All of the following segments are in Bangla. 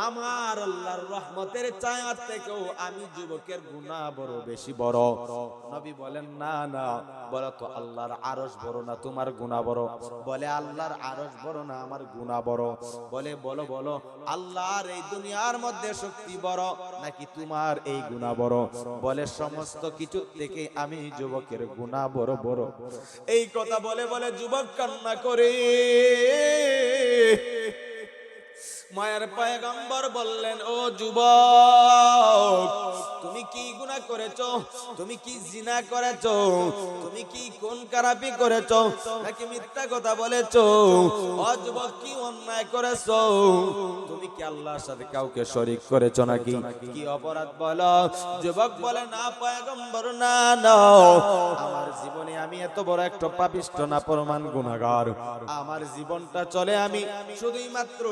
আমার আল্লাহর রহমতের ছায়া থেকেও আমি যুবকের গুনাহ বড় বেশি বড়। নবী বলেন না না, বলো তো আল্লাহর আরশ বড় না তোমার গুনাহ বড়? বলে আল্লাহর আরশ বড় না আমার গুনাহ বড়। বলে বলো বলো, আল্লাহর এই দুনিয়ার মধ্যে শক্তি বড় নাকি তোমার এই গুনাহ বড়? বলে সমস্ত কিছু থেকে আমি যুবকের গুনাহ বড় বড়। এই কথা বলে বলে যুবক কান্না করে। মায়ের পয়গম্বর বললেন, ও যুবক, তুমি কি গুনাহ করেছো? তুমি কি জিনা করেছো? তুমি কি কোন খারাপি করেছো? নাকি মিথ্যা কথা বলেছো? ও যুবক, কি অন্যায় করেছো? তুমি কি আল্লাহর সাথে কাউকে শরীক করেছো নাকি? কি অপরাধ বলো? যুবক বলে, না পয়গম্বর, না না, আমার জীবনে আমি এত বড় একটা পাপিষ্ঠ নাফরমান গুনাহগার। আমার জীবনটা চলে আমি শুধুই মাত্র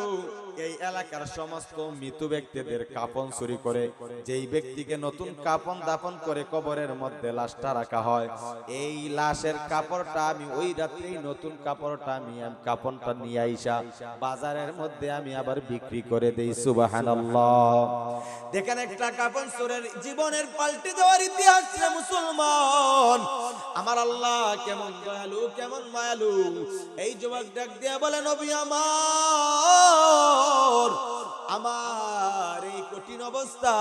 এই এলাকার সমস্ত মৃত ব্যক্তিদের কাফন চুরি করে, যেই ব্যক্তিকে নতুন কাফন দাফন করে কবরের মধ্যে লাশটা রাখা হয়, এই লাশের কাপড়টা আমি ওই রাত্রেই নতুন কাপড়টা আমি কাফনটা নিয়ে আইসা বাজারের মধ্যে আমি আবার বিক্রি করে দেই। সুবহানাল্লাহ। দেখেন একটা কাফন চোরের জীবনের পাল্টে দেওয়ার ইতিহাস রে মুসলমান। আমার আল্লাহ কেমন দয়ালু, কেমন মায়ালু। এই যুবক ডাক দিয়া বলে, নবী আমার, আমার এই কঠিন অবস্থা।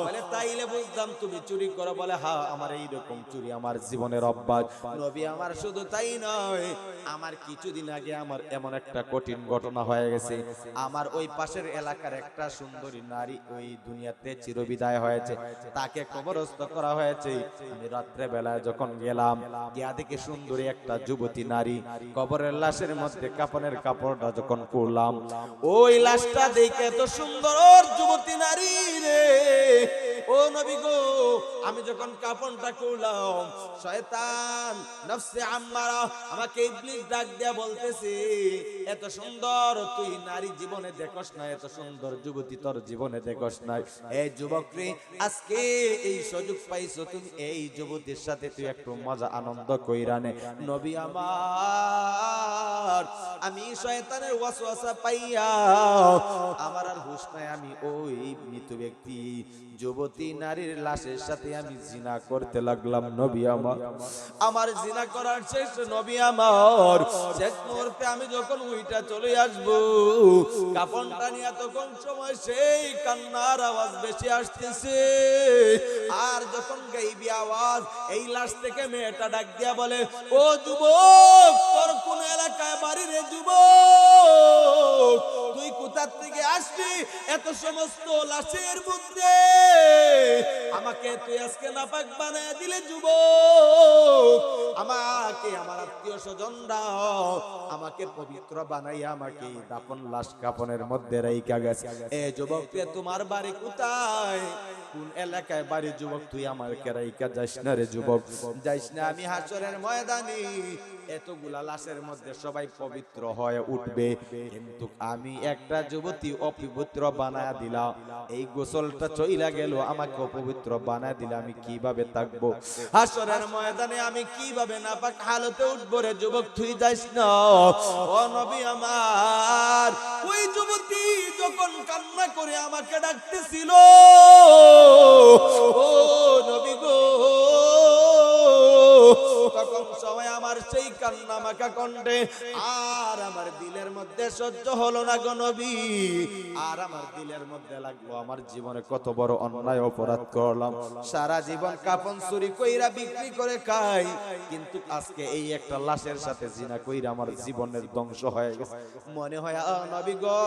বলে তাইলে বুঝলাম তুমি চুরি করো। বলে হ্যাঁ, আমার এই রকম চুরি আমার জীবনের অভ্যাস। নবী আমার, শুধু তাই নয়, আমার কিছুদিন আগে আমার এমন একটা কঠিন ঘটনা হয়ে গেছে। আমার ওই পাশের এলাকার একটা সুন্দরী নারী ওই দুনিয়াতে চিরবিদায় হয়েছে, তাকে কবরস্থ করা হয়েছে। আমি রাত্রে বেলায় যখন গেলাম, গিয়া দেখি সুন্দরী একটা যুবতী নারী কবরের লাশের মধ্যে কাফনের কাপড়টা যখন পরলাম, ওই লাশটা দেখে এত সুন্দর যুবতী নারী রে, ও নবী গো, আমি যখন কাফনটা করলাম, শয়তান নফসে আম্মারা আমাকে ইবলিস ডাক দিয়া বলতেছে, এত সুন্দর তুই নারী জীবনে দেখোস না, এত সুন্দর যুবতী তোর জীবনে দেখোস না। এই যুবক রে, আজকে এই সুযোগ পাইছো, তুমি এই যুবতীর সাথে তুই একটু মজা আনন্দ কইরা নে। নবী আমার, আমি শয়তানের ওয়াসওয়াসা পাইয়া আমার আর হুঁশ নাই, আমি ওই মৃত ব্যক্তি যুবতী নারীর লাশের সাথে আমি জিনা করতে লাগলাম। নবী আমার, আমার জিনা করার শেষ নবী আমার শেষ মুহূর্তে আমি যখন উইটা চলে আসবো কাফনটা নিয়ে, তখন সময় সেই কান্নার আওয়াজ বেশি আসতেছে। আর যখন গাইবি আওয়াজ, এই লাশ থেকে মেয়েটা ডাক দিয়া বলে, ও যুবক, তোর কোন এলাকায় বাড়ি রে যুবক? তুই কোথা থেকে আসলি এত সমস্ত লাশের মধ্যে? আমাকে তুই আজকে নাপাক বানায় দিলে যুবক। আমাকে আমার আত্মীয় স্বজনরা আমাকে পবিত্র বানাইয়া আমাকে দাফন লাশ কাফনের মধ্যে রাইখা গেছে। এ যুবক, তোমার বাড়ি কোথায়? কোন এলাকায় বাড়ি যুবক? তুই আমাকে রাইখা যাস না রে যুবক, যাইস না। আমি হাসরের ময়দানে এতগুলা লাশের মধ্যে সবাই পবিত্র হয়ে উঠবে, কিন্তু আমি একটা যুবতী অপবিত্র বানায়া দিলাম। এই গোসলটা চইলা গেল, আমাকে অপবিত্র বানায়া দিলে আমি কিভাবে থাকবো হাসরের ময়দানে? আমি কিভাবে নাপাক হালতে উঠবো রে যুবক? তুই যাইস না। ও নবী আমার, ওই যুবতী যখন কান্না করে আমাকে ডাকতেছিল, ও নবী গো, তখন সবাই আমার সেই কান্না মাখা কণ্ঠে আর আমার দিলের মধ্যে সহ্য হলো না গো নবী। আর আমার দিলের মধ্যে লাগলো, আমার জীবনে কত বড় অন্যায় অপরাধ করলাম। সারা জীবন কাফন চুরি কইরা বিক্রি করে খাই, কিন্তু আজকে এই একটা লাশের সাথে জিনা কইরা আমার জীবনের ধ্বংস হয়ে গেছে। মনে হয় নবী গো,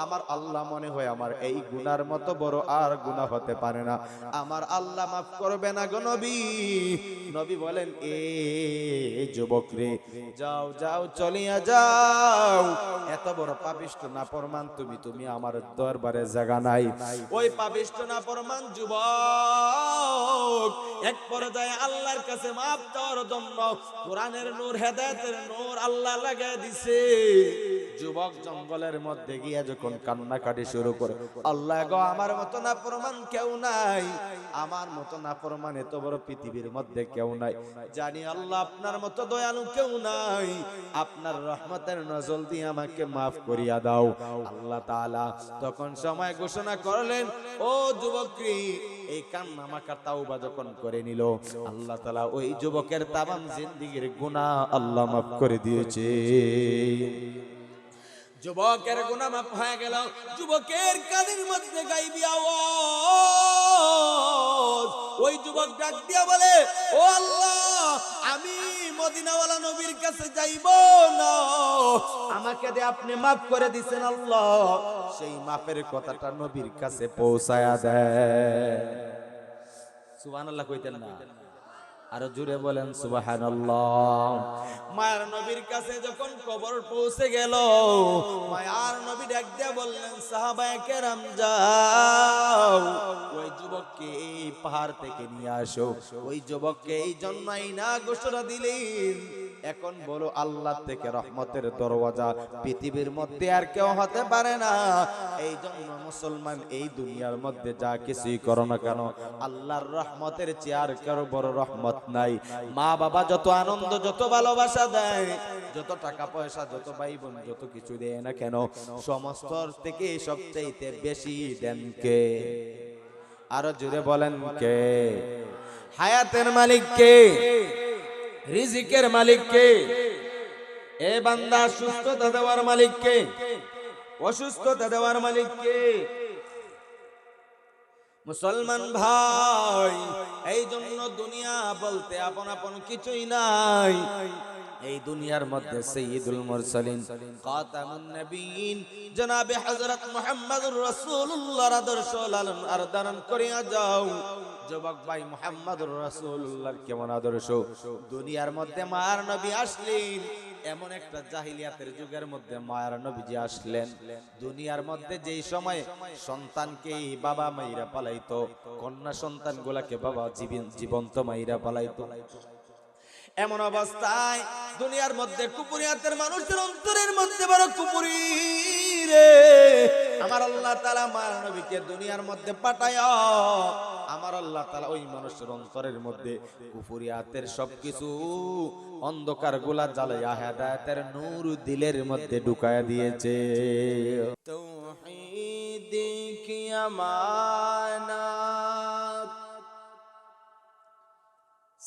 আমার আল্লাহ মনে হয় আমার এই গুনার মতো বড় আর গুনাহ হতে পারে না, আমার আল্লাহ মাফ করবে না গো নবী। নবী বলেন, এ যুবক রে, যাও যাও চলিয়া যাও, এত বড় পাপিষ্ঠ নাফরমান তুমি, তুমি আমার দরবারে জায়গা নাই। ওই পাপিষ্ঠ নাফরমান যুবক এক পর্যায়ে আল্লাহর কাছে মাফ চাওয়ার জন্য কোরআনের নূর, হেদায়েতের নূর আল্লাহ লাগায় দিছে। যুবক জঙ্গলের মধ্যে গিয়ে যখন কান্নাকাটি শুরু করে, আল্লাহ গো আমার মতো নাফরমান কেউ নাই, আমার মতো নাফরমান এত বড় পৃথিবীর মধ্যে কেউ নাই, জানি আল্লাহ আপনার মতো দয়ালু কেউ নাই, আপনার রহমতের নজর দিয়ে আমাকে মাফ করিয়া দাও। আল্লাহ তাআলা তখন সময় ঘোষণা করলেন, ও যুবকরি, এই কান্না মাখা তাওবা যখন করে নিল, আল্লাহ তাআলা ওই যুবকের তামাম জিন্দেগীর গুনাহ আল্লাহ মাফ করে দিয়েছে। যুবকের গুনাহ মাফ হয়ে গেল। যুবকের কানের মধ্যে গাইবি আওয়াজ, ওই যুবক ডাক দিয়া বলে, ও আল্লাহ, আমি মদিনাওয়ালা নবীর কাছে যাইব না, আমাকে দিয়ে আপনি মাফ করে দিবেন আল্লাহ। সেই মাফের কথাটা নবীর কাছে পৌঁছায়া দেয়। সুবহানাল্লাহ কইতেন না? আরো জোরে বলেন সুবহানাল্লাহ। মায়ার নবীর কাছে যখন খবর পৌঁছে গেল, মায়ার নবী ডাক দিয়া বললেন, সাহাবায়ে কেরাম যাও, ওই যুবককে এই পাহাড় থেকে নিয়ে আসো। ওই যুবককে এই জন্যই না ঘোষণা দিলেন, এখন বলো আল্লাহ থেকে রহমতের দরওয়াজা পৃথিবীর মধ্যে আর কেউ হতে পারে না। এই জন্য মুসলমান এই দুনিয়ার মধ্যে যা কিছুই করো না কেন, আল্লাহর রহমতের চেয়ে আর কারো বড় রহমত নাই। মা বাবা যত আনন্দ, যত ভালোবাসা দেয়, যত টাকা পয়সা, যত ভাই বোন যত কিছু দেয় না কেন, সমস্ত থেকে সবচেয়ে বেশি দেন কে? আরো জোরে বলেন কে? হায়াতের মালিক কে? রিজিকের মালিক কে? এ বান্দা সুস্থতা দেওয়ার মালিক কে? অসুস্থতা দেওয়ার মালিক কে? মুসলমান ভাই, এই জন্য দুনিয়া বলতে আপন আপন কিছুই নাই। এই দুনিয়ার মধ্যে সাইয়্যিদুল মুরসালিন খাতামুন নবিয়্যিন জনাবে হযরত মুহাম্মদুর রাসূলুল্লাহর আদর্শ লালন আর ধারণ করিয়া যাও। যুবক ভাই, মুহাম্মদুর রাসূলুল্লাহর কেমন আদর্শ! দুনিয়ার মধ্যে মায়ার নবী আসলেন, এমন একটা জাহিলিয়াতের যুগের মধ্যে মায়ার নবীজি আসলেন। দুনিয়ার মধ্যে যেই সময় সন্তানকে বাবা মাইরা পালাইতো, কন্যা সন্তানগুলাকে বাবা জীবন্ত মাইরা পালাইতো, এমন অবস্থায় দুনিয়ার মধ্যে কুপুরিয়াতের মানুষের অন্তরের মধ্যে বড় কুপুরি রে। আমার আল্লাহ তাআলা মায়ার নবীকে দুনিয়ার মধ্যে পাঠায়া, আমার আল্লাহ তাআলা ওই মানুষের অন্তরের মধ্যে কুপুরিয়াতের সবকিছু অন্ধকার গুলা জ্বালায়া হেদায়েতের নূর দিলের মধ্যে ঢুকায়া দিয়েছে। তাওহীদ কি আমানত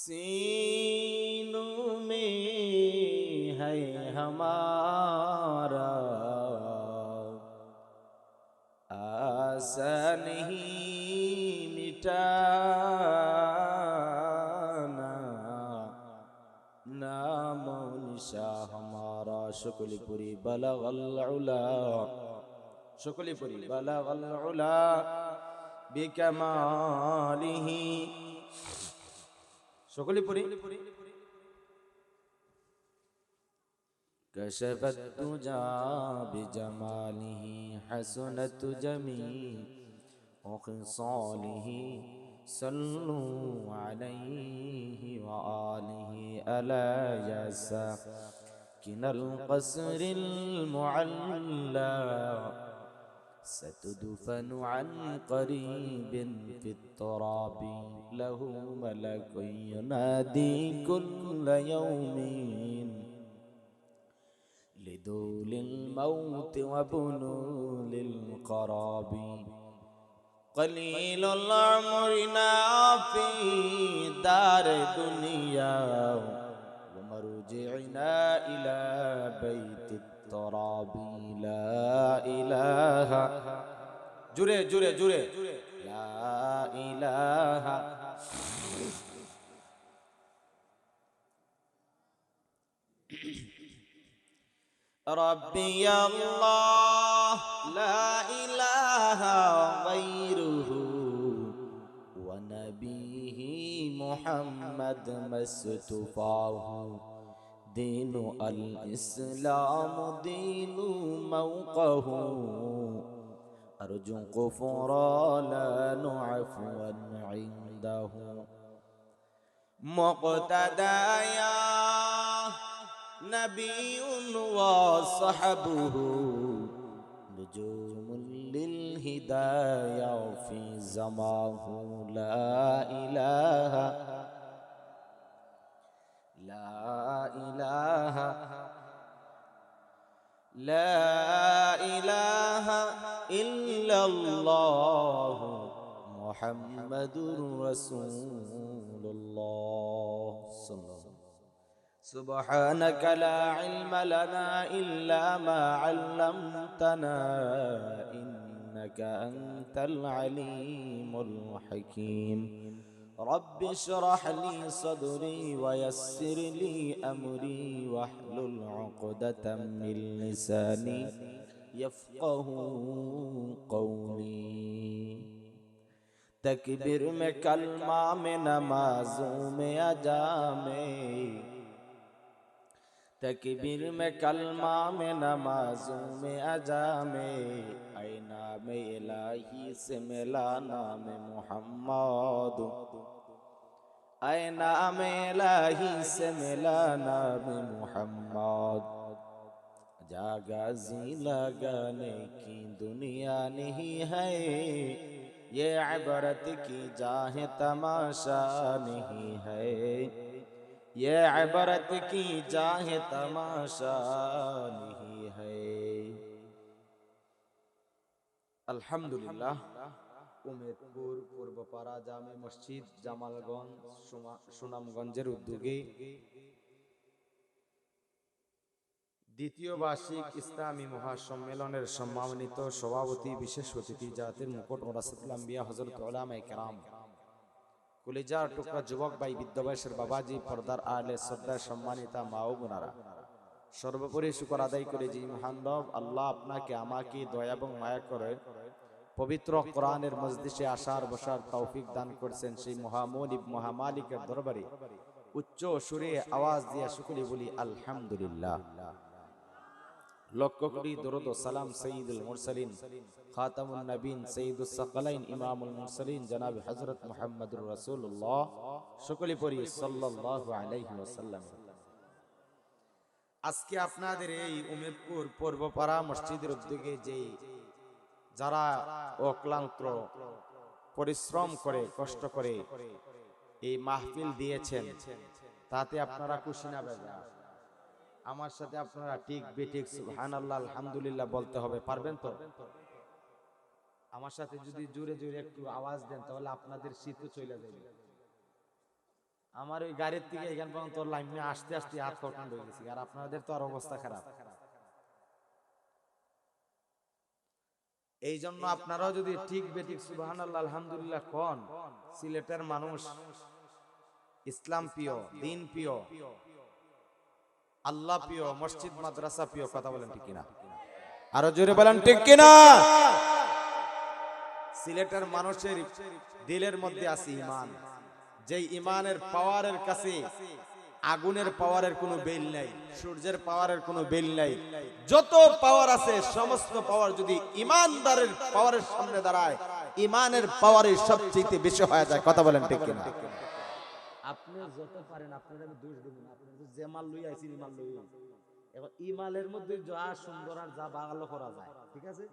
सीनों में है हमारा, आशा नहीं मिटाना, नाम निशा हमारा। शुक्लिपुरी बलगल उला, शुक्लिपुरी बलगल उला बिकमालिही। সকলে পড়ি। কশফত তুজা বিজমালিহি হাসনাত জামিউ খিসালিহি সাল্লু আলাইহি ওয়া আলিহি আলা ইয়াসা কিনাল কসরিল মুআল্লা ستدفن عن قريب في التراب له ملك ينادي كل يوم لدول الموت وبنول القراب قليل العمرنا في دار دنيا ومرجعنا إلى بيت التراب لا إله جري جري جري لا إله ربي الله لا إله غيره ونبيه محمد مصطفاه دين الإسلام دين موقه أرجو غفران عفوا عنده مقتدايا নবিয়ুন ওয়া সাহাবুহু নুজুমুল লিল হিদায়া ফি জামাহু লা ইলাহা ইল্লাল্লাহু মুহাম্মাদুর রাসূলুল্লাহ সুবহানাকা লা ইলমা লানা ইল্লা মা 'আল্লামতানা ইন্নাকা আনতাল আলিমুল হাকীম رب اشرح لي صدري ويسر لي أمري واحلل عقدة من لساني يفقه قولي تکبیر میں کلمہ میں نمازوں میں اجا میں تکبیر میں کلمہ میں نمازوں میں اجا میں اے نام الہی سے ملا نام محمد اے نام الہی سے ملا نام محمد جاگا زی لگانے کی دنیا نہیں ہے یہ عبرت کی جاہ تماشا نہیں ہے یہ عبرت کی جاہ تماشا نہیں ہے আলহামদুলিল্লাহ উমেদপুর পূর্বপাড়া জামে মসজিদ জামালগঞ্জ সুনামগঞ্জের উদ্যোগে দ্বিতীয় বার্ষিক ইসলামী মহাসম্মেলনের সম্মানিত সভাপতি বিশেষ অতিথি জাতির মুকুট ওরাসাতুল আম্বিয়া হযরত উলামায়ে কেরাম কলিজার টুকরা যুবক ভাই বিদ্যাবয়সের বাবাজি পর্দার আলে শ্রদ্ধার সম্মানিতা মা ও বোনেরা সর্বোপরি শুকর আদায় করে যে মহান রব আল্লাহ আপনাকে আমাকে দয়া এবং মায়া করে পবিত্র কোরআনের মজলিসে আসার বসার তৌফিক দান করেছেন সেই মহামনিব মহামালিকের দরবারে উচ্চ সুরে আওয়াজ দিয়ে শুকরিয়া বলি আলহামদুলিল্লাহ লক্ষ কোটি দরুদ ও সালাম সাইয়্যিদুল মুরসালিন খাতামুন নবীন সাইয়্যিদুস সাকালাইন ইমামুল মুরসালিন জনাব হযরত মুহাম্মদুর রাসূলুল্লাহ সকলে পড়ি সাল্লাল্লাহু আলাইহি ওয়াসাল্লাম আজকে আপনাদের এই উমেদপুর পূর্বপাড়া মসজিদের উদ্যোগে যে যারা অক্লান্ত পরিশ্রম করে কষ্ট করে এই মাহফিল দিয়েছেন তাতে আপনারা খুশি না বেজার আমার সাথে আপনারা ঠিক বেঠিক সুবহানাল্লাহ আলহামদুলিল্লাহ বলতে হবে পারবেন তো আমার সাথে যদি জোরে জোরে একটু আওয়াজ দেন তাহলে আপনাদের শীত চলে যাবে আমার ওই গাড়ির থেকে এখান পর্যন্ত লাইনে আসতে আসতে হাত কখন হয়ে গেছে আর আপনাদের তো আর অবস্থা খারাপ এই জন্য আপনারাও যদি ঠিক বেঠিক সুবহানাল্লাহ আলহামদুলিল্লাহ কোন সিলেটের মানুষ ইসলাম প্রিয় দিন প্রিয় আল্লাহ প্রিয় মসজিদ মাদ্রাসা প্রিয় কথা বলেন ঠিক কিনা আরো জোরে বলেন ঠিক কিনা সিলেটের মানুষের দিলের মধ্যে আছে ঈমান যেই ঈমানের পাওয়ারের কাছে আগুনের পাওয়ারের কোনো বেল নাই সূর্যের পাওয়ারের কোনো বেল নাই যত পাওয়ার আছে সমস্ত পাওয়ার যদি ঈমানদারের পাওয়ারের সামনে দাঁড়ায় ঈমানের পাওয়ারই সবচেয়ে বেশি হয়ে যায় কথা বলেন ঠিক কিনা আপনি যত পারেন আপনারা দোষ দেবেন আপনি যে মাল লই আইছেন মাল লই এখন ঈমানের মধ্যে যা সুন্দর আর যা ভালো করা যায় ঠিক আছে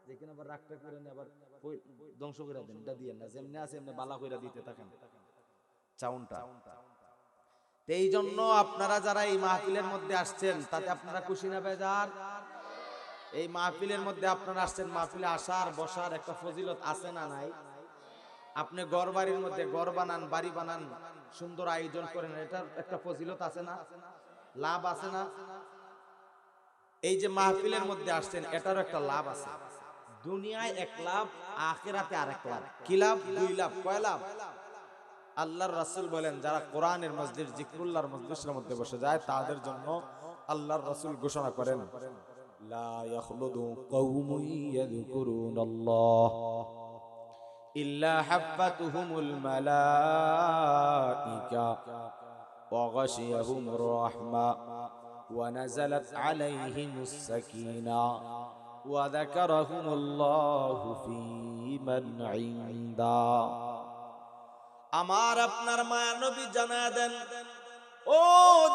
যেখানে আবার রাগটা করে না আবার ধ্বংস করে দেন এটা দিয়ে না যেমনি আছে এমনি বালা কইরা দিতে থাকেন চাউনটা এই জন্য আপনারা যারা এই মাহফিলের মধ্যে আসছেন তাতে আপনারা খুশি না বেজার এই মাহফিলের মধ্যে আপনারা আসছেন মাহফিলে আসার বসার একটা ফজিলত আছে না নাই আপনি ঘর বাড়ির মধ্যে ঘর বানান বাড়ি বানান সুন্দর আয়োজন করেন এটার একটা ফজিলত আছে না লাভ আছে না এই যে মাহফিলের মধ্যে আসছেন এটারও একটা লাভ আছে দুনিয়ায় এক লাভ আখিরাতে আরেক লাভ কি লাভ দুই লাভ কয় লাভ আল্লাহর রাসূল বলেন যারা কোরআনের মজলিস জিকরুল্লাহর মজলিসের মধ্যে বসে যায় তাদের জন্য আল্লাহর রাসূল ঘোষণা করেন লা ইয়াখলুদু কওমুন ইয়াযকুরুনাল্লাহ ইল্লা হাফাতুহুমুল মালাইকা ওয়া গাশিয়াহুমুর রাহমা ওয়া নাযালাত আলাইহিমুস সাকিনা ওয়া যাকারাহুমুল্লাহু ফী মান ইনদা আমার আপনার মায়া নবী জানা দেন ও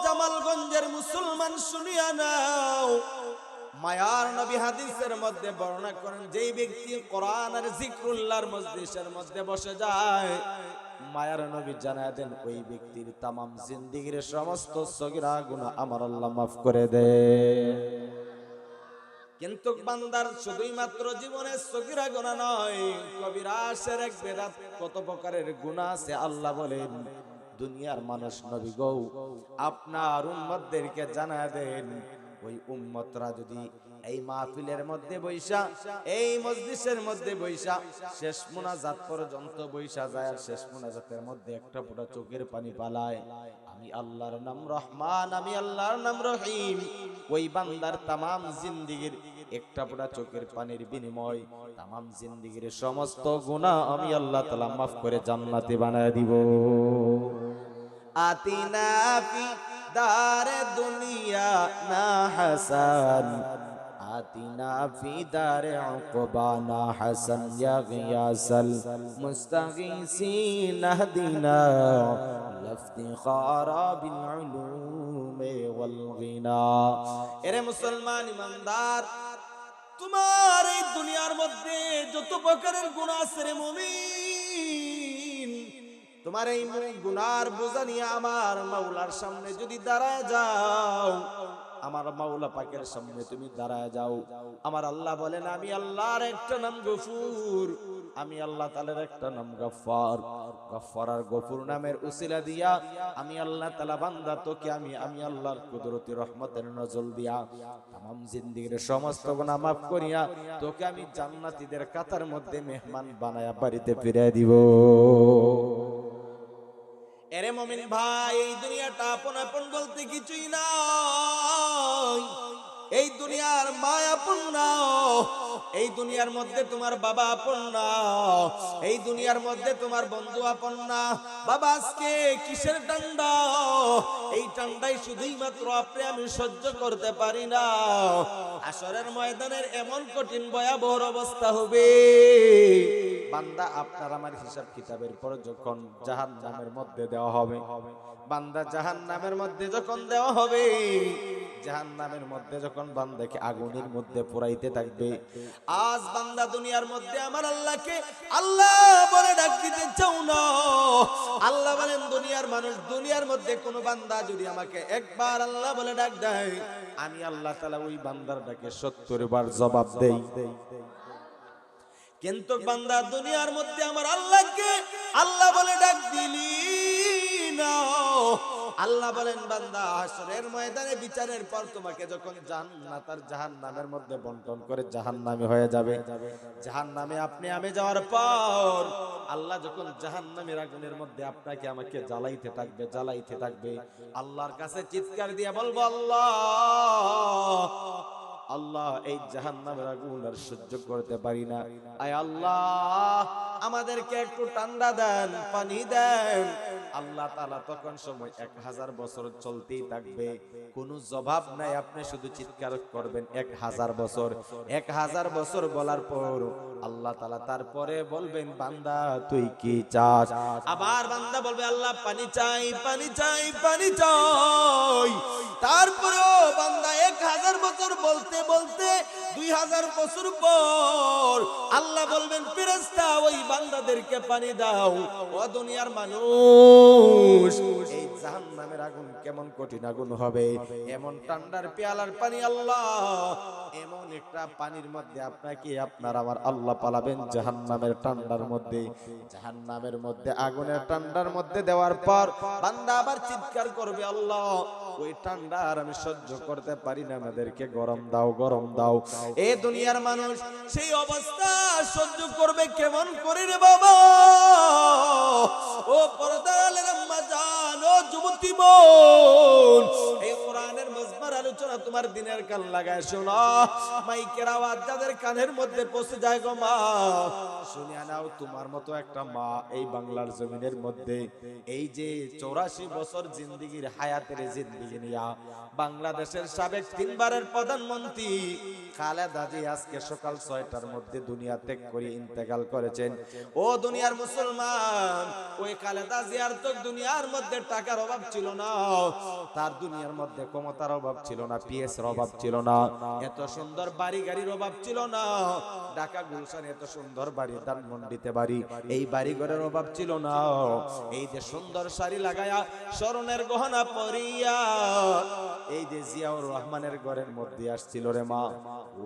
জামালগঞ্জের মুসলমান শুনিয়া নাও, মায়ার নবী হাদিসের মধ্যে বর্ণনা করেন, যেই ব্যক্তি কোরআন আর জিকরুল্লাহর মজলিসের মধ্যে বসে যায়, মায়ার নবী জানায় দেন ওই ব্যক্তির তামাম জিন্দেগীর সমস্ত সগীরা গুনাহ আমার আল্লাহ মাফ করে দেয়। কিন্তু বান্দার শুধুই মাত্র জীবনের সগীরা গুনাহ নয়, কবিরা শিরক বেদাত কত প্রকারের গুনাহ আছে। আল্লাহ বলেন, দুনিয়ার মানুষ নবী গো আপনার উম্মতদেরকে জানায় দেন, ওই উম্মতরা যদি এই মাহফিলের মধ্যে বৈশা, এই মজলিসের মধ্যে বৈশা শেষ মুনাজাত পর্যন্ত বৈশা যায়, আর শেষ মুনাজাতের মধ্যে একটা ফোঁটা চোখের পানি পালায়, আমি আল্লাহর নাম রহমান, আমি আল্লাহর নাম রহিম, ওই বান্দার তামাম জিন্দেগীর একটা ফোঁটা চোখের পানির বিনিময় তামাম জিন্দেগীর সমস্ত গুনাহ আমি আল্লাহ তাআলা মাফ করে জান্নাতি বানায় দিব। আতিনা ফি দারে দুনিয়া না হাসান, আতিনা ফি দারে উকবানা হাসান, ইয়া গিয়াসাল মুস্তাগীসিন আহদিনা লাফতিখারা বিল উলুমি ওয়াল গিনা। এরে মুসলমান ইমানদার, তোমার এই দুনিয়ার মধ্যে যত প্রকারের গুনাহ আছে রে মুমিন, তোমার এই গুনার বোঝা নিয়ে আমার মাওলার সামনে যদি দাঁড়ায় যাও, আমার মাওলা পাকের সামনে তুমি দাঁড়ায় যাও, আমার আল্লাহ বলেন আমি আল্লাহর একটা নাম গফুর, আমি আল্লাহ তাআলার একটা নাম গফফার। গফফার আর গফুর নামের উসিলা দিয়া আমি আল্লাহ তাআলা বান্দা তোকে আমি আল্লাহর কুদরতি রহমতের নজর দিয়া তামাম জিন্দেগীর সমস্ত গুনাহ মাফ করিয়া তোকে আমি জান্নাতীদের কাতার মধ্যে মেহমান বানায়া বাড়িতে ফিরিয়ে দিব। এরে মুমিন ভাই, এই দুনিয়াটা আপন আপন বলতে কিছুই নাই, এই দুনিয়ার মা আপন না, এই দুনিয়ার মধ্যে তোমার বাবা আপন না, এই দুনিয়ার মধ্যে তোমার বন্ধু আপন না। বাবা আজকে কিসের ঠান্ডা, এই ঠান্ডাই শুধুই মাত্র আপনি আমি সহ্য করতে পারি না। হাসরের ময়দানের এমন কঠিন ভয়াবহ অবস্থা হবে, বান্দা আপনার আমার হিসাব কিতাবের পর যখন জাহান্নামের মধ্যে দেওয়া হবে, বান্দা জাহান্নামের মধ্যে যখন দেওয়া হবে, জাহান্নামের মধ্যে যখন বান্দাকে আগুনের মধ্যে পোড়াইতে থাকবে, আজ বান্দা দুনিয়ার মধ্যে আমার আল্লাহকে আল্লাহ বলে ডাক দিতে চাও না। আল্লাহ বলেন, দুনিয়ার মানুষ, দুনিয়ার মধ্যে কোন বান্দা যদি আমাকে একবার আল্লাহ বলে ডাক দেয়, আমি আল্লাহ তাআলা ওই বান্দার ডাকে 70 বার জবাব দেই। কিন্তু বান্দা দুনিয়ার মধ্যে আমার আল্লাহকে আল্লাহ বলে ডাক দিলি না। আল্লাহ বলেন, বান্দা হাসরের ময়দানে বিচারের পর তোমাকে যখন জান্নাত আর জাহান্নামের মধ্যে বন্টন করে জাহান্নামী হয়ে যাবে, জাহান্নামে আপনি আমি যাওয়ার পর আল্লাহ যখন জাহান্নামের আগুনের মধ্যে আপনাকে আমাকে জ্বালাইতে থাকবে, জ্বালাইতে থাকবে, আল্লাহর কাছে চিৎকার দিয়ে বলবো, আল্লাহ আল্লাহ এই জাহান্নামের আগুন আর সহ্য করতে পারি না, আয় আল্লাহ আমাদেরকে একটু ঠান্ডা দেন, পানি দেন। আল্লাহ তাআলা তখন সময় 1000 বছর চলতেই থাকবে, কোনো জবাব নাই, আপনি শুধু চিৎকার করবেন 1000 বছর। 1000 বছর বলার পর আল্লাহ তাআলা তারপরে বলবেন, বান্দা তুই কি চাস? আবার বান্দা বলবে, আল্লাহ পানি চাই, পানি চাই, পানি চাই। তারপরেও বান্দা 1000 বছর বলতে বলতে 2000 বছর পর আল্লাহ বলবেন, ফেরেশতা ওই বান্দাদেরকে পানি দাও। ও দুনিয়ার মানুষ, এই জাহান্নামের আগুন কেমন কঠিন আগুন হবে, এমন ঠান্ডার পেয়ালার পানি আল্লাহ, এমন একটা পানির মধ্যে আপনাকে আপনার আমার আল্লাহ পালাবেন জাহান্নামের ঠান্ডার মধ্যে। জাহান্নামের মধ্যে আগুনের ঠান্ডার মধ্যে দেওয়ার পর বান্দা আবার চিৎকার করবে, আল্লাহ ওই ঠান্ডা আর আমি সহ্য করতে পারি না, আমাদেরকে গরম দাও, গরম দাও। এই দুনিয়ার মানুষ সেই অবস্থা সহ্য করবে কেমন করে রে বাবা? ও পর্দার আলের আম্মা জান, ও যুবতী বোন, এই কোরআনের মজমার আলোচনা তোমার দিনের কান লাগায় শোনো, মাইকের আওয়াজ যাদের কানের মধ্যে পৌঁছে যায় গো মা, শুনিয়া নাও, তোমার মতো একটা মা এই বাংলার জমিনের মধ্যে এই যে 84 বছর জিন্দেগীর হায়াতের জিন্দেগি নিয়া বাংলাদেশের সাবেক 3 বারের প্রধানমন্ত্রী খালেদা জিয়া আজকে সকাল 6টার মধ্যে দুনিয়া ত্যাগ করে ইন্তেকাল করেছেন। ও দুনিয়ার মুসলমান, ওই খালেদা জিয়ার তো দুনিয়ার মধ্যে টাকার টাকার অভাব ছিল না, তার দুনিয়ার মধ্যে ক্ষমতার অভাব ছিল না, পিএসের অভাব ছিল না, এত সুন্দর বাড়ি গাড়ির অভাব ছিল না, ঢাকা গুলশানে এত সুন্দর বাড়ি, ধানমন্ডিতে বাড়ি, এই বাড়ি ঘরের অভাব ছিল না। এই যে সুন্দর শাড়ি লাগায়া স্বর্ণের গহনা পরিয়া এই যে জিয়াউর রহমানের ঘরের মধ্যে আসছিল রে মা,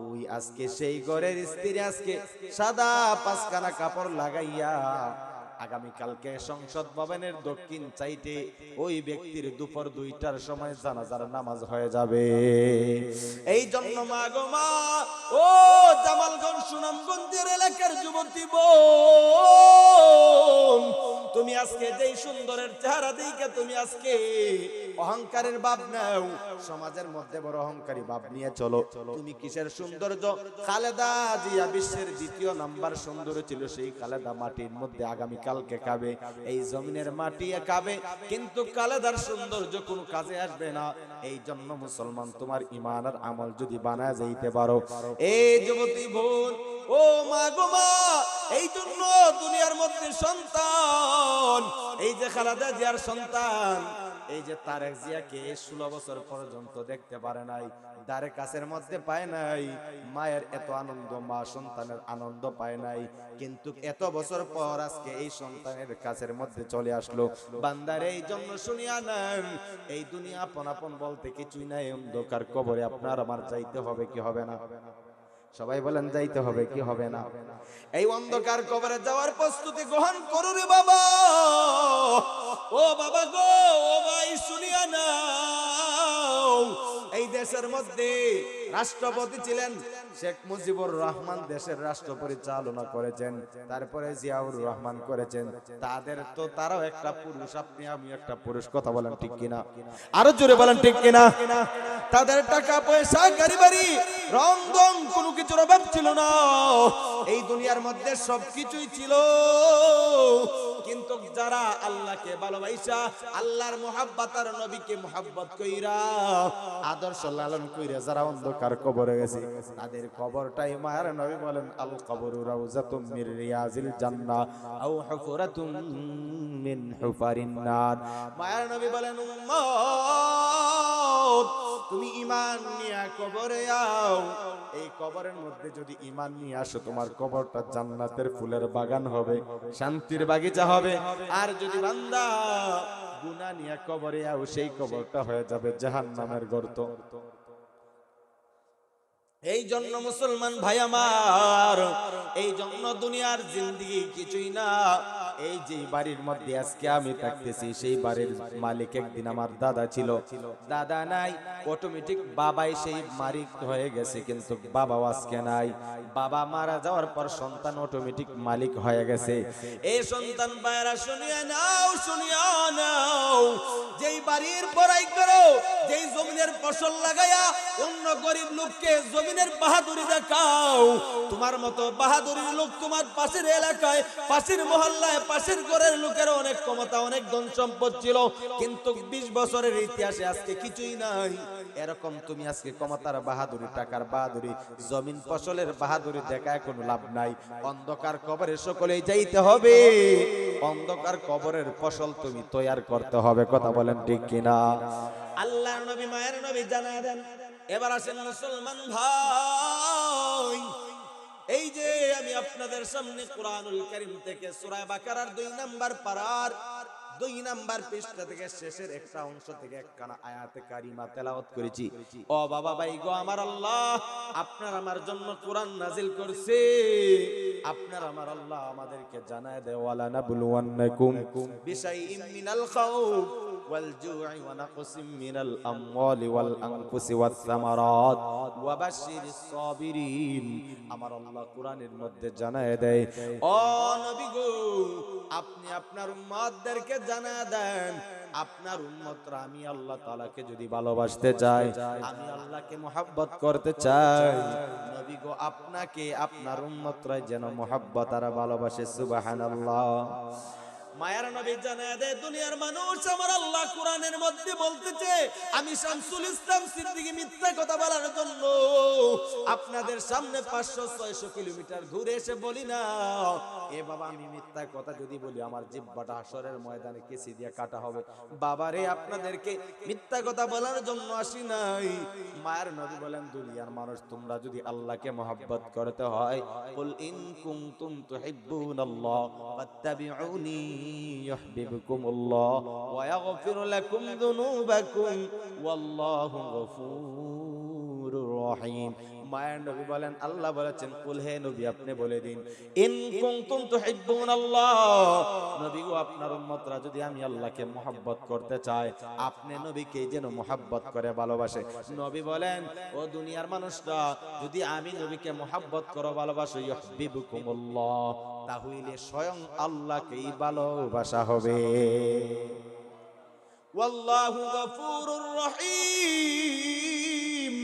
ওই আজকে সেই ঘরের স্ত্রী আজকে সাদা পাঁচখানা কাপড় লাগাইয়া আগামীকালকে সংসদ ভবনের দক্ষিণ সাইডে ওই ব্যক্তির দুপুর 2টার সময় জানাজার নামাজ হয়ে যাবে। এই জন্য মা গো মা, ও জামালগঞ্জ সুনামগঞ্জের এলাকার যুবতী বোন, তুমি আজকে যেই সুন্দরের চেহারা দিকে তুমি আজকে অহংকারের ভাব নাও, সমাজের মধ্যে বড় অহংকারী ভাব নিয়ে চলো। তুমি কিসের সৌন্দর্য? খালেদা জিয়া বিশ্বের 2য় নাম্বার সুন্দর ছিল, সেই খালেদা মাটির মধ্যে আগামীকালকে কাবে, এই জমিনের মাটি কাবে, কিন্তু খালেদার সৌন্দর্য কোনো কাজে আসবে না। এই জন্য মুসলমান, তোমার ঈমান আর আমল যদি বানায় যাইতে পারো, এই যুবতী বোন, ও মা গো মা, এই জন্য দুনিয়ার মধ্যে সন্তান, এই যে খালেদা জিয়ার সন্তান, এই যে তারেক জিয়াকে 16 বছর পর্যন্ত দেখতে পারে নাই, দারে কাছের মধ্যে পায় নাই, মায়ের এত আনন্দ, মা সন্তানের আনন্দ পায় নাই, কিন্তু এত বছর পর আজকে এই সন্তানের কাছের মধ্যে চলে আসলো। বান্দার এই জন্য শুনিয়া নেন, এই দুনিয়া আপন আপন বলতে কিছুই নাই, অন্ধকার কবরে আপনার আমার যাইতে হবে কি হবে না? সবাই বলেন যাইতে হবে কি হবে না? এই অন্ধকার কবরে যাওয়ার প্রস্তুতি গ্রহণ করো রে বাবা, ও বাবা গো, ও ভাই শুনিয়া নাও। এই দেশের মধ্যে রাষ্ট্রপতি ছিলেন শেখ মুজিবুর রহমান, দেশের রাষ্ট্র পরিচালনা করেছেন, তারপরে জিয়াউর রহমান করেছেন, তাদের তো তারাও একটা পুরুষ, আপনি আমি একটা পুরুষ, কথা বলেন ঠিক কিনা? আরো জোরে বলেন ঠিক কিনা? তাদের টাকা পয়সা গাড়ি বাড়ি রং রং কোনো কিছুর অভাব ছিল না, এই দুনিয়ার মধ্যে সবকিছুই ছিল, কিন্তু যারা আল্লাহকে ভালোবাসা, আল্লাহর মুহাব্বত আর নবীকে মুহাব্বত কইরা আদর্শ লালন কইরা যারা অন্ধকার কবরে গেছে, তাদের কবরটাই মায়ের নবী বলেন আল কবরু রাউজাতুম মির রিয়াজিল জান্নাহ আও হুফরাতুম মিন হুফারিন নার। মায়ের নবী বলেন, উম্মত তুমি ঈমান নিয়ে কবরে আও, এই কবরের মধ্যে যদি ঈমান নিয়ে আসো, তোমার কবরটা জান্নাতের ফুলের বাগান হবে, শান্তির বাগিচা হবে। আর যদি বান্দা গুনাহ নিয়ে কবরে আও, সেই কবরটা হয়ে যাবে জাহান্নামের গর্ত। এই জন্য মুসলমান ভাই আমার, এই জন্য দুনিয়ার জিন্দেগি কিছুই না। এই যে বাড়ির মধ্যে আজকে আমি থাকতেছি, সেই বাড়ির মালিক একদিন আমার দাদা ছিল, দাদা নাই, অটোমেটিক বাবাই সেই মালিক হয়ে গেছে, কিন্তু বাবাও আজকে নাই। বাবা মারা যাওয়ার পর সন্তান অটোমেটিক মালিক হয়ে গেছে। এই সন্তান বাইরা শুনিয়া নাও, শুনিয়া নাও, যেই বাড়ির বড়াই করো, যেই জমিনের ফসল লাগায়া অন্য গরিব লোককে জমিনের বাহাদুরি দেখাও, তোমার মতো বাহাদুরি লোক তোমার পাশের এলাকায়, পাশের মহল্লায়, পাশের ঘরের লোকের অনেক ক্ষমতা, অনেক ধন সম্পদ ছিল, কিন্তু 20 বছরের ইতিহাসে আজকে কিছুই নাই। এরকম তুমি আজকে ক্ষমতার বাহাদুরি, টাকার বাহাদুরি, জমিন ফসলের বাহাদুরি দেখায় কোনো লাভ নাই। অন্ধকার কবরে সকলেই যাইতে হবে, অন্ধকার কবরের ফসল তুমি তৈরি করতে হবে, কথা বলেন ঠিক কিনা? আল্লাহর নবী, মায়ের নবী জানা দেন। এবার আসেন মুসলমান ভাই, এই যে আমি আপনাদের সামনে কুরআনুল কারীম থেকে সূরা বাকারার 2 নাম্বার পারার 2 নাম্বার পৃষ্ঠা থেকে শেষের একটা অংশ থেকে একখানা আয়াতে কারিমা তেলাওয়াত করেছি। ও বাবা ভাই গো, আমার আল্লাহ আপনার আমার জন্য কোরআন নাজিল করছে, আপনার আমার আল্লাহ আমাদেরকে জানায় দেয়, ওয়ালা নাবলুওয়ান্নাকুম বিশাইইম মিনাল খাউফ ওয়াল জু'i ওয়া নাকসিম মিনাল আমওয়ালি ওয়াল আনফুসি ওয়াস সামারাত ওয়া বাশশিরিস সাবিরিন। আমার আল্লাহ কোরআনের মধ্যে জানায় দেয়, ও নবী গো, আপনি আপনার উম্মতদেরকে জানায় দেন, আপনার উম্মতরা আমি আল্লাহ তাআলাকে যদি ভালোবাসতে চাই, আমি আল্লাহকে মুহাব্বত করতে চাই, নবী গো আপনাকে আপনার উম্মতরা যেন মুহাব্বত আর ভালোবাসে। সুবহানাল্লাহ। মায়ার নবী জানায় দেয় দুনিয়ার মানুষ আমার আল্লাহ কোরআনের মধ্যে বলতেছে আমি শামসুল ইসলাম সিদ্দিকী মিথ্যা কথা বলার জন্য আপনাদের সামনে 500-600 কিলোমিটার ঘুরে এসে বলি না এ বাবা আমি মিথ্যা কথা যদি বলি আমার জিহ্বাটা হাসরের ময়দানে কেসি দিয়ে কাটা হবে। বাবারে আপনাদেরকে মিথ্যা কথা বলার জন্য আসি নাই। মায়ের নবী বলেন দুনিয়ার মানুষ তোমরা যদি আল্লাহকে মহব্বত করতে হয় কুল ইন কুনতুম তুহিব্বুনাল্লাহ ফাত্তাবিউনি ইউহিব্বুকুমুল্লাহ ওয়া ইয়াগফির লাকুম যুনুবাকুম ওয়াল্লাহু গফুরুর রহিম। মায়ের নবী বলেন আল্লাহ বলেছেন কুল হে নবী আপনি বলে দিন ইন কুনতুম তুহিব্বুনাল্লাহ নবী গো আপনার উম্মতরা যদি আমি আল্লাহকে মহব্বত করতে চাই আপনি নবীকে যেন মহব্বত করে ভালোবাসে। নবী বলেন ও দুনিয়ার মানুষরা যদি আমি নবীকে মহব্বত করো ভালোবাসো ইউহিব্বুকুমুল্লাহ তাহলে স্বয়ং আল্লাহকেই ভালোবাসা হবে। ওয়াল্লাহু গফুরুর রহিম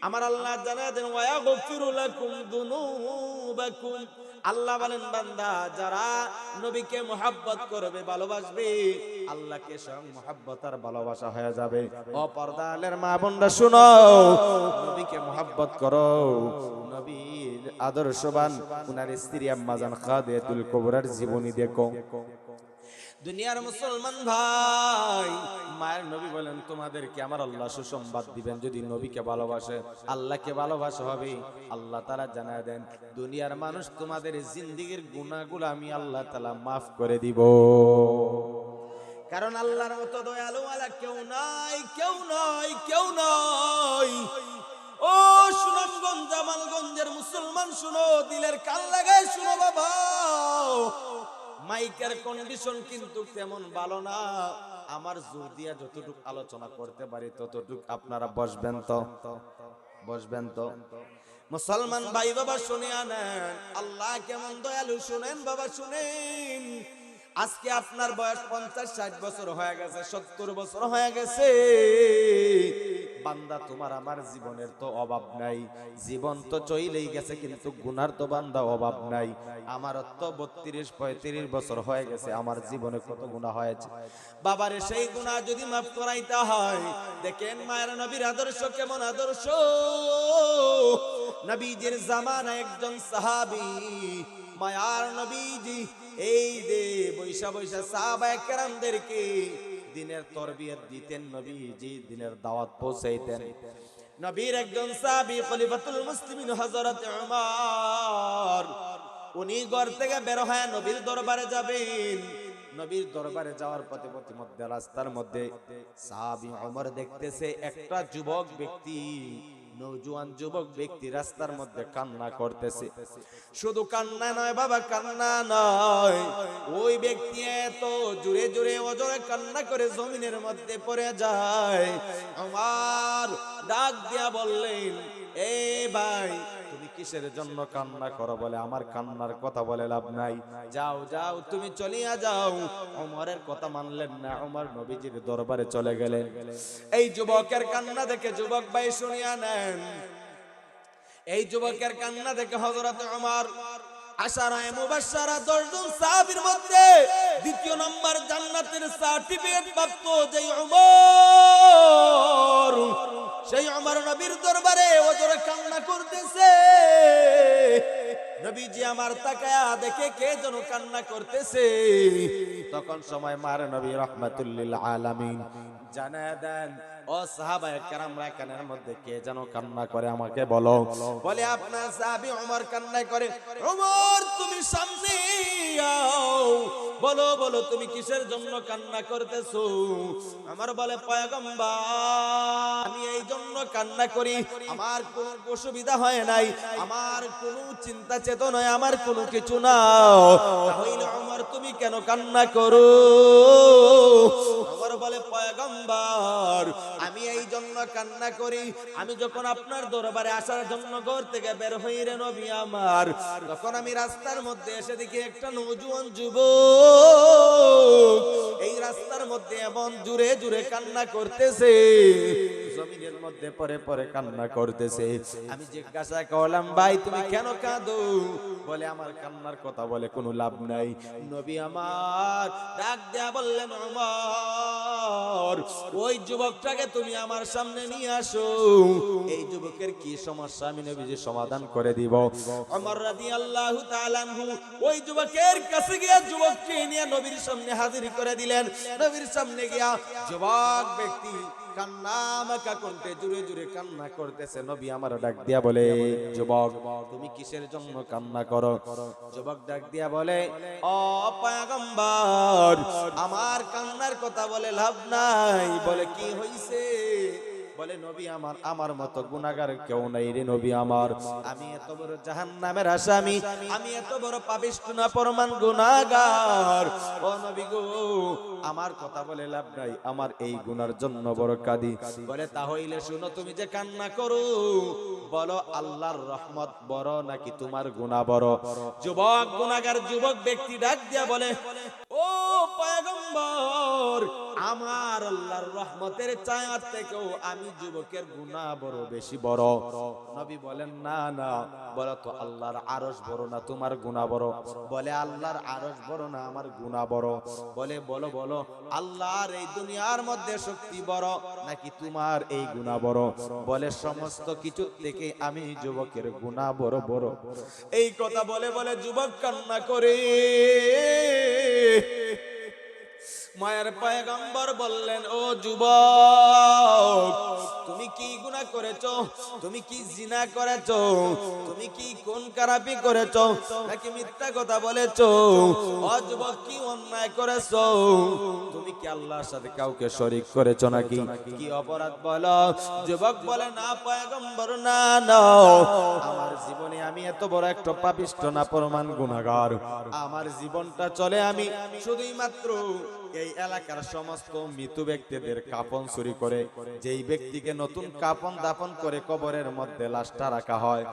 আমার আল্লাহ জানা দেন ওয়া ইয়াগফিরু লাকুম যুনুবাকুম আল্লাহ বলেন বান্দা যারা নবীকে মহব্বত করবে ভালোবাসবে আল্লাহকে স্বয়ং মহব্বত আর ভালোবাসা হয়ে যাবে। ও পর্দালের মা বোনরা শুনো নবীকে মহব্বত করো। নবীর আদর্শবান উনার স্ত্রী আম্মা জান খাদিজাতুল কুবরার জীবনী দেখো। দুনিয়ার মুসলমান ভাই মায়ের নবী বলেন তোমাদেরকে আমার আল্লাহ সুসংবাদ দিবেন যদি নবীকে ভালোবাসে আল্লাহকে ভালোবাসা হবে। আল্লাহ তাআলা জানায় দেন দুনিয়ার মানুষ তোমাদের জিন্দেগীর গুনাহগুলো আমি আল্লাহ তাআলা maaf করে দিব। কারণ আল্লাহর মতো দয়ালু ওয়ালা কেউ নাই কেউ নাই কেউ নাই। ও সুনামগঞ্জ জামালগঞ্জের মুসলমান শুনো দিলের কান লাগায় শুনো বাবা মাইকের কন্ডিশন কিন্তু তেমন ভালো না। আমার জোর দিয়া যতটুকু আলোচনা করতে পারি ততটুকু আপনারা বসবেন তো মুসলমান ভাই বাবা শুনিয়া নেন আল্লাহ কেমন দয়ালু শুনেন বাবা শুনেন। আজকে আপনার বয়স 50-60 বছর হয়ে গেছে 70 বছর হয়ে গেছে বান্দা তোমার আমার জীবনের তো অভাব নাই জীবন তো চলেই গেছে কিন্তু গুনার তো বান্দা অভাব নাই। আমার তো 32-35 বছর হয়ে গেছে আমার জীবনে কত গুনাহ হয়েছে বাবারে সেই গুনাহ যদি maaf করাইতে হয় দেখেন মায়ের নবীর আদর্শ কেমন আদর্শ। নবীজির জামানায় একজন সাহাবী মায়ার নবীজি এই যে বৈশা বৈশা সাহাবায়ে কেরামদেরকে দিনের তরবিয়ত দিতেন নবীজি দিনের দাওয়াত পৌঁছাইতেন। নবীর একজন সাহাবী খলিফাতুল মুসলিমিন হযরত উমর উনি ঘর থেকে বের হয়ে নবীর দরবারে যাবেন। নবীর দরবারে যাওয়ার পথে মধ্যে রাস্তার মধ্যে সাহাবী উমর দেখতেছে একটা যুবক ব্যক্তি নওজোয়ান যুবক ব্যক্তি রাস্তার মধ্যে কান্না করতেছে। শুধু কান্না নয় বাবা কান্না নয় ওই ব্যক্তি এত জোরে জোরে অজরে কান্না করে জমিনের মধ্যে পড়ে যায়। আমার ডাক দিয়া বললেন এ ভাই তুমি কিসের জন্য কান্না করো বলে আমার কান্নার কথা বলে লাভ নাই যাও যাও তুমি চলিয়া যাও। ওমরের কথা মানলেন না ওমর নবীজির দরবারে চলে গেলেন। এই যুবকের কান্না দেখে যুবক ভাই শুনিয়া নেন এই যুবকের কান্না দেখে হযরত ওমর আশারায়ে মুবাশশারা 10 জন সাহাবীর মধ্যে দ্বিতীয় নাম্বার জান্নাতের সার্টিফিকেট প্রাপ্ত যেই ওমর সেই ওমর নবীর দরবারে ওজরে কান্না করতেছে। নবীজি আমার তাকায়া দেখে কে যেন কান্না করতেছে। তখন সময় মার নবী রাহমাতুল লিল আলামিন জানায়া দেন ও সাহাবায়ে কেরামরা কানের মধ্যে কে যেন কান্না করে আমাকে বলো। বলে আপনার সাহাবী ওমর কান্না করে। ওমর তুমি সামনে আও বলো বলো তুমি কিসের জন্য কান্না করতেছো। আমার বলে পয়গম্বর আমি এই জন্য কান্না করি আমার কোনো অসুবিধা হয় নাই আমার কোনো চিন্তা চেতনা আমার কোনো কিছু না তাহলে ওমর তুমি কেন কান্না করো। ওমর বলে পয়গম্বর আমি এই জন্য কান্না করি আমি যখন আপনার দরবারে আসার জন্য ঘর থেকে বের হই রে নবী আমার তখন আমি রাস্তার মধ্যে এসে দেখি একটা নওজোয়ান যুবক এই রাস্তার মধ্যে এমন জোরে জোরে কান্না করতেছে জমিনের মধ্যে পরে পরে কান্না করতেছে। আমি জিজ্ঞাসা করলাম, ভাই তুমি কেন কাঁদো? বলে আমার কান্নার কথা বলে কোনো লাভ নাই। নবী আমার ডাক দেয়া বললেন, ওমর ওই যুবকটাকে তুমি আমার সামনে নিয়ে আসো, এই যুবকের কি সমস্যা আমি নবীজি সমাধান করে দিব। ওমর রাদিয়াল্লাহু তাআলা আনহু ওই যুবকের কাছে গিয়ে যুবককে নিয়ে নবীর সামনে হাজির করে দিলেন। নবীর সামনে গিয়া যুবক ব্যক্তি কান্না মাকা করতে জোরে জোরে কান্না করতেছে। নবী আমার ডাক দিয়া বলে, যুবক তুমি কিসের জন্য কান্না করো? যুবক ডাক দিয়া বলে, ও পয়গম্বর আমার কান্নার কথা বলে লাভ নাই। বলে কি হইছে? বলে নবী আমার মতো গুনাহগার কেউ নাই রে নবী আমার। আমি এত বড় জাহান্নামের আসামি, আমি এত বড় পাপিষ্ঠ না পরমান গুনাহগার। ও নবী গো আমার কথা বলে লাভ নাই, আমার এই গুনার জন্য বড় কাঁদি। বলে তাহলে শুনো, তুমি যে কান্না করো বলো আল্লাহর রহমত বড় নাকি তোমার গুনাহ বড়? যুবক গুনাহগার যুবক ব্যক্তি ডাক দিয়া বলে, ও পয়গম্বর আমার আল্লাহর রহমতের ছায়া থেকেও আমি যুবকের গুনাহ বড় বেশি বড়। নবী বলেন, না না, বলো তো আল্লাহর আরশ বড় না তোমার গুনাহ বড়? বলে আল্লাহর আরশ বড় না আমার গুনাহ বড়। বলে বলো বলো আল্লাহর এই দুনিয়ার মধ্যে শক্তি বড় নাকি তোমার এই গুনাহ বড়? বলে সমস্ত কিছু থেকে আমি যুবকের গুনাহ বড় বড়। এই কথা বলে বলে যুবক কান্না করে। মায়ের পয়গম্বর বললেন, ও যুবক তুমি কি গুনাহ করেছো? তুমি কি জিনা করেছো? তুমি কি কোন খারাপি করেছো নাকি মিথ্যা কথা বলেছো? ও যুবক কি অন্যায় করেছো? তুমি কি আল্লাহর সাথে কাউকে শরীক করেছো নাকি? কি অপরাধ বলো? যুবক বলে, না পয়গম্বর না না, আমার জীবনে আমি এত বড় একটা পাপিষ্ঠ না পরমান গুনাহগার। আমার জীবনটা চলে আমি শুধুই মাত্র এই এলাকার সমস্ত মৃত ব্যক্তিদের কাফন চুরি করে, যেই ব্যক্তিকে নতুন কাফন দাফন করে কবরের মধ্যে লাশটা রাখা হয়,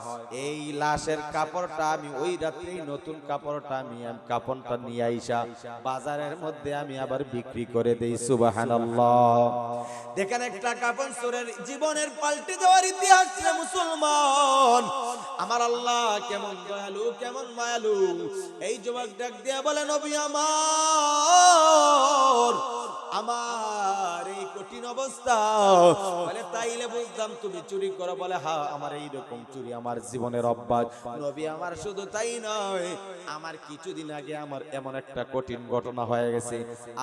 এই লাশের কাপড়টা আমি ওই রাত্রেই নতুন কাপড়টা আমি কাফনটা নিয়ে আইসা বাজারের মধ্যে আমি আবার বিক্রি করে দেই। সুবহানাল্লাহ। দেখেন একটা কাফন চোরের জীবনের পাল্টে দেওয়ার ইতিহাস রে মুসলমান। আমার আল্লাহ কেমন দয়ালু কেমন মায়ালু। এই যুবক ডাক দিয়া বলে, নবী আমার এই কঠিন অবস্থা। বলে তাইলে বুঝলাম তুমি চুরি করো। বলে হ্যাঁ, আমার এই রকম চুরি আমার জীবনের অভ্যাস। নবী আমার শুধু তাই নয়, আমার কিছুদিন আগে আমার এমন একটা কঠিন ঘটনা হয়ে গেছে।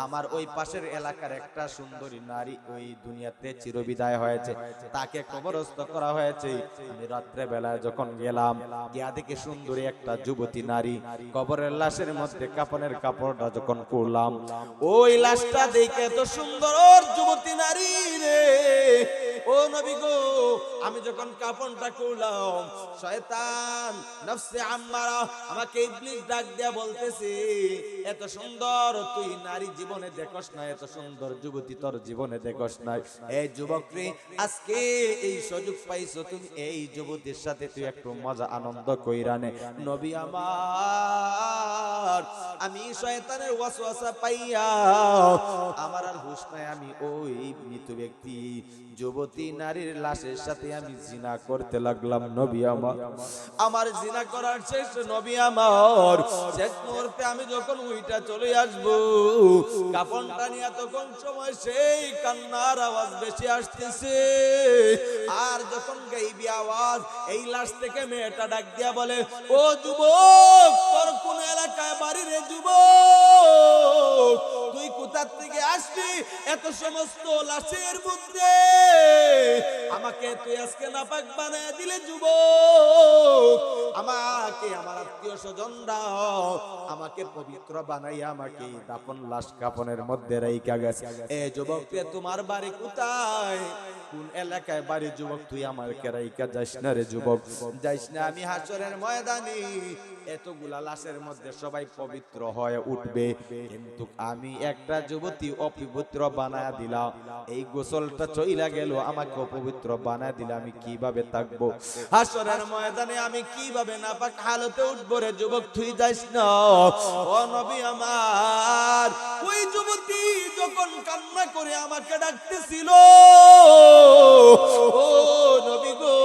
আমার ওই পাশের এলাকার একটা সুন্দরী নারী ওই দুনিয়াতে চিরবিদায় হয়েছে, তাকে কবরস্থ করা হয়েছে। আমি রাত্রে বেলায় যখন গেলাম, গিয়া দেখি সুন্দরী একটা যুবতী নারী কবরের লাশের মধ্যে কাফনের কাপড়টা যখন পরলাম, ওই লাশটা দেখে এত সুন্দর যুবতী নারী রে, ও নবী গো আমি যখন কাফনটা করলাম, শয়তান নফসে আম্মারা আমাকে ইবলিস ডাক দিয়া বলতেছে, এত সুন্দর তুই নারী জীবনে দেখোস না, এত সুন্দর যুবতী তোর জীবনে দেখোস না। এই যুবক রে, আজকে এই সুযোগ পাইছো, তুমি এই যুবতীর সাথে তুই একটু মজা আনন্দ কইরা নে। নবী আমার আমি শয়তানের ওয়াসওয়াসা পাইয়া আমার আর হুঁশ নাই, আমি ওই মৃত ব্যক্তি যুবতী নারীর লাশের সাথে আমি জিনা করতে লাগলাম। নবী আমার জিনা করার শেষ, নবী আমার শেষ মুহূর্তে আমি যখন উইটা চলে আসবো কাফনটা নিয়ে, তখন সময় সেই কান্নার আওয়াজ বেশি আসতেছে। আর যখন গাইবি আওয়াজ, এই লাশ থেকে মেয়েটা ডাক দিয়া বলে, ও যুবক তোর কোন এলাকায় বাড়ি রে যুবক? তুই কোথা থেকে আসলি এত সমস্ত লাশের মধ্যে? আমাকে তুই আজকে নাপাক বানায় দিলে যুবক। আমাকে আমার আত্মীয় স্বজনরা আমাকে পবিত্র বানাইয়া আমাকে দাফন লাশ কাফনের মধ্যে রাইখা গেছে। এ যুবক তোমার বাড়ি কোথায়? কোন এলাকায় বাড়ি যুবক? তুই আমাকে রাইখা যাস না রে যুবক, যাইস না। আমি হাসরের ময়দানে এতগুলা লাশের মধ্যে সবাই পবিত্র হয়ে উঠবে, কিন্তু আমি একটা যুবতী অপবিত্র বানায় দিলাম। এই গোসলটা চইলা গেল, আমাকে অপবিত্র বানায় দিলে আমি কিভাবে থাকবো? হাসরের ময়দানে আমি কিভাবে নাপাক হালতে উঠবো রে যুবক, তুই যাইস না। ও নবী আমার, ওই যুবতী যখন কান্না করে আমাকে ডাকতেছিল, ও নবী গো,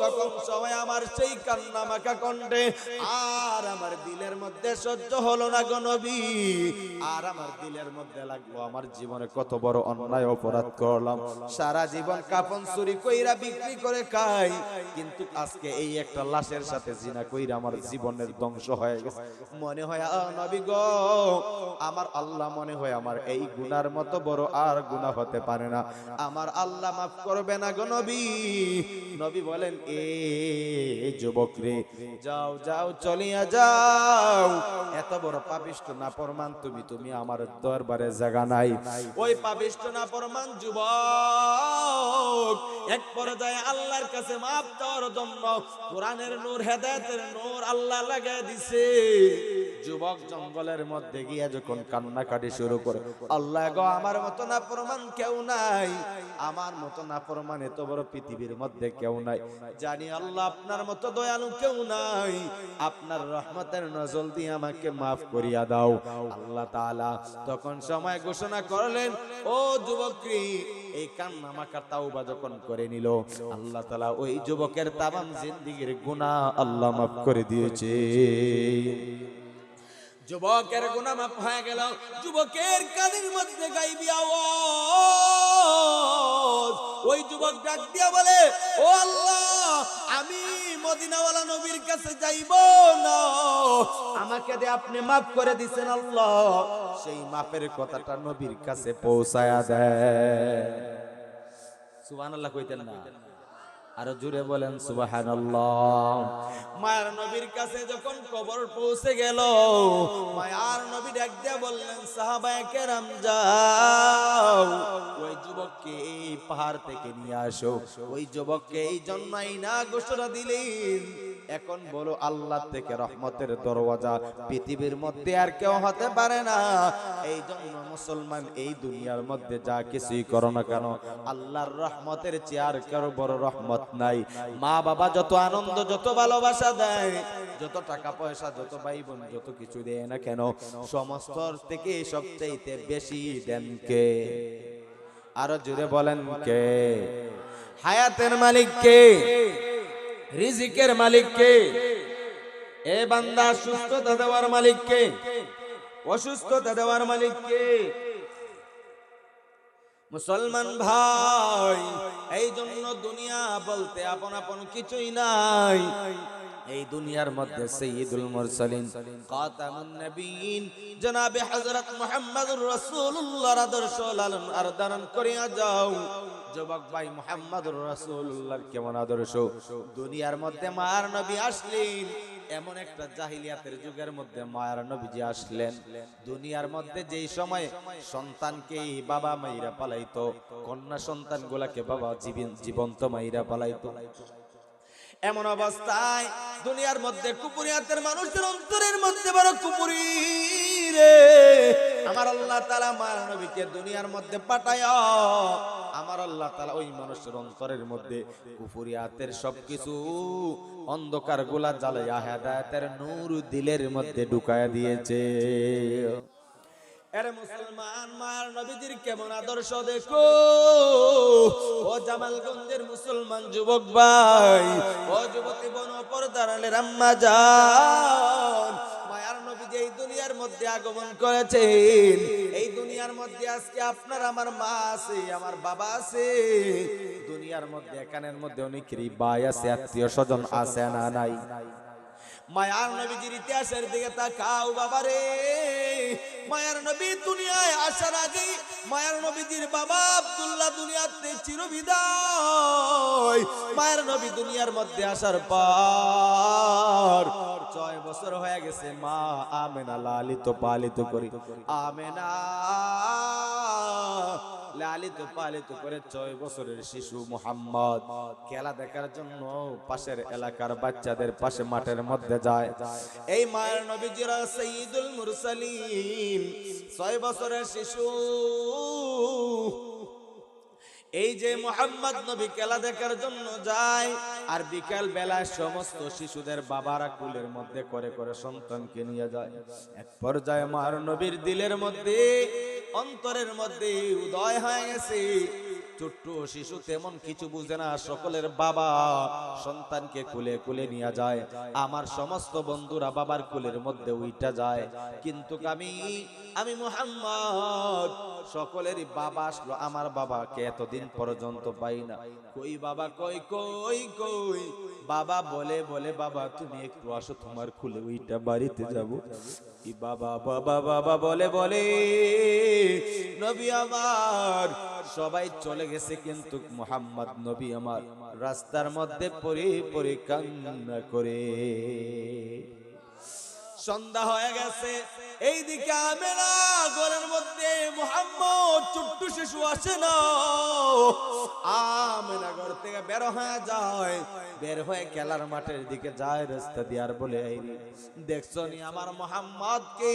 তখন সবাই আমার সেই কান্না মাখা কণ্ঠে আর আমার দিলের মধ্যে সহ্য হলো না গো নবী। আর আমার দিলের মধ্যে লাগলো আমার জীবনে কত বড় অন্যায় অপরাধ করলাম। সারা জীবন কাফন চুরি কইরা বিক্রি করে খাই, কিন্তু আজকে এই একটা লাশের সাথে জিনা কইরা আমার জীবনের ধ্বংস হয়ে গেছে। মনে হয় নবী গো, আমার আল্লাহ মনে হয় আমার এই গুনার মতো বড় আর গুনাহ হতে পারে না, আমার আল্লাহ মাফ করবে না গো নবী। নবী বলেন, এ যুবক রে, যাও যাও চলিয়া যাও, এত বড় পাপিষ্ঠ নাফরমান তুমি আমার দরবারে জায়গা নাই। ওই পাপিষ্ঠ নাফরমান যুবক এক পর্যায়ে আল্লাহর কাছে মাফ চাওয়ার জন্য কোরআনের নূর, হেদায়েতের নূর আল্লাহ লাগায় দিছে। যুবক জঙ্গলের মধ্যে গিয়া যখন কান্নাকাটি শুরু করে, আল্লাহ গো, আমার মতো নাফরমান কেউ নাই, আমার মতো নাফরমান এত বড় পৃথিবীর মধ্যে কেউ নাই, জানি আল্লাহ আপনার মতো দয়ালু কেউ নাই, আপনার রহমতের নজর দিয়ে আমাকে মাফ করিয়া দাও। আল্লাহ তাআলা তখন সময় ঘোষণা করলেন, ও যুবকী, এই কান্না মাখা তাওবা যখন করে নিল, আল্লাহ তাআলা ওই যুবকের তামাম জিন্দেগীর গুনাহ আল্লাহ মাফ করে দিয়েছে। যুবকের গুনাহ মাফ হয়ে গেল। যুবকের কানের মধ্যে গাইবি আওয়াজ, ওই যুবক ডাক দিয়া বলে, ও আল্লাহ, আমি মদিনাওয়ালা নবীর কাছে যাইব না, আমাকে দিয়ে আপনি মাফ করে দিবেন আল্লাহ। সেই মাফের কথাটা নবীর কাছে পৌঁছায়া দেয়। সুবহানাল্লাহ কইতেন না? আরো জোরে বলেন সুবহানাল্লাহ। মায়ার নবীর কাছে যখন খবর পৌঁছে গেল, মায়ার নবী ডাক দিয়া বললেন, সাহাবায়ে কেরাম যাও, ওই যুবককে এই পাহাড় থেকে নিয়ে আসো। ওই যুবককে এই জন্যই না ঘোষণা দিলেন, এখন বলো আল্লাহ থেকে রহমতের দরওয়াজা পৃথিবীর মধ্যে আর কেউ হতে পারে না। এই জন্য মুসলমান এই দুনিয়ার মধ্যে যা কিছুই করো না কেন, আল্লাহর রহমতের চেয়ে আর কারো বড় রহমত নাই। মা বাবা যত আনন্দ, যত ভালোবাসা দেয়, যত টাকা পয়সা, যত ভাই বোন যত কিছু দেয় না কেন, সমস্ত থেকে সবচাইতে বেশি দেন কে? আরো জোরে বলেন কে? হায়াতের মালিক কে? রিজিকের মালিক কে? এ বান্দা সুস্থতা দেওয়ার মালিক কে? অসুস্থতা দেওয়ার মালিক কে? মুসলমান ভাই, এই জন্য দুনিয়া বলতে আপন আপন কিছুই নাই। এই দুনিয়ার মধ্যে সাইয়্যিদুল মুরসালিন, খাতামুন নবিয়্যিন জনাবে হযরত মুহাম্মদুর রাসূলুল্লাহর আদর্শ লালন আর ধারণ করিয়া যাও। যুবক ভাই, মুহাম্মদুর রাসূলুল্লাহর কেমন আদর্শ! দুনিয়ার মধ্যে মায়ার নবী আসলেন, এমন একটা জাহিলিয়াতের যুগের মধ্যে মায়ার নবীজি আসলেন। দুনিয়ার মধ্যে যেই সময় সন্তানকে বাবা মাইরা পালাইতো, কন্যা সন্তান গুলাকে বাবা জীবন্ত মাইরা পালাইতো, এমন অবস্থায় দুনিয়ার মধ্যে কুপুরিয়াতের মানুষের অন্তরের মধ্যে বড় কুপুরি রে। আমার আল্লাহ তাআলা মায়ার নবীকে দুনিয়ার মধ্যে পাঠায়া, আমার আল্লাহ তাআলা ওই মানুষের অন্তরের মধ্যে কুপুরিয়াতের সবকিছু অন্ধকার গুলা জ্বালায়া হেদায়েতের নূর দিলের মধ্যে ঢুকায়া দিয়েছে। আরে মুসলমান, মায়ার নবীজির কেমন আদর্শ দেখো। ও জামালগঞ্জের মুসলমান যুবক ভাই, ও যুবতী বোন, পর্দার আলের আম্মা জান, মায়ার নবীজি এই দুনিয়ার মধ্যে আগমন করেছেন। এই দুনিয়ার মধ্যে আজকে আপনার আমার মা আছে, আমার বাবা আছে। দুনিয়ার মধ্যে এখানের মধ্যে অনেকেরই ভাই আছে, আত্মীয় স্বজন আছে, না নাই? মায়ার নবীজির ইতিহাসের দিকে তাকাও বাবারে। মায়ার নবী দুনিয়ায় আসার আগে মায়ার নবীজির বাবা আব্দুল্লাহ দুনিয়াতে চিরবিদায়। মায়ার নবী দুনিয়ার মধ্যে আসার পর 6 বছর হয়ে গেছে মা আমেনা লালিত পালিত করি, আমেনা লালিত পালিত করে 6 বছরের শিশু মুহাম্মদ খেলা দেখার জন্য পাশের এলাকার বাচ্চাদের পাশে মাঠের মধ্যে যায়। এই মায়ের নবীজিরা সাইয়্যিদুল মুরসালিন, 6 বছরের শিশু এই যে মুহাম্মদ নবী খেলা দেখার জন্য যায়, আর বিকাল বেলায় সমস্ত শিশুদের বাবারা কুলের মধ্যে করে করে সন্তানকে নিয়ে যায়। এক পর্যায়ে মার নবীর দিলের মধ্যে অন্তরের মধ্যে উদয় হয়ে গেছে, ছোট্ট শিশু তেমন কিছু বুঝে না, সকলের বাবা সন্তানকে কুলে কুলে নিয়ে যায়। আমার সমস্ত বন্ধুরা বাবার কুলের মধ্যে উইটা যায়, কিন্তু আমি মুহাম্মদ সকলেরই বাবা আসলো, আমার বাবাকে এতদিন পর্যন্ত পাই না। কই বাবা, কই কই কই বাবা বলে বলে, বাবা তুমি একটু আসো, তোমার খুলে ওইটা বাড়িতে যাব। কি বাবা বাবা বাবা বলে বলে নবী আমার সবাই চলে গেছে, কিন্তু মুহাম্মদ নবী আমার রাস্তার মধ্যে পড়ে পড়ে কান্না করে। সন্ধ্যা হয়ে গেছে, এইদিকে আমেনা ঘরের মধ্যে, মুহাম্মদ ছোট্ট শিশু আসে না। আমেনা ঘর থেকে বের হয়ে যায়, বের হয়ে খেলার মাঠের দিকে যায় রাস্তা দিয়ে, আর বলে এই দেখছো নি আমার মুহাম্মদকে?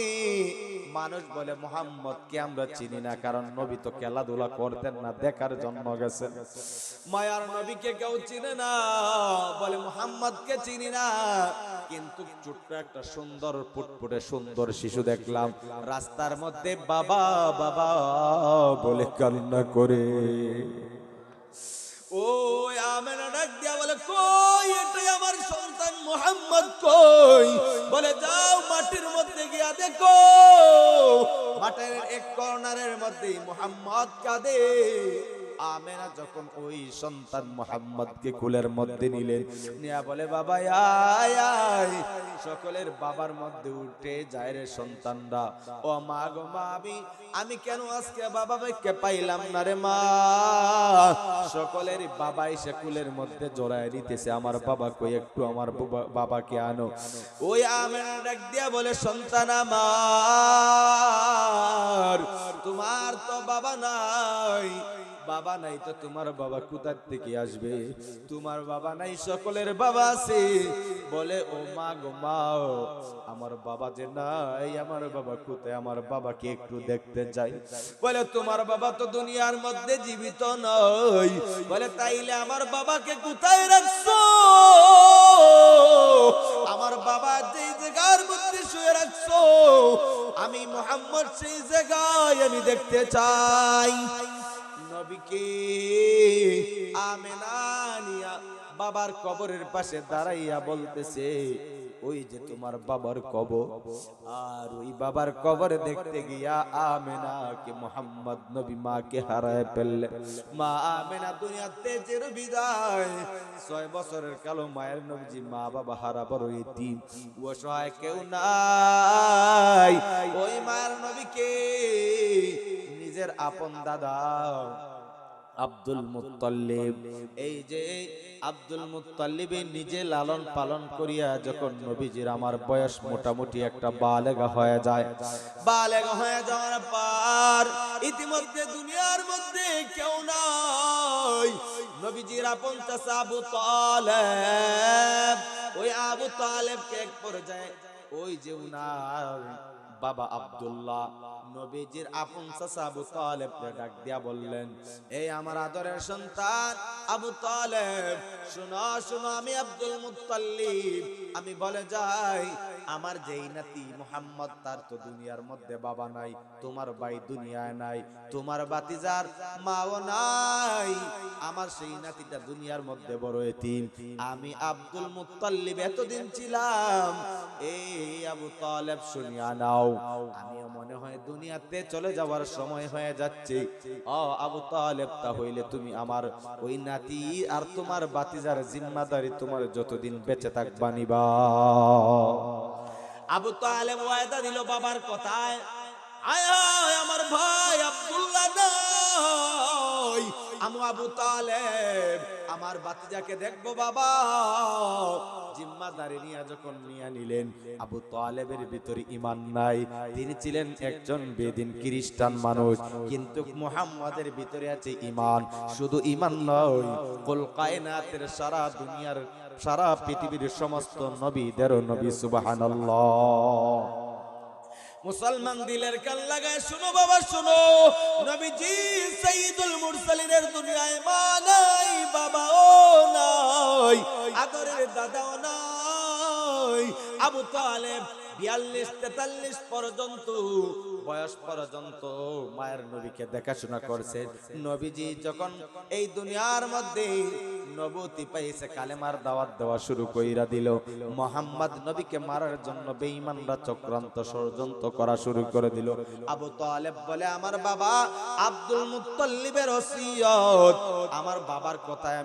মানুষ বলে মুহাম্মদকে আমরা চিনি না, কারণ নবী তো খেলাধুলা করতেন না, দেখার জন্য গেছেন। মায়ার নবীকে কেউ চিনে না, বলে মুহাম্মদকে চিনি না, কিন্তু ছোট্ট একটা সুন্দর ফুটফুটে সুন্দর শিশু দেখলাম রাস্তার মধ্যে বাবা বাবা বলে কান্না করে। ও আমেনা ডাক দিয়া বলে, কই এটাই আমার সন্তান মুহাম্মদ কই? বলে যাও মাটির মধ্যে গিয়া দেখো, মাঠের এক কর্নারের মধ্যে মুহাম্মদ কাঁদে। আমেনা যখন ওই সন্তান মুহাম্মদকে কুলের মধ্যে নিলেন, নিয়া বলে বাবা আয় আয়। সকলের বাবার মধ্যে উঠে যায় রে সন্তানরা, ও মা গো মা, আমি কেন আজকে বাবাকে পাইলাম না রে মা? সকলের বাবা এসে কুলের মধ্যে জড়ায় দিতেছে, আমার বাবা কই, একটু আমার বাবাকে আনো। ওই আমেনা ডাক দিয়া বলে, সন্তান আমার, তোমার তো বাবা নাই, বাবা নাই তো তোমার বাবা কোথা থেকে আসবে? তোমার বাবা নাই, সকলের বাবা আছে। বলে ও মা গো মা, আমার বাবা যে নাই, আমার বাবা কোথায়? আমার বাবাকে একটু দেখতে যাই। বলে তোমার বাবা তো দুনিয়ার মধ্যে জীবিত নয়। বলে তাইলে আমার বাবাকে কোথায় রাখছো? আমার বাবা যেই জায়গার মধ্যে শুয়ে রাখছো, আমি মুহাম্মদ সেই জায়গায় আমি দেখতে চাই। নবীকে আমেনা নিয়া বাবার কবরের পাশে দাঁড়াইয়া বলতেছে, ওই যে তোমার বাবার কবর। আর ওই বাবার কবরে দেখতে গিয়া আমেনাকে মুহাম্মদ নবী মাকে হারায় ফেললে। মা আমেনা দুনিয়াতে চির বিদায়। 6 বছরের কালো মায়ের নবীজি মা বাবা হারা বড় এতিম, অসহায় কেউ নাই। ওই মায়ের নবীকে নিজের আপন দাদা আব্দুল মুত্তালিব, এই যে আব্দুল মুত্তালিব নিজে লালন পালন করিয়া যখন নবীজির আমার বয়স মোটামুটি একটা বালেগা হয়ে যায়, বালেগা হয়ে যাওয়ার পর ইতিমধ্যে দুনিয়ার মধ্যে কেউ নাই। নবীজির আপন চাচা আবু তালেব, ওই আবু তালেবকে এক পর্যায়ে ওই যে উনার বাবা আব্দুল্লাহ, নবীজির আপন চাচা আবু তালেবকে ডাক দিয়া বললেন, এই আমার আদরের সন্তান আবু তালেব, শোনো শোনো, আমি আব্দুল মুত্তালিব, আমি বলে যাই, আমার যেই নাতি মুহাম্মদ, তার তো দুনিয়ার মধ্যে বাবা নাই, তোমার ভাই দুনিয়ায় নাই, তোমার ভাতিজার মাও নাই, আমার সেই নাতিটা দুনিয়ার মধ্যে বড় এতিম। আমি আব্দুল মুত্তালিব এতদিন ছিলাম। এই আবু তালেব শুনিয়া নাও, আমিও মনে হয় দুনিয়াতে চলে যাওয়ার সময় হয়ে যাচ্ছে। ও আবু তালেব, তা হইলে তুমি আমার ওই নাতি আর তোমার ভাতিজার জিম্মাদারি তোমার যতদিন বেঁচে থাকবা নিবা। আবু তালেব ওয়াদা দিল বাবার কথায়, আয় আমার ভাই আব্দুল্লাহ নাই, আমি আবু তালেব আমার ভাতিজাকে দেখবো বাবা। জিম্মাদারি নিয়ে যখন নিয়ে নিলেন, আবু তালেবের ভিতরে ঈমান নাই, তিনি ছিলেন একজন বেদিন খ্রিস্টান মানুষ, কিন্তু মুহাম্মাদের ভিতরে আছে ঈমান। শুধু ঈমান নয়, কুল কায়নাতের সারা দুনিয়ার সারা পৃথিবীর সমস্ত নবীদেরও নবী, সুবহানাল্লাহ। মুসলমান দিলের কান লাগায় শুনো বাবা শুনো, নবীজি সাইয়্যিদুল মুরসালিনের দুনিয়ায় মা নাই, বাবাও নাই, আদরের দাদাও নাই। আবু তালেব 42-43 পর্যন্ত বয়স পর্যন্ত মায়ের নবীকে দেখাশোনা করছে। নবীজি যখন এই দুনিয়ার মধ্যে নবুতি পাইছে, কালেমার দাওয়াত দেওয়া শুরু কইরা দিল। মুহাম্মদ নবীকে মারার জন্য বেঈমানরা চক্রান্ত ষড়যন্ত্র করা শুরু করে দিল। আবু তালেব বলে, আমার বাবা আব্দুল মুত্তালিবের ওসিয়ত, আমার বাবার কথায়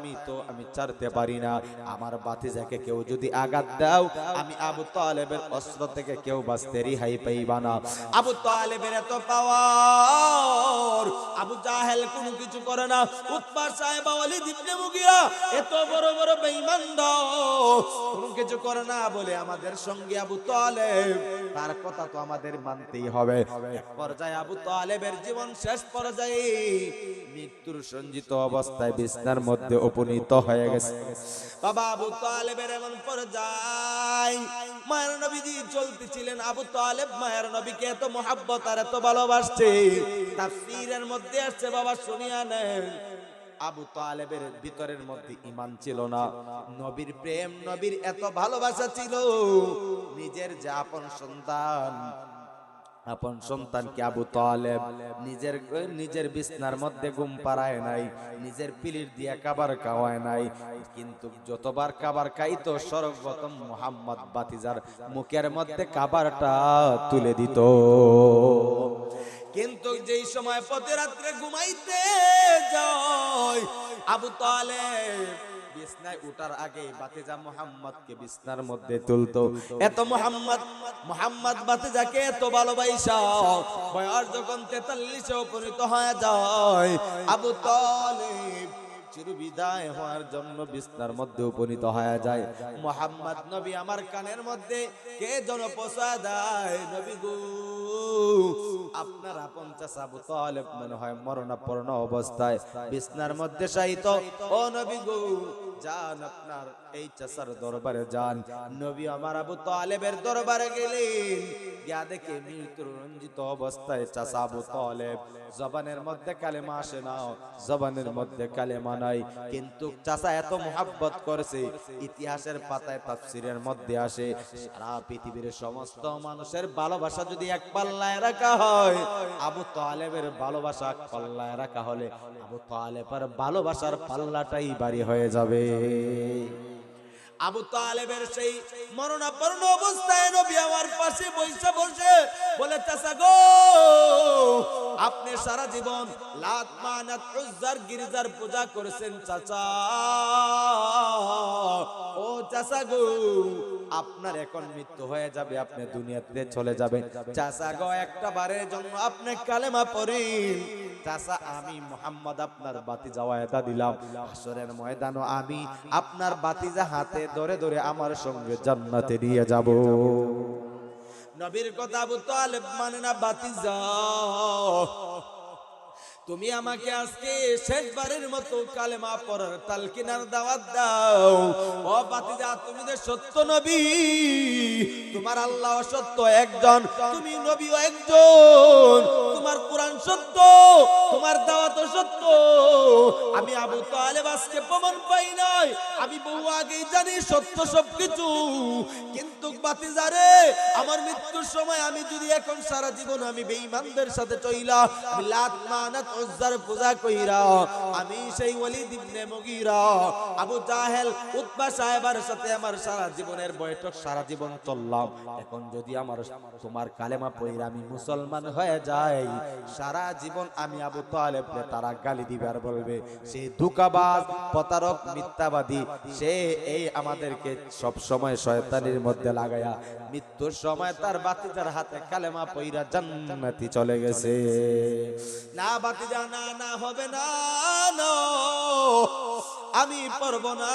আমি ছাড়তে পারি না। আমার ভাতিজাকে কেউ যদি আঘাত দাও, আমি আবু তালেবের অস্ত্র থেকে কেউ বাঁচতে রিহাই পাইবা না। আবু তালেবের এত পাওয়ার, আবু জাহেল কোনো কিছু করে না। উতবা সাহেব ওয়ালিদ ইবনে মুগিরা এত বড় বড় বেঈমানরা কোনো কিছু করে না বলে আমাদের সঙ্গে আবু তালেব, তার কথা তো আমাদের মানতেই হবে। এক পর্যায়ে আবু তালেবের জীবন শেষ পর্যায়ে মৃত্যুর সঞ্জিত অবস্থায় বিছানার মধ্যে উপনীত হয়ে গেছে। বাবা আবু তালেবের এমন পর্যায়, মায়ের নবীজি চলতেছিলেন। আবু তালেব মায়ের নবীকে এত মহব্বত আর এত ভালোবাসছে, তাফসীরের মধ্যে আসছে বাবা শুনিয়া নেন। আবু তালেবের ভিতরের মধ্যে ঈমান ছিল না, নবীর প্রেম, নবীর এত ভালোবাসা ছিল, নিজের যে আপন সন্তানকে আবু তালেব নিজের বিছনার মধ্যে ঘুম পাড়ায় নাই, নিজের পিলির দিয়ে খাবার খাওয়ায় নাই, কিন্তু যতবার খাবার খাইতো সর্বপ্রথম মুহাম্মদ বাতিজার মুখের মধ্যে খাবারটা তুলে দিত। কিন্তু যেই সময় পথে রাত্রে ঘুমাইতে যায়, আবু তালেব বিছনায় উঠার আগে বাতিজা মুহাম্মদকে বিছনার মধ্যে তুলতো। এত মুহাম্মদ বাতিজাকে এত ভালোবাসা, বয়স যখন 43-এ উপনীত হয়ে যায়, আবু তালেব চিরবিদায় হওয়ার জন্য বিছনার মধ্যে উপনীত হয়ে যায়। মুহাম্মদ নবী আমার কানের মধ্যে কে যেন পৌঁছা দেয়, নবী গো আপনার আপন চাচা আবু তালেব মনে হয় মরণাপন্ন অবস্থায় বিছনার মধ্যে শায়িত। ও নবী গো যান, আপনার এই চাচার দরবারে যান। নবী আমার আবু তালেবের দরবারে গেলেন, গিয়া দেখে মৃত্যুর রঞ্জিত অবস্থায় চাচা আবু তালেব। জবানের মধ্যে কালেমা আসে না, জবানের মধ্যে কালেমা নাই, কিন্তু চাচা এত মুহাব্বত করেছে, ইতিহাসের পাতায় তাফসীরের মধ্যে আসে, সারা পৃথিবীর সমস্ত মানুষের ভালোবাসা যদি এক পাল্লায় রাখা হয়, আবু তালেবের ভালোবাসা এক পাল্লায় রাখা হলে আবু তালেবের ভালোবাসার পাল্লাটাই ভারী হয়ে যাবে। আবু তালেবের সেই মরণাপন্ন অবস্থায় নবী আমার পাশে বসে বলে, চাচা গো আপনি সারা জীবন লাত মানাত উজ্জার গির্জার পূজা করেছেন চাচা, ও চাচা গো আপনার এখন মৃত্যু হয়ে যাবে, আপনি দুনিয়াতে চলে যাবেন। চাচা গো একটা বারের জন্য আপনি কালেমা পড়েন। চাচা আমি মুহাম্মদ আপনার বাতিজা ওয়াদা দিলাম, হাসরের ময়দানে আমি আপনার বাতিজা হাতে ধরে ধরে আমার সঙ্গে জান্নাতে নিয়ে যাব। নবীর কথা আবু তালেব মানে না, বাতিজা তুমি আমাকে আজকে শেষবারের মতো কালেমা পড়ার তালকিনার দাওয়াত দাও। ও বাতিজা তুমি যে সত্য নবী, তোমার আল্লাহ সত্য একজন, তুমি নবীও একজন, তোমার কোরআন সত্য, তোমার দাওয়াত সত্য। আমি আবু তালেব আজকে প্রমাণ পাই নাই, আমি বহু আগেই জানি সত্য সবকিছু, কিন্তু বাতিজা রে আমার মৃত্যুর সময় আমি যদি এখন সারা জীবন আমি বেঈমানদের সাথে চইলা, আমি লাত মানাত উজ্জার পূজা কইরা, আমি সেই ওয়ালিদ ইবনে মুগীরা, আবু জাহেল, উতবা সাহেবের সাথে আমার সারা জীবনের বৈঠক, সারা জীবন চললাম, এখন যদি আমার তোমার কালেমা পড়া আমি মুসলমান হয়ে যাই, সারা জীবন আমি আবু তালেবকে তারা গালি দিবে আর বলবে সে ধোঁকাবাজ, প্রতারক, মিথ্যাবাদী, সে এই আমাদেরকে সব সময় শয়তানের মধ্যে লাগায়া মৃত্যুর সময় তার বাতিজার হাতে কালেমা পড়া জান্নাতি চলে গেছে। না বাতিজা, না না হবে না, আমি পারবো না।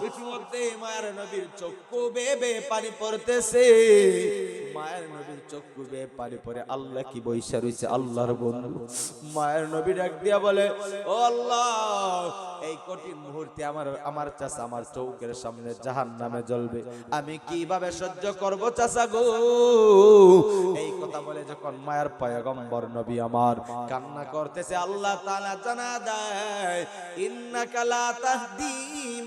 ইতিমধ্যে মায়ের নবীর চক্ষু বেবে পানি পড়তেছে, মায়ের নবীর চক্ষু বেয়ে পানি পড়ে। আল্লাহ কি বৈশা রয়েছে, আল্লাহর বন্ধু। মায়ের নবী ডাক দিয়া বলে, ও আল্লাহ এই কঠিন মুহূর্তে আমার চাচা আমার চৌকের সামনে জাহান্নামে জ্বলবে, জ্বলবে, আমি কিভাবে সহ্য করব চাচা গো। এই কথা বলে যখন মায়ের পয়গম্বর নবী আমার কান্না করতেছে, আল্লাহ তাআলা জানা দেয়, ইন্নাকা লা তাহদি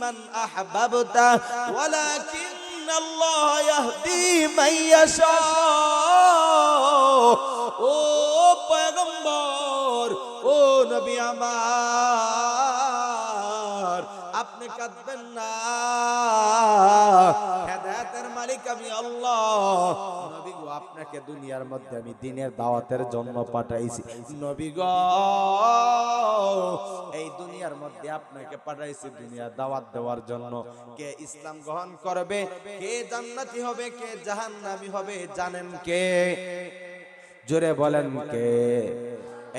মান আহবাবতা ওয়ালাকিন আল্লাহ ইয়াহদি মান ইয়াশা। ও পয়গম্বর, ও নবী আমার, আপনি কাঁদবেন না, হেদায়েতের মালিক আমি আল্লাহ। নবী গো, আপনাকে দুনিয়ার মধ্যে আমি দ্বীনের দাওয়াতের জন্য পাঠাইছি। নবী গো, এই দুনিয়ার মধ্যে আপনাকে পাঠাইছি দুনিয়ার দাওয়াত দেওয়ার জন্য। কে ইসলাম গ্রহণ করবে, কে জান্নাতি হবে, কে জাহান্নামী হবে, জানেন কে? জোরে বলেন কে?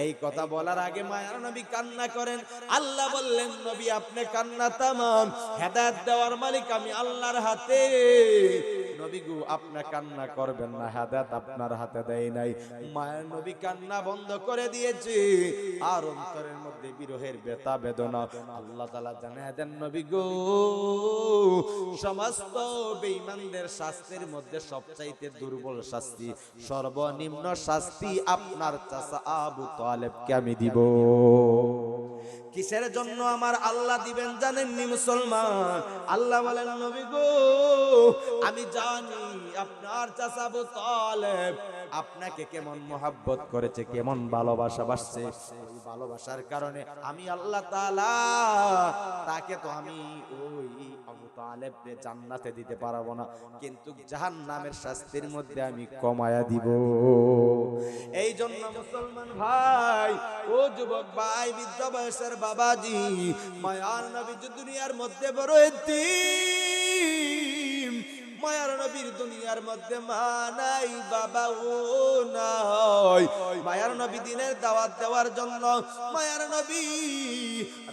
এই কথা বলার আগে মায়ার নবী কান্না করেন। আল্লাহ বললেন, নবী আপনি কান্না থামান, হেদায়েত দেওয়ার মালিক আমি আল্লাহর হাতে। নবী গো, আপনি কান্না করবেন না, হেদায়েত আপনার হাতে দেয় নাই। মায়ের নবী কান্না বন্ধ করে দিয়েছে, আর অন্তরের মধ্যে বিরহের ব্যথা বেদনা আল্লাহ তাআলা জানায় দেন, নবী গো, সমস্ত বেঈমানদের শাস্তির মধ্যে সবচাইতে দুর্বল শাস্তি, সর্বনিম্ন শাস্তি আপনার চাচা আবু তালেবকে আমি দিব। কিসের জন্য আমার আল্লাহ দিবেন জানেননি মুসলমান? আল্লাহ বলেন, নবী গো, আমি জানি আপনার চাচা আবু তালেব আপনাকে কেমন মহব্বত করেছে, কেমন ভালোবাসা বাসছে। ওই ভালোবাসার কারণে আমি আল্লাহ তাআলা তাকে তো আমি ওই আবু তালেবকে জান্নাতে দিতে পারবো না, কিন্তু জাহান্নামের শাস্তির মধ্যে আমি কমায়া দিব। এই জন্য মুসলমান ভাই, ও যুবক ভাই, বৃদ্ধ বয়সের বাবাজি, মায়ার নবী দুনিয়ার মধ্যে বড় এতিম। মায়ার নবীর দুনিয়ার মধ্যে মা নাই, বাবা ও নাই। মায়ার নবী দিনের দাওয়াত দেওয়ার জন্য মায়ার নবী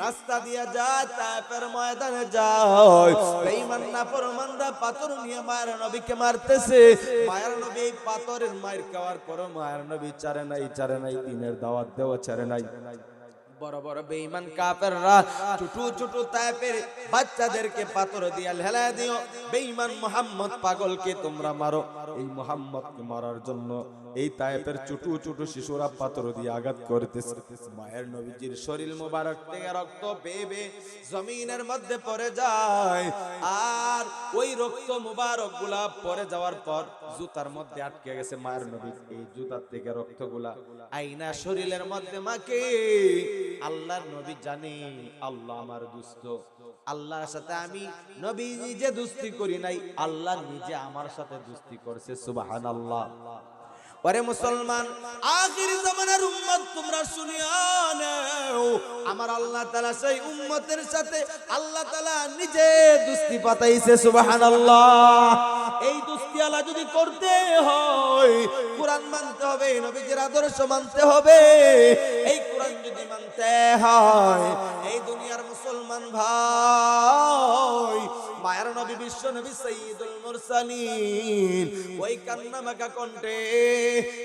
রাস্তা দিয়ে যায়, তায়েফের ময়দানে যায়। বেঈমান নাফরমানরা পাথর নিয়ে মায়ার নবীকে মারতেছে। মায়ার নবী এই পাথরের মার খাওয়ার পর মায়ার নবী ছাড়ে নাই, দিনের দাওয়াত দেওয়া ছাড়ে নাই। বড় বড় বেঈমান কাফেররা ছোট ছোট তায়েফের বাচ্চাদেরকে পাথর দিয়ে হেলায় দিও, বেঈমান মুহাম্মদ পাগলকে তোমরা মারো। এই মুহাম্মদকে মারার জন্য এই তায়েফের ছোট ছোট শিশুরা পাথর দিয়ে আঘাত করতেছে। মায়ের নবীজির শরীর মোবারক থেকে রক্ত বেবে জমিনের মধ্যে পড়ে যায়, আর ওই রক্ত মোবারক গুলা পড়ে যাওয়ার পর জুতার মধ্যে আটকে গেছে। মায়ের নবীর এই জুতার থেকে রক্তগুলা আইনা শরীরের মধ্যে মাকে। আল্লাহর নবী জানে আল্লাহ আমার দুষ্ট, আল্লাহর সাথে আমি নবী নিজে দুস্তি করি নাই, আল্লাহ নিজে আমার সাথে দুস্তি করছে। সুবহানাল্লাহ। ওরে মুসলমান, আখির জামানার উম্মত তোমরা শুনিয়া নাও, আমার আল্লাহ তাআলা সেই উম্মতের সাথে আল্লাহ তাআলা নিজে দুস্তি পাতাইছে। সুবহানাল্লাহ। এই দুস্তি আল্লাহ যদি করতে হয়, কোরআন মানতে হবে, নবীজির আদর্শ মানতে হবে। এই কোরআন যদি মানতে হয়, এই দুনিয়ার মুসলমান ভাই, মায়ের নবী বিশ্ব নবী সাইয়্যিদুল মুরসালিন ওই কান্না মাখা কণ্ঠে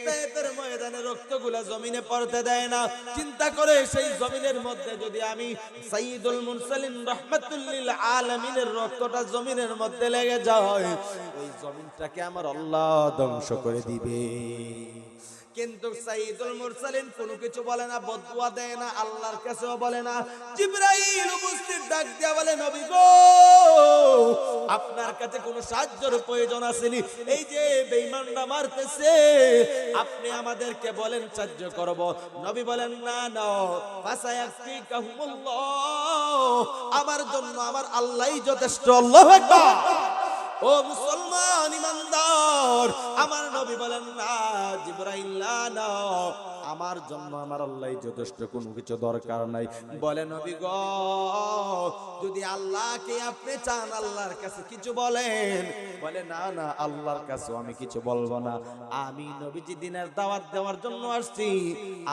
তায়েফের ময়দানে রক্তগুলা জমিনে পড়তে দেয় না। চিন্তা করে সেই জমিনের মধ্যে যদি আমি সাইয়্যিদুল মুরসালিন রাহমাতুল লিল আলামিনের রক্তটা জমিনের মধ্যে লেগে যায়, ওই জমিনটাকে আমার আল্লাহ ধ্বংস করে দিবে। কিন্তু সাইয়্যিদুল মুরসালিন কোনো কিছু বলে না, বদদুয়া দেয় না, আল্লাহর কাছেও বলে না। জিবরাইল উপস্থিত ডাক দিয়া বলে, নবী গো, আপনার কাছে কোনো সাহায্যের প্রয়োজন আসেনি, এই যে বেঈমানরা মারতেছে, আপনি আমাদেরকে বলেন সাহায্য করব। নবী বলেন, না না, ফাসায়াকফিকাহুমুল্লাহ, আমার জন্য আমার আল্লাহই যথেষ্ট। আল্লাহু আকবার। ও মুসলমান ইমানদার, আমার নবী বলেন, না জিবরাইল, না, আমার জন্য আমার আল্লাহই যথেষ্ট, কোনো কিছু দরকার নাই। বলে, নবী গো, যদি আল্লাহকে আপনি চান আল্লাহর কাছে কিছু বলেন। বলে, না না, আল্লাহর কাছে আমি কিছু বলবো না, আমি নবীজি দিনের দাওয়াত দেওয়ার জন্য আসছি,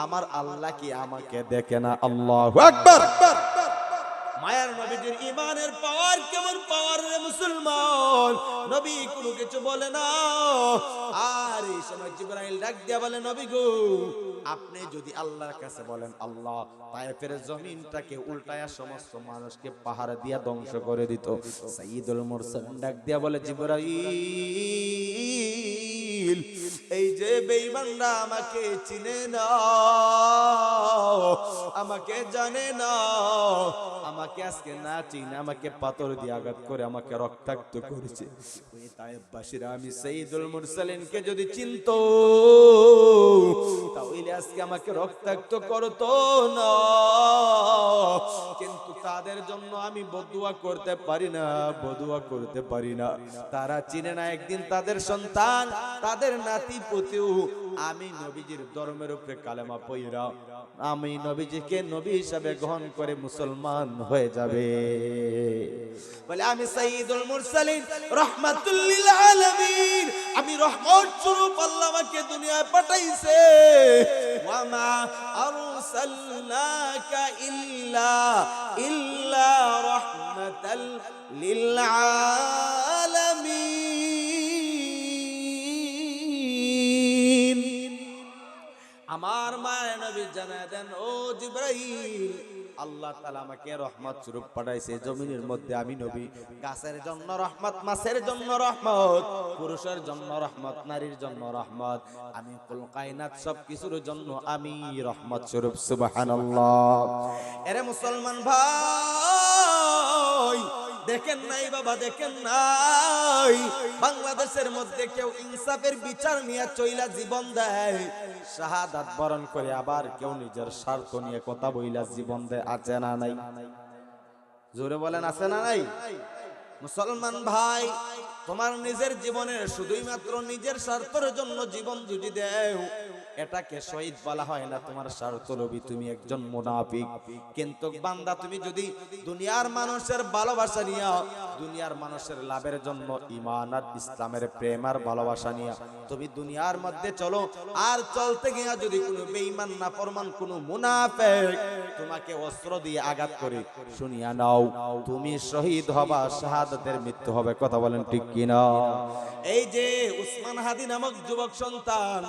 আমার আল্লাহ কি আমাকে দেখে না? আল্লাহু আকবার। মায়ার নবীজির ঈমানের পাওয়ার কেমন পাওয়ার রে মুসলমান। নবী কোনো কিছু বলে না। আর এই সময় জিবরাইল ডাক দিয়া বলে, নবী গো, আপনি যদি আল্লাহর কাছে বলেন আল্লাহ তায়েফের জমিনটাকে উল্টায়া সমস্ত মানুষকে পাহাড় দিয়া ধ্বংস করে দিত, সাইয়্যিদুল মুরসালিন ডাক দিয়া বলে জিবরাইল এই যে বেঈমানরা আমাকে চিনে না, আমাকে জানে না, আমাকে আজকে না চিনে আমাকে পাথর দিয়ে আঘাত করে আমাকে রক্তাক্ত করেছে, ওই তায়েফবাসীরা আমি সাইয়্যিদুল মুরসালিনকে যদি চিনতো তাহলে আজকে আমাকে রক্তাক্ত করতো না। কিন্তু তাদের জন্য আমি বদুয়া করতে পারি না, বদুয়া করতে পারি না। তারা চিনে না একদিন তাদের সন্তান, তাদের নাতি পুতিও আমি নবীজির ধর্মের উপরে কালেমা পড়া, আমি নবীজিকে নবী হিসাবে গ্রহণ করে মুসলমান হয়ে যাবে। বলে আমি সাইয়্যিদুল মুরসালিন রাহমাতুল লিল আলামিন, আমি রহমত স্বরূপ আল্লাহ আমাকে দুনিয়ায় পাঠাইছে। ওয়া মা আরসালনাকা ইল্লা রাহমাতাল লিল আলামিন। আমার মায়ের নবী জানায় দেন ও জিবরাইল আল্লাহ তাআলা আমাকে রহমত স্বরূপ পাঠাইছে জমিনের মধ্যে। আমি নবী গাছের জন্য রহমত, মাছের জন্য রহমত, পুরুষের জন্য রহমত, নারীর জন্য রহমত, আমি কুল কায়নাত সবকিছুর জন্য আমি রহমত স্বরূপ। সুবহানাল্লাহ। এরে মুসলমান ভাই দেখেন নাই বাবা, দেখেন নাই বাংলাদেশের মধ্যে কেউ ইনসাফের বিচার নিয়ে চইলা জীবন দেয়, শাহাদাত বরণ করে, আবার কেউ নিজের স্বার্থ নিয়ে কথা বইলা জীবন দেয়। আছে না নাই? জোরে বলেন আছে না নাই? মুসলমান ভাই তোমার নিজের জীবনের শুধুই মাত্র নিজের স্বার্থের জন্য জীবন যদি দেও এটাকে শহীদ বলা হয় না, তোমার স্বার্থ লোভী, তুমি একজন মুনাফিক। কিন্তু বান্দা তুমি যদি দুনিয়ার মানুষের ভালোবাসা নিয়া, দুনিয়ার মানুষের লাভের জন্য ঈমান আর ইসলামের প্রেম আর ভালোবাসা নিয়া তুমি দুনিয়ার মধ্যে চলো, আর চলতে গিয়া যদি কোনো বেঈমান নাফরমান কোনো মুনাফিক তোমাকে অস্ত্র দিয়ে আঘাত করে, শুনিয়া নাও তুমি শহীদ হবা, শাহাদাতের মৃত্যু হবে। কথা বলেন ঠিক কিনা? এই যে উসমান হাদি নামক যুবক সন্তান,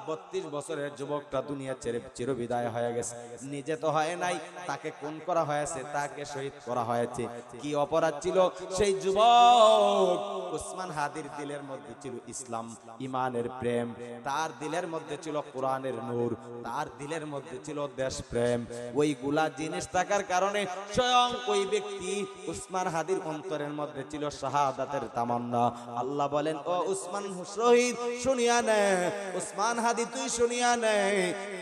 32 বছরের যুবকটা দুনিয়া ছেড়ে চিরবিদায় হয়ে গেছে। নিজে তো হয় নাই, তাকে খুন করা হয়েছে, তাকে শহীদ করা হয়েছে। কি অপরাধ ছিল? সেই যুবক উসমান হাদির দিলের মধ্যে ছিল ইসলাম, ঈমানের প্রেম, তার দিলের মধ্যে ছিল কোরআনের নূর, তার দিলের মধ্যে ছিল দেশপ্রেম। ওইগুলা জিনিস থাকার কারণে স্বয়ং ওই ব্যক্তি উসমান হাদির অন্তরের মধ্যে ছিল শাহাদাতের তামান্না। আল্লাহ বলেন ও উসমান শহীদ শুনিয়া নে, উসমান হাদি তুই শুনিয়া নে,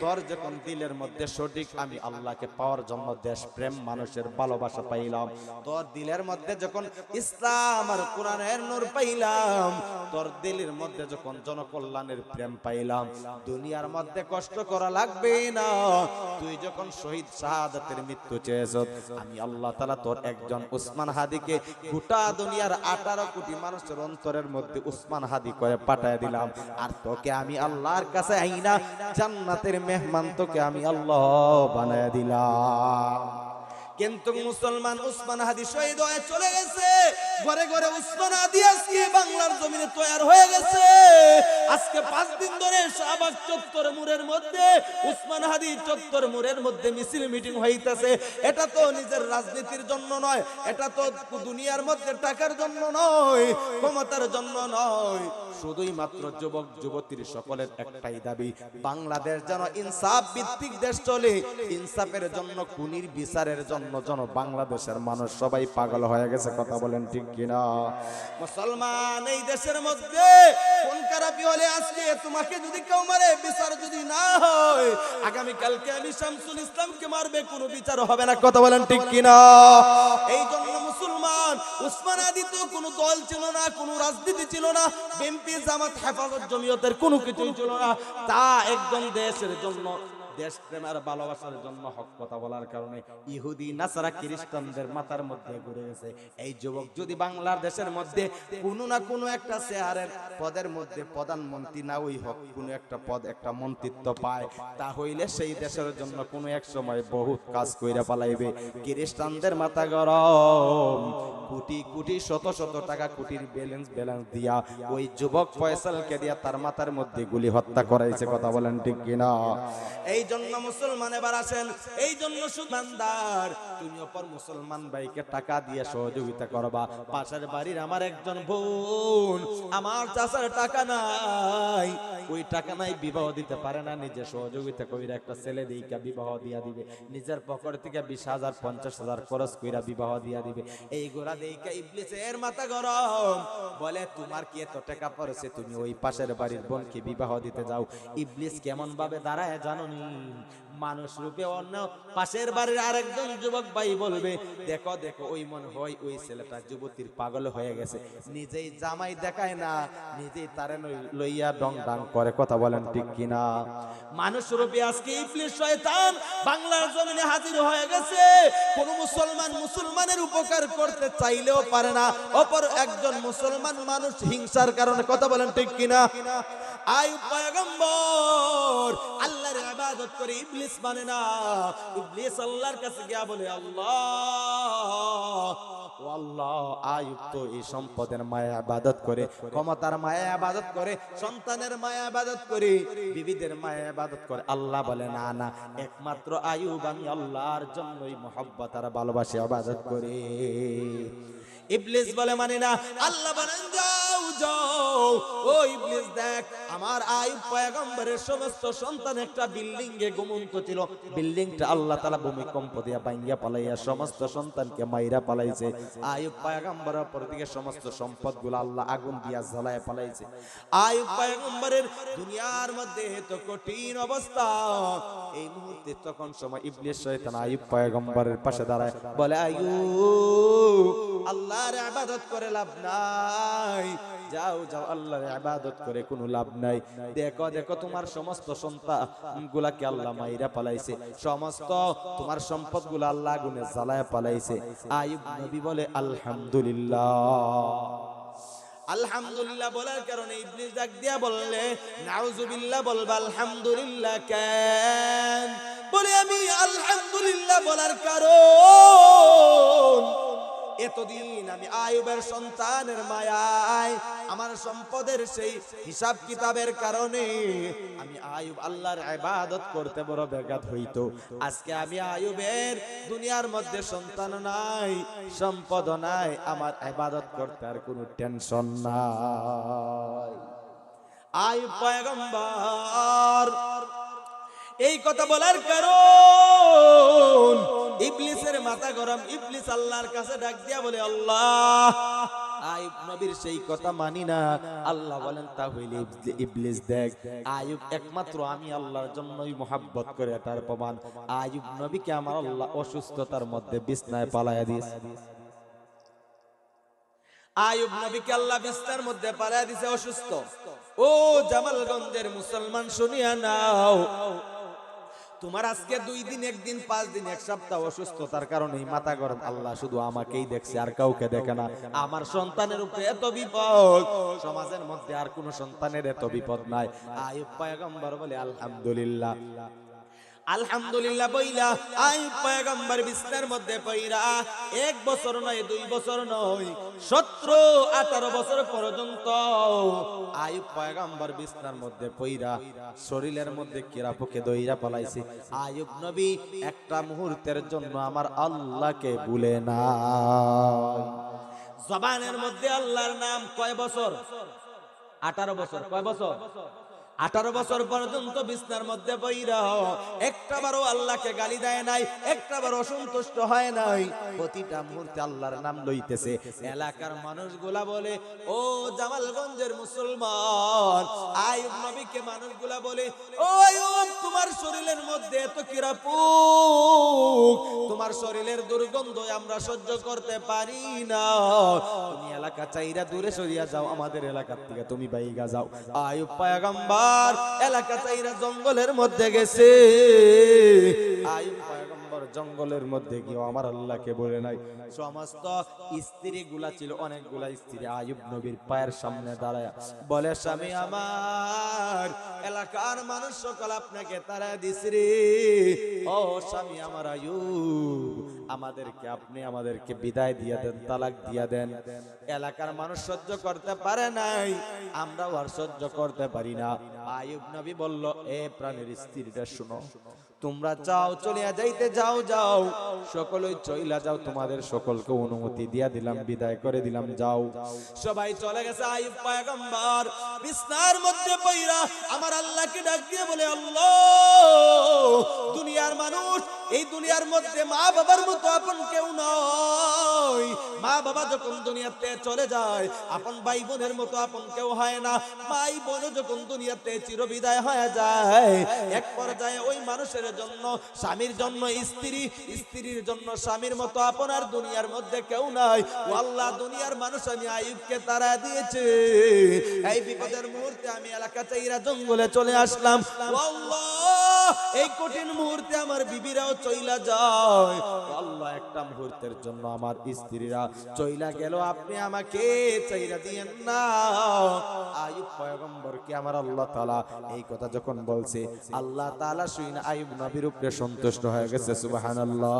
তোর যখন দিলের মধ্যে সঠিক আমি আল্লাহকে পাওয়ার জন্য দেশ প্রেম মানুষের ভালোবাসা পাইলাম, তোর দিলের মধ্যে যখন ইসলাম আর কোরআনের নূর পাইলাম, তোর দিলের মধ্যে যখন জনকল্যাণের প্রেম পাইলাম, দুনিয়ার মধ্যে কষ্ট করা লাগবে না। তুই যখন শহীদ শাহাদাতের মৃত্যু চেয়েছ, আমি আল্লাহ তাআলা তোর একজন উসমান হাদিকে গোটা দুনিয়ার 18 কোটি মানুষের অন্তরের মধ্যে উসমান হাদি করে পাঠায় দিলাম। আর তোকে আমি আল্লাহর কাছে আইনা জান্নাতের মেহমান তোকে আমি আল্লাহ বানায় দিলাম। কিন্তু মুসলমান উসমান হাদি শহীদ হয়ে চলে গেছে, ঘরে ঘরে উসমান হাদি আজকে বাংলার জমিনে তৈরি হয়ে গেছে। আজকে 5 দিন ধরে শাহবাগ চত্বর মোড়ের মধ্যে, উসমান হাদি চত্বর মোড়ের মধ্যে মিছিল মিটিং হইতাছে। এটা তো নিজের রাজনীতির জন্য নয়, এটা তো দুনিয়ার মধ্যে টাকার জন্য নয়, ক্ষমতার জন্য নয়, শুধুই মাত্র যুবক যুবতীর সকলের একটাই দাবি, বাংলাদেশ যেন ইনসাফ ভিত্তিক দেশ চলে। ইনসাফের জন্য, খুনির বিচারের জন্য যেন বাংলাদেশের মানুষ সবাই পাগল হয়ে গেছে। কথা বলেন ঠিক কিনা? মুসলমান এই দেশের মধ্যে কোন খারাপি হলে আজকে তোমাকে যদি কেউ মারে, বিচার যদি না হয়, আগামী কালকে আমি শামসুল ইসলামকে মারবে, কোনো বিচার হবে না। কথা বলেন ঠিক কিনা? এই জন্য মুসলমান উসমান হাদি তো কোনো দল ছিল না, কোনো রাজনীতি ছিল না, বিএনপি জামাত হেফাজত জমিয়তের কোনো কিছুই ছিল না। তা একজন দেশের জন্য দেশপ্রেম আর ভালোবাসার জন্য হক কথা বলার কারণে ইহুদি নাসারা খ্রিস্টানদের মাথার মধ্যে ঘুরে গেছে। এই যুবক যদি বাংলাদেশের মধ্যে কোনো না কোনো একটা চেয়ারের পদের মধ্যে প্রধানমন্ত্রী না ওই হক কোনো একটা পদ একটা মন্ত্রিত্ব পায়, তা হইলে সেই দেশের জন্য কোনো এক সময় বহুত কাজ কইরা পালাইবে। খ্রিস্টানদের মাথা গরম, কোটি কোটি শত শত টাকা কোটির ব্যালেন্স দিয়া ওই যুবক ফয়সালকে দিয়া তার মাথার মধ্যে গুলি হত্যা করাইছে। কথা বলেন ঠিক কিনা? এই জন্য মুসলমান এবার আসেন, এই জন্য সুমানদার তুমি অপর মুসলমান ভাইকে টাকা দিয়ে সহযোগিতা করবা। পাশের বাড়ির আমার একজন বোন, আমার চাচার টাকা নাই, ওই টাকা নাই বিবাহ দিতে পারে না, নিজে সহযোগিতা কইরা একটা ছেলে দিকা বিবাহ দিয়া দিবে, নিজের পকেট থেকে 20,000 50,000 খরচ কইরা বিবাহ দিয়া দিবে। এই গোরা দেইকা ইবলিসের মাথা গরম, বলে তোমার কি এত টাকা পড়েছে তুমি ওই পাশের বাড়ির বোনকে বিবাহ দিতে যাও? ইবলিস কেমন ভাবে দাঁড়ায় জানোনি? মানুষ রূপে অন্য পাশের বাড়ির আরেকজন যুবক ভাই বলবে, দেখো দেখো ওই মন হয় ওই ছেলেটা যুবতীর পাগল হয়ে গেছে, নিজেই জামাই দেখায় না, নিজেই তারে লইয়া ডং ডাং করে। কথা বলেন ঠিক কিনা? মানুষ রূপে আজকে ইবলিস শয়তান বাংলার জমিনে হাজির হয়ে গেছে। কোন মুসলমান মুসলমানের উপকার করতে চাইলেও পারে না, অপর একজন মুসলমান মানুষ হিংসার কারণে। কথা বলেন ঠিক কিনা? আইয়ুব পয়গম্বর আল্লাহর ইবাদত করে, ইবলিস মানে না। ইবলিস আল্লাহর কাছে গিয়া বলে, আল্লাহ ও আল্লাহ, আইয়ুব তো এই সম্পদের মায়া ইবাদত করে, ক্ষমতার মায়া ইবাদত করে, সন্তানের মায়া ইবাদত করে, বিবিদের মায়া ইবাদত করে। আল্লাহ বলে, না না, একমাত্র আইয়ুব আমি আল্লাহর জন্যই মহব্বত আর ভালোবাসা ইবাদত করে। ইবলিস বলে মানে না। আল্লাহ বলেন, যাও যাও ও ইবলিস, দেখ আমার আইয়ুব পয়গম্বরের সমস্ত সন্তান একটা বিল্ডিং এ ঘুমন্ত ছিল, বিল্ডিংটা আল্লাহ তাআলা ভূমিকম্প দিয়া ভাঙিয়া পালাইয়া সমস্ত সন্তানকে মাইরা পালাইছে। আইয়ুব পয়গম্বরের উপর থেকে সমস্ত সম্পদগুলো আল্লাহ আগুন দিয়া জ্বালায় পালাইছে। আইয়ুব পয়গম্বরের দুনিয়ার মধ্যে এত কঠিন অবস্থা, এই মুহূর্তে তখন সময় ইবলিস শয়তান আইয়ুব পয়গম্বরের পাশে দাঁড়ায়, বলে, আইয়ুব আল্লাহর ইবাদত করে লাভ নাই, যাও যাও আল্লাহর ইবাদত করে কোনো লাভ নাই। দেখো দেখো তোমার সমস্ত সন্তান গুলাকে আল্লাহ মাইরা পালাইছে, সমস্ত তোমার সম্পদগুলো আল্লাহ আগুনে জ্বালায় পালাইছে। আইয়ুব নবী বলে, আলহামদুলিল্লাহ। আলহামদুলিল্লাহ বলার কারণে ইবলিস ডাক দিয়া বললে, নাউজুবিল্লাহ বলবা আলহামদুলিল্লাহ কেন? বলে আমি আলহামদুলিল্লাহ বলার কারণ এতদিন আমি আইয়ুবের সন্তানের মায়ায়, আমার সম্পদের সেই হিসাব কিতাবের কারণে আমি আইয়ুব আল্লাহর ইবাদত করতে বড় ব্যাঘাত হইতো। আজকে আমি আইয়ুবের দুনিয়ার মধ্যে সন্তান নাই, সম্পদ নাই, আমার ইবাদত করতে আর কোনো টেনশন নাই। আইয়ুব পয়গম্বর এই কথা বলার কারণ ইবলিসের মাথা গরম। ইবলিস আল্লাহর কাছে ডাক দিয়া বলে, আল্লাহ আইয়ুব নবীর সেই কথা মানি না। আল্লাহ বলেন, তা হইলে ইবলিস দেখ, আইয়ুব একমাত্র আমি আল্লাহর জন্যই মুহাব্বত করে, তার প্রমাণ আইয়ুব নবীকে আমার আল্লাহ অসুস্থতার মধ্যে বিছনায় পালাইয়া দিয়েছে। আইয়ুব নবীকে আল্লাহ বিছনার মধ্যে পালাইয়া দিয়েছে অসুস্থ। ও জামালগঞ্জের মুসলমান শুনিয়া নাও, তোমার আজকে 2 দিন 1 দিন 5 দিন 1 সপ্তাহ অসুস্থতার কারণে মাথা গরম, আল্লাহ শুধু আমাকেই দেখছে আর কাউকে দেখে না। আমার সন্তানের উপরে এত বিপদ, সমাজের মধ্যে আর কোন সন্তানের এত বিপদ নাই। আইয়ুব পয়গম্বর বলে, আলহামদুলিল্লাহ। আলহামদুলিল্লাহ বইলা আইয়ুব পয়গম্বর বিছনার মধ্যে পইরা 1 বছর নয় 2 বছর নয় 17-18 বছর পর্যন্ত আইয়ুব পয়গম্বর বিছনার মধ্যে পইরা শরীরের মধ্যে কিরাপোকে দইরা পালাইছে। আইয়ুব নবী একটা মুহূর্তের জন্য আমার আল্লাহকে ভুলে না। জবানের মধ্যে আল্লাহর নাম কয় বছর? 18 বছর। কয় বছর? 18 বছর পর্যন্ত বিছনার মধ্যে পইরা একটাবারও আল্লাহকে গালি দেয় নাই, একটাবার অসন্তুষ্ট হয় নাই, প্রতিটা মুহূর্তে আল্লাহর নাম লইতেছে। এলাকার মানুষগুলা বলে, ও জামালগঞ্জের মুসলমান, আইয়ুব নবীকে মানুষগুলা বলে, ও আইয়ুব তোমার শরীরের মধ্যে এত কিরাপুক, তোমার শরীরের দুর্গন্ধ আমরা সহ্য করতে পারি না, তুমি এলাকা চাইরা দূরে সরিয়া যাও, আমাদের এলাকার থেকে তুমি বাইগা যাও। আইয়ুব পয়গম্বর পয়গম্বর এলাকা চাইরা জঙ্গলের মধ্যে গেছে। আইয়ুব পয়গম্বর জঙ্গলের মধ্যে গিয়ে আমার আল্লাহকে বলে নাই, সমস্ত স্ত্রী গুলা ছিল, অনেকগুলা স্ত্রী আইয়ুব নবীর পায়ের সামনে দাঁড়ায় বলে, স্বামী আমার, এলাকার মানুষ সকল আপনাকে তাড়া দিছে রে। ও স্বামী আমার আইয়ুব, আমাদেরকে বিদায় দিয়ে দেন, তালাক দিয়ে দেন। এলাকার মানুষ সহ্য করতে পারে নাই, আমরাও আর সহ্য করতে পারি না। আইয়ুব নবী বলল, এ প্রাণের স্ত্রীরা শুনো, তোমরা যাও, চলিয়া যাইতে যাও, যাও সকলেই চইলা যাও, তোমাদের সকলকে অনুমতি দিয়া দিলাম, বিদায় করে দিলাম, যাও। সবাই চলে গেছে। আইয়ুব পয়গম্বর বিছনার মধ্যে পইরা আমার আল্লাহকে ডাক দিয়ে বলে, আল্লাহ, দুনিয়ার মানুষ, এই দুনিয়ার মধ্যে মা বাবার মতো আপন কেউ নয়। মা বাবা যখন দুনিয়াতে চলে যায়, আপন ভাই বোনের মতো আপন কেউ হয় না। ভাই বোন যখন দুনিয়াতে চিরবিদায় হয়ে যায়, এক পর্যায়ে ওই মানুষের জন্য, স্বামীর জন্য স্ত্রী, স্ত্রীর জন্য স্বামীর মতো আপন আর দুনিয়ার মধ্যে কেউ নাই। ও আল্লাহ, দুনিয়ার মানুষ আমি আইয়ুবকে তাড়া দিয়েছে। এই বিপদের মুহূর্তে আমি এলাকা চাইরা জঙ্গলে চলে আসলাম। ও আল্লাহ, এই কঠিন মুহূর্তে আমার বিবিরাও চইলা যায়। আল্লাহ, একটা মুহূর্তের জন্য আমার স্ত্রীরা চইলা গেল, আপনি আমাকে চাইরা দিয়েন না। আইয়ুব পয়গম্বরকে আমার আল্লাহ তাআলা এই কথা যখন বলছে, আল্লাহ তাআলা শুনে আইয়ুব নবীর উপরে সন্তুষ্ট হয়ে গেছে। সুবহানাল্লাহ।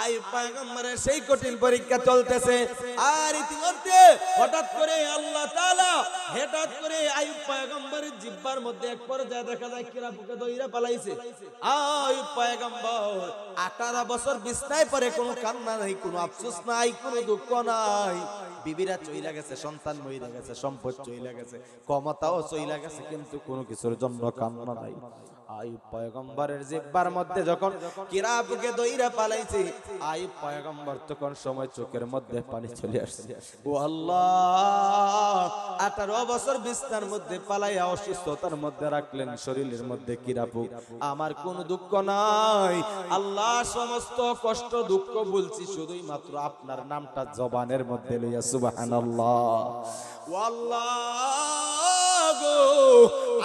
আইয়ুব পয়গম্বরের সেই কঠিন পরীক্ষা চলতেছে, আর ইতিমধ্যে হঠাৎ করে আল্লাহ তাআলা আইয়ুব পয়গম্বরের জিহ্বার মধ্যে এক পর্যায়ে দেখা যায় কিরা বুকে দইরা পালাইছে। আইয়ুব পয়গম্বর 18 বছর বিছনায় পড়ে, কোনো কান্না নাই, কোনো আফসোস নাই, কোনো দুঃখ নাই। বিবিরা চইলা গেছে, সন্তান মইরা গেছে, সম্পদ চইলা গেছে, ক্ষমতাও চইলা গেছে, কিন্তু কোনো কিছুর জন্য কান্না নাই। আইয়ুব পয়গম্বরের জিহ্বার মধ্যে যখন কিরা বুকে দইরা পালাইছে, আইয়ুব পয়গম্বর তখন সময় চোখের মধ্যে পানি চলে আসছে। ও আল্লাহ, 18 বছর বিছনার মধ্যে পালাইয়া অসুস্থতার মধ্যে রাখলেন, শরীরের মধ্যে কিরাপুক, আমার কোনো দুঃখ নাই আল্লাহ, সমস্ত কষ্ট দুঃখ বলছি শুধুই মাত্র আপনার নামটা জবানের মধ্যে লইয়া। সুবহানাল্লাহ। ও আল্লাহ গো,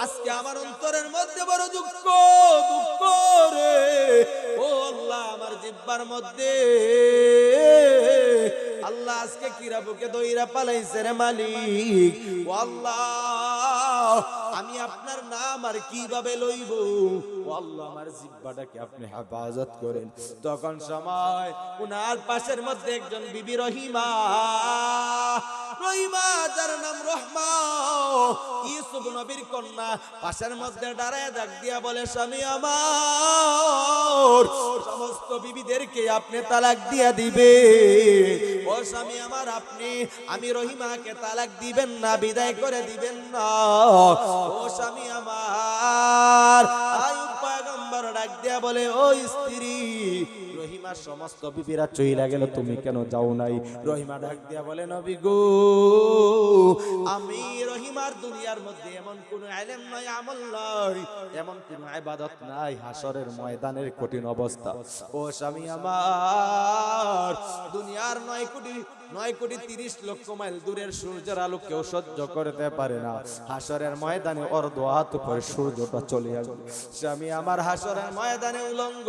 আজকে আমার অন্তরের মধ্যে বড় দুঃখ, দুঃখ রে। ও আল্লাহ, আমার জিহ্বার মধ্যে আল্লাহ আজকে কিরা বুকে দইরা পালাইছে রে মালিক। ও আল্লাহ, আমি আপনার নাম আর কিভাবে লইব? ও আল্লাহ, আমার জিহ্বাটাকে আপনি হেফাজত করেন। তখন সময় উনার পাশের মধ্যে একজন বিবি রহিমা, রহিমা যার নাম রহমা, ইউসুফ নবীর কন্যা, পাশের মধ্যে দাঁড়ায় ডাক দিয়া বলে, স্বামী আমার, সমস্ত বিবিদেরকে আপনি তালাক দিয়া দিবে। ও স্বামী আমার, আমি রহিমাকে তালাক দিবেন না, বিদায় করে দিবেন না। ও স্বামী আমার, আইয়ুব পয়গম্বর ডাক দিয়া বলে, ও স্ত্রী, রহিমার সমস্ত বিবিরা চইলা গেল, তুমি কেন যাও নাই? রহিমা ডাক দিয়া বলে, নবী গো, আমি রহিমার দুনিয়ার মধ্যে এমন কোন ইলম নাই, আমল নাই, এমন কোন ইবাদত নাই, হাসরের ময়দানের কঠিন অবস্থা। ও স্বামী আমার, দুনিয়ার 9 কোটি 30 লক্ষ মাইল দূরের সূর্যের আলো কেউ সহ্য করতে পারে না। হাসরের ময়দানে অর্ধ হাত উপরে সূর্যটা চলে আসবে। স্বামী আমার, হাসরের ময়দানে উলঙ্গ,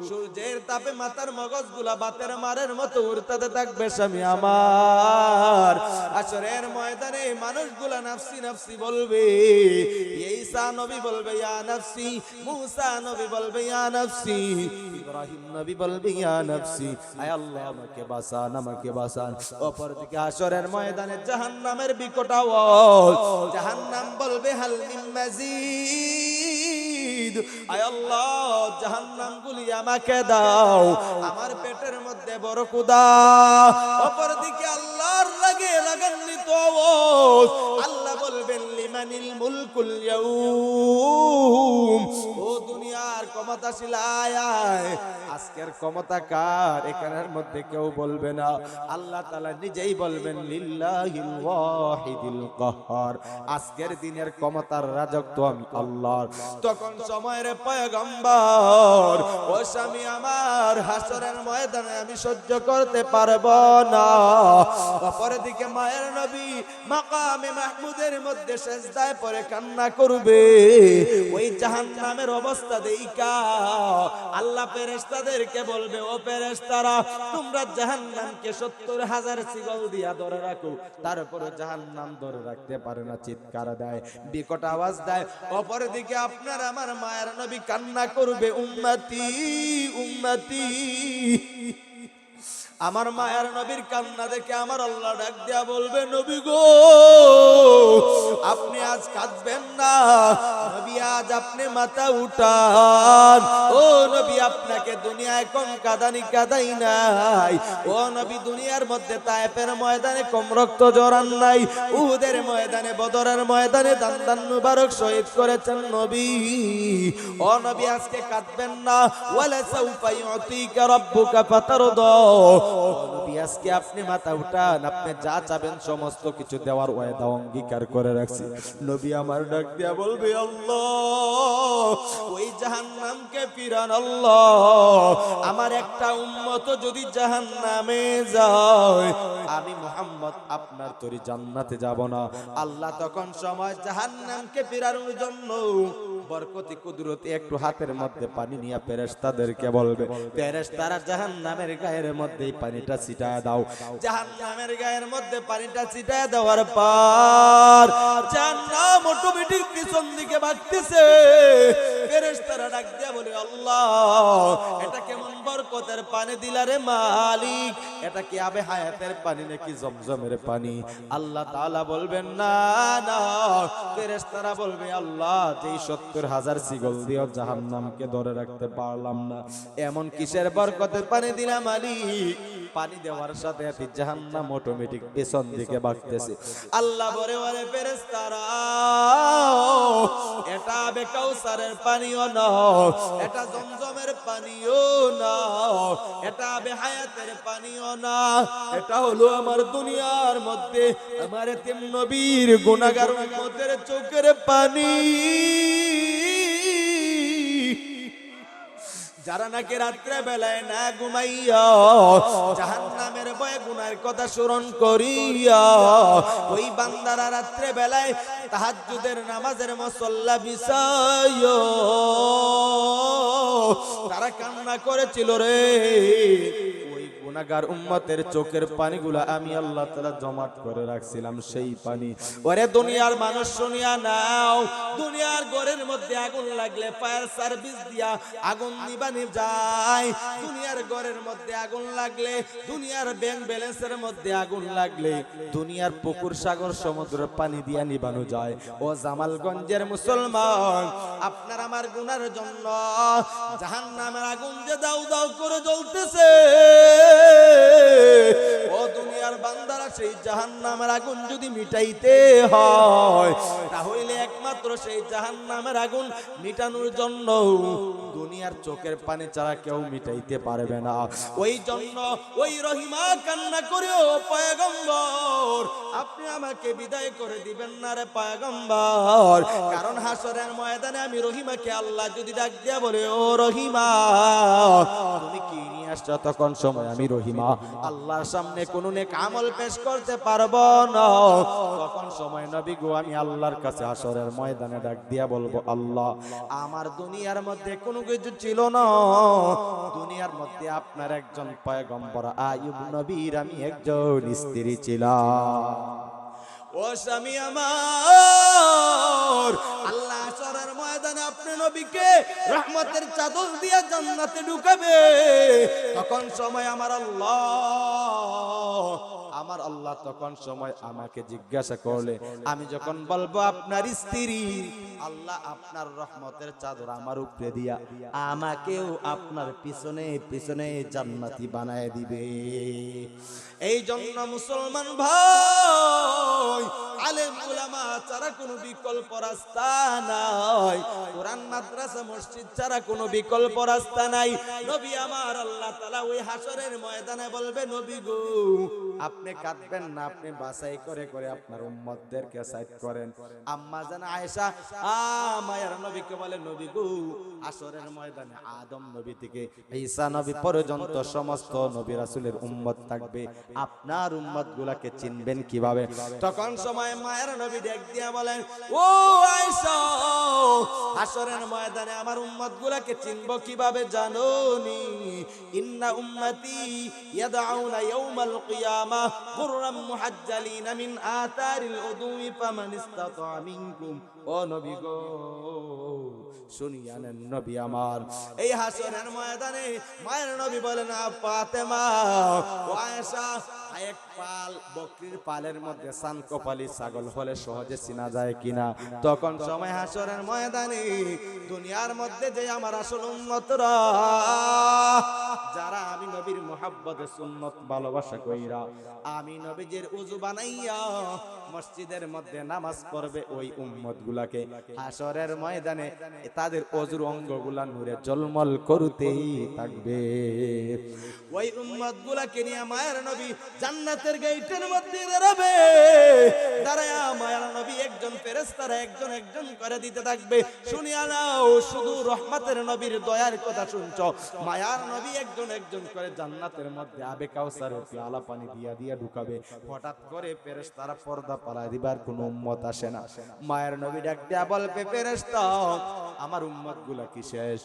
সূর্যের তাপে মাথার মগজগুলা বাতের মারের মতো উড়তে থাকবে। স্বামী আমার, হাসরের ময়দানে মানুষগুলা নাফসি নাফসি বলবে। ঈসা নবী বলবে ইয়া নাফসি, মুসা নবী বলবে ইয়া নাফসি, ইব্রাহিম নবী বলবে ইয়া নাফসি, আয় আল্লাহ আমাকে বাঁচান, আমাকে বাঁচান। অপরদিকে হাসরের ময়দানে জাহান্নামের বিকট আওয়াজ, জাহান্নাম বলবে হাল মিন মাজিদ, আয় আল্লাহ জাহান্নাম গুলি আমাকে দাও, আমার পেটের মধ্যে বড় ক্ষুধা। অপরদিকে আল্লাহর রাগে রাগান্বিত আওয়াজ, আল্লাহ বলবেন লিমানিল মুলকুল ইয়াউম, ও দুনিয়ার ক্ষমতাশীল আয় আয়। আজকের ক্ষমতা কার? এখানের মধ্যে কেউ বলবে না, আল্লাহ তাআলা নিজেই বলবেন লিল্লাহিল ওয়াহিদিল কাহ্হার। আজকের দিনের ক্ষমতার রাজত্ব আমি আল্লাহর। তখন সময়ের পয়গম্বর, ও স্বামী আমার, হাসরের ময়দানে আমি সহ্য করতে পারবো না। অপরদিকে মায়ের নবী মাকামে মাহমুদের মধ্যে সেজদায় পড়ে কান্না করবে। ওই জাহান্নামের অবস্থা দেইখা আল্লাহ ফেরেশতাদেরকে বলবে, ও ফেরেশতারা, তোমরা জাহান্নামকে 70,000 শিকল দিয়া ধরে রাখো। তারপরে জাহান্নাম ধরে রাখতে পারে না, চিৎকার দেয়, বিকট আওয়াজ দেয়। অপরদিকে আপনার আমার মায়ের নবী কান্না করবে, উম্মতি উম্মতি। আমার মায়ের নবীর কান্না দেখে আমার আল্লাহ ডাক দিয়া বলবে, নবী গো, আপনি আজ কাঁদবেন না। নবী, আজ আপনি মাথা উঠান। ও নবী, আপনাকে দুনিয়ায় কোন কাঁদানি কাঁদাই নাই। ও নবী, দুনিয়ার মধ্যে তায়েফের ময়দানে কম রক্ত জড়ান নাই, উহুদের ময়দানে, বদরের ময়দানে দান দান মুবারক শহীদ করেছেন নবী। ও নবী, আজকে কাঁদবেন না। ওয়ালা সাউফা ইউতিকা রাব্বুকা ফাতারদা। নবী, আজকে আপনি মাথা উঠান, আপনি যা চাবেন সমস্ত কিছু দেওয়ার ওয়াদা অঙ্গীকার করে রাখছি। নবী আমার ডাক দিয়া বলবে, আল্লাহ, ওই জাহান্নামকে ফিরান আল্লাহ। আমার একটা উম্মত যদি জাহান্নামে যায়, আমি মুহাম্মদ আপনার তরি জান্নাতে যাব না। আল্লাহ তখন সময় জাহান্নামকে ফিরানোর জন্য বরকতি কুদরতি একটু হাতের মধ্যে পানি নিয়ে ফেরেশতাদেরকে বলবে, ফেরেশতারা জাহান্নামের গায়ের মধ্যে পানিটা ছিটায় দাও। জাহান্নামের গায়ের মধ্যে পানিটা ছিটায় দেওয়ার পর জাহান্নাম অটোমেটিক পিছন দিকে ভাগতেছে। ফেরেশতারা ডাক দিয়া বলে, আল্লাহ, এটা কেমন বরকতের পানি দিলা রে মালিক? এটা কি আবে হায়াতের পানি নাকি জমজমের পানি? আল্লাহ তাআলা বলবেন, না না। ফেরেশতারা বলবে, আল্লাহ, যেই 70,000 শিকল দিয়েও জাহান্নামকে ধরে রাখতে পারলাম না, এমন কিসের বরকতের পানি দিলা মালিক? পানি দেওয়ার সাথে সাথে জাহান্নাম অটোমেটিক পেছন দিকে ভাগতেছে। আল্লাহ বলে, ওরে ফেরেশতারা, এটা আবে কাউসারের পানিও না, এটা জমজমের পানিও না, এটা আবে হায়াতের পানিও না, এটা হলো আমার দুনিয়ার মধ্যে আমার এতিম নবীর গুনাহগার উম্মতের চোখের পানি। যারা নাকি রাত্রে বেলায় না ঘুমাইয়া জাহান্নামের ভয়ে গুনাহের কথা স্মরণ করিয়া ওই বান্দারা রাত্রে বেলায় তাহাজ্জুদের নামাজের মুসল্লা বিছাইয়া তারা কান্না করেছিল রে। ওই গুনাহগার উম্মতের চোখের পানিগুলা আমি আল্লাহ তাআলা জমাট করে রাখছিলাম, সেই পানি। ওরে দুনিয়ার মানুষ শুনিয়া নাও, দুনিয়ার ঘরের মধ্যে আগুন লাগলে ফায়ার সার্ভিস দিয়া আগুন নিবানি যায়। দুনিয়ার ঘরের মধ্যে আগুন লাগলে, দুনিয়ার ব্যাংক ব্যালেন্সের মধ্যে আগুন লাগলে, দুনিয়ার পুকুর সাগর সমুদ্রের পানি দিয়া নিবানো যায়। ও জামালগঞ্জের মুসলমান, আপনার আমার গুনার জন্য জাহান্নামের আগুন যে দাউ দাউ করে জ্বলতেছে, ও দুনিয়ার বান্দারা, সেই জাহান্নামের আগুন যদি মিটাইতে হয়, তাহলে একমাত্র সেই জাহান্নামের আগুন মিটানোর জন্য দুনিয়ার চোখের পানি ছাড়া কেউ মিটাইতে পারবে না। ওই জন্য ওই রহিমা কান্না করে, ও পয়গম্বর, আপনি আমাকে বিদায় করে দিবেন না রে পয়গম্বর, কারণ হাসরের ময়দানে আমি রহিমাকে আল্লাহ যদি ডাক দিয়া বলে, ও রহিমা, তুমি কি নিয়ে আসছো? তখন সময় আমি রহিমা আল্লাহর সামনে কোন নেক আমল পেশ করতে পারবো না। তখন সময় নবী গো, আমি আল্লাহর কাছে হাসরের ময়দানে ডাক দিয়া বলবো, আল্লাহ, আমার দুনিয়ার মধ্যে কোনো কিছু ছিল না, দুনিয়ার মধ্যে আপনার একজন পয়গম্বর আইয়ুব নবীর আমি একজন স্ত্রী ছিলাম। ও স্বামী আমার, আল্লাহ হাসরের ময়দানে আপনি নবীকে রহমতের চাদর দিয়ে জান্নাতে ঢুকাবে। তখন সময় আমার আল্লাহ তখন সময় আমাকে জিজ্ঞাসা করলে, আমি যখন বলবো আপনার স্ত্রী, আল্লাহ আপনার রহমতের চাদর আমার উপরে দিয়া আমাকেও আপনার পিছনে পিছনে জান্নাতি বানায় দিবে। এই জন্য মুসলমান ভাই, আলেম উলামা ছাড়া কোনো বিকল্প রাস্তা নাই, কোরআন মাদ্রাসা মসজিদ ছাড়া কোনো বিকল্প রাস্তা নাই। নবী আমার আল্লাহ তাআলা ওই হাসরের ময়দানে বলবে, নবী গো আপনি কাঁদবেন না, আপনি বাছাই করে করে আপনার উম্মতদেরকে সাইড করেন। আম্মা জান আয়েশা মায়ের নবীকে বলে, নবী গো হাসরের ময়দানে আদম নবী থেকে ঈসা নবী পর্যন্ত সমস্ত নবী রাসূলের উম্মত থাকবে, আপনার উম্মত গুলাকে চিনবেন কিভাবে? তখন সময় মায়ের নবী ডাক দিয়া বলেন, ও আয়েশা হাসরের ময়দানে আমার উম্মত গুলাকে চিনব কিভাবে জানোনি? ইন্না উম্মতি ইয়াদউনা ইয়াউমাল কিয়ামা গুররাম মুহাজ্জালিনা মিন আতারিল উদুই ফামান ইসতাতা মিনকুম। ও নবী গো শুনিয়ানেন নবী আমার, এই হাসরের ময়দানে মায়ের নবী বলেন, ফাতেমা ও আয়েশা এক পাল বকরির পালের মধ্যে সান কপালি ছাগল হলে সহজে চিনা যায় কিনা? তখন সময় হাসরের ময়দানে দুনিয়ার মধ্যে যে আমার আসল উম্মতরা যারা আমি নবীর মুহাব্বতে সুন্নত ভালোবাসা কইরা আমি নবীজির ওযু বানাইয়া মসজিদের মধ্যে নামাজ পড়বে, ওই উম্মত গুলাকে হাসরের ময়দানে তাদের ওযুর অঙ্গগুলা নূরে ঝলমল করতেই থাকবে। ওই উম্মত গুলাকে নিয়ে মায়ের নবী জান্নাতের গেটের মধ্যে দাঁড়াবে, দাঁড়ায়া মায়ের নবী একজন ফেরেশতারা একজন একজন করে দিতে থাকবে। শুনিয়া নাও, শুধু রহমতের নবীর দয়ার কথা শুনছো, মায়ার নবী একজন একজন করে জান্নাতের মধ্যে আবে কাউসারের পেয়ালা পানি দিয়া দিয়া ঢুকাবে। হঠাৎ করে ফেরেশতারা পর্দা পালায় দিবার কোনো উম্মত আসে না। মায়ের নবী ডাক দিয়া বলবে, ফেরেশতা আমার উম্মত গুলা কি শেষ?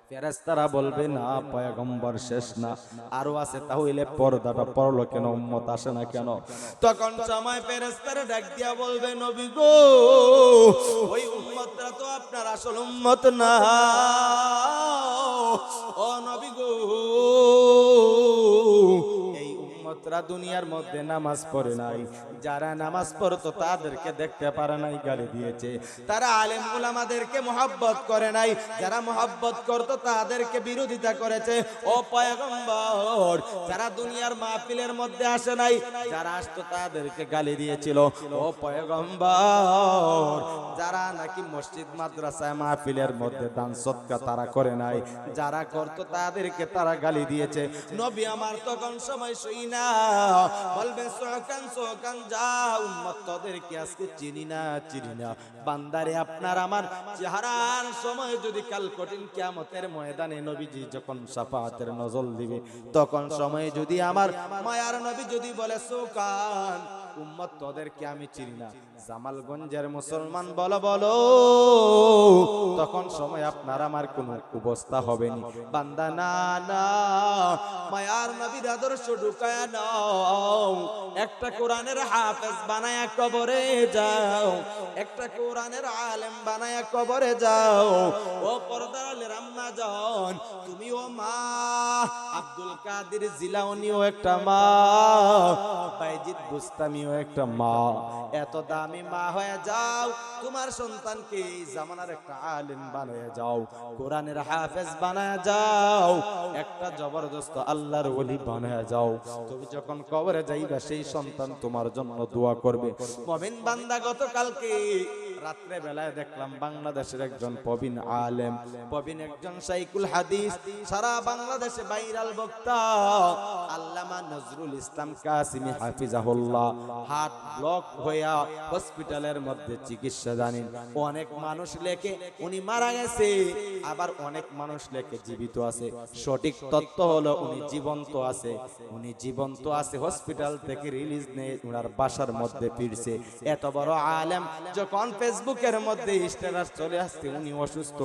ফেরেশতারা বলবে, না পয়গম্বর শেষ না, আরো আছে। তাহলে পর্দাটা পড়লো কেন, উম্মত আসে না কেন? তখন সময় ফেরেশতারা ডাক দিয়া বলবে, নবী গো ওই উম্মতরা তো আপনার আসল উম্মত না। ও নবী গো এই উম্মতরা দুনিয়ার মধ্যে নামাজ পড়ে নাই, যারা নামাজ পড়তো তাদেরকে দেখতে পারে নাই, গালি দিয়েছে। তারা আলেম উলামাদেরকে মুহাব্বত করে নাই, যারা মুহাব্বত করতো তাদেরকে বিরোধিতা করেছে। ও পয়গম্বর যারা দুনিয়ার মাহফিলের মধ্যে আসে নাই, যারা আসতো তাদেরকে গালি দিয়েছিল। ও পয়গম্বর যারা নাকি মসজিদ মাদ্রাসায় মাহফিলের মধ্যে দান সদকা তারা করে নাই, যারা করতো তাদেরকে তারা গালি দিয়েছে। নবী আমার তখন সময় শুই না বলবে, সোকান সোকান যা উম্মত তোদেরকে আজকে চিনি না চিনি না। বান্দারে আপনার আমার চেহারার সময় যদি কাল কঠিন কিয়ামতের ময়দানে নবীজি যখন শাফাআতের নজল দিবে, তখন সময় যদি আমার মায়ার নবী যদি বলে, সোকান উম্মত তোদেরকে আমি চিনি না, জামালগঞ্জের মুসলমান বলো বলো, তখন সময় আপনার আমার কোনো অবস্থা হবে না। বান্দা না না মায়ার নবীর আদর্শ ঢুকায়া নাও, একটা কোরআনের হাফেজ বানায়া কবরে যাও, একটা কোরআনের আলেম বানায়া কবরে যাও। ও পর্দার আলের আম্মা জান, তুমিও মা, আব্দুল কাদের জিলানীও একটা মা, বাইজিদ বুস্তামিও একটা মা। এত দামি মা হয়ে যাও, তোমার সন্তানকে এই জামানার একটা আলেম বানায়া যাও, কোরআনের হাফেজ বানায়া যাও, একটা জবরদস্ত আল্লাহর ওলি বানায়া যাও। তুমি যখন কবরে যাইবা সেই সন্তান তোমার জন্য দোয়া করবে। মুমিন বান্দা গতকালকে রাত্রে বেলায় দেখলাম বাংলাদেশের একজন প্রবীণ আলেম, প্রবীণ একজন শাইখুল হাদিস, সারা বাংলাদেশে ভাইরাল বক্তা আল্লামা নজরুল ইসলাম কাসিমি হাফিজাহুল্লাহ হার্ট ব্লক হইয়া হসপিটালের মধ্যে চিকিৎসা জানেন। অনেক মানুষ লেখে উনি মারা গেছে, আবার অনেক মানুষ লেখে জীবিত আছে। সঠিক তথ্য হলো উনি জীবন্ত আছে, উনি জীবন্ত আছে। হসপিটাল থেকে রিলিজ নিয়ে ওনার বাসার মধ্যে ফিরছে। এত বড় আলেম যখন ফেসবুকের মধ্যে স্ট্যাটাস চলে আসছে উনি অসুস্থ,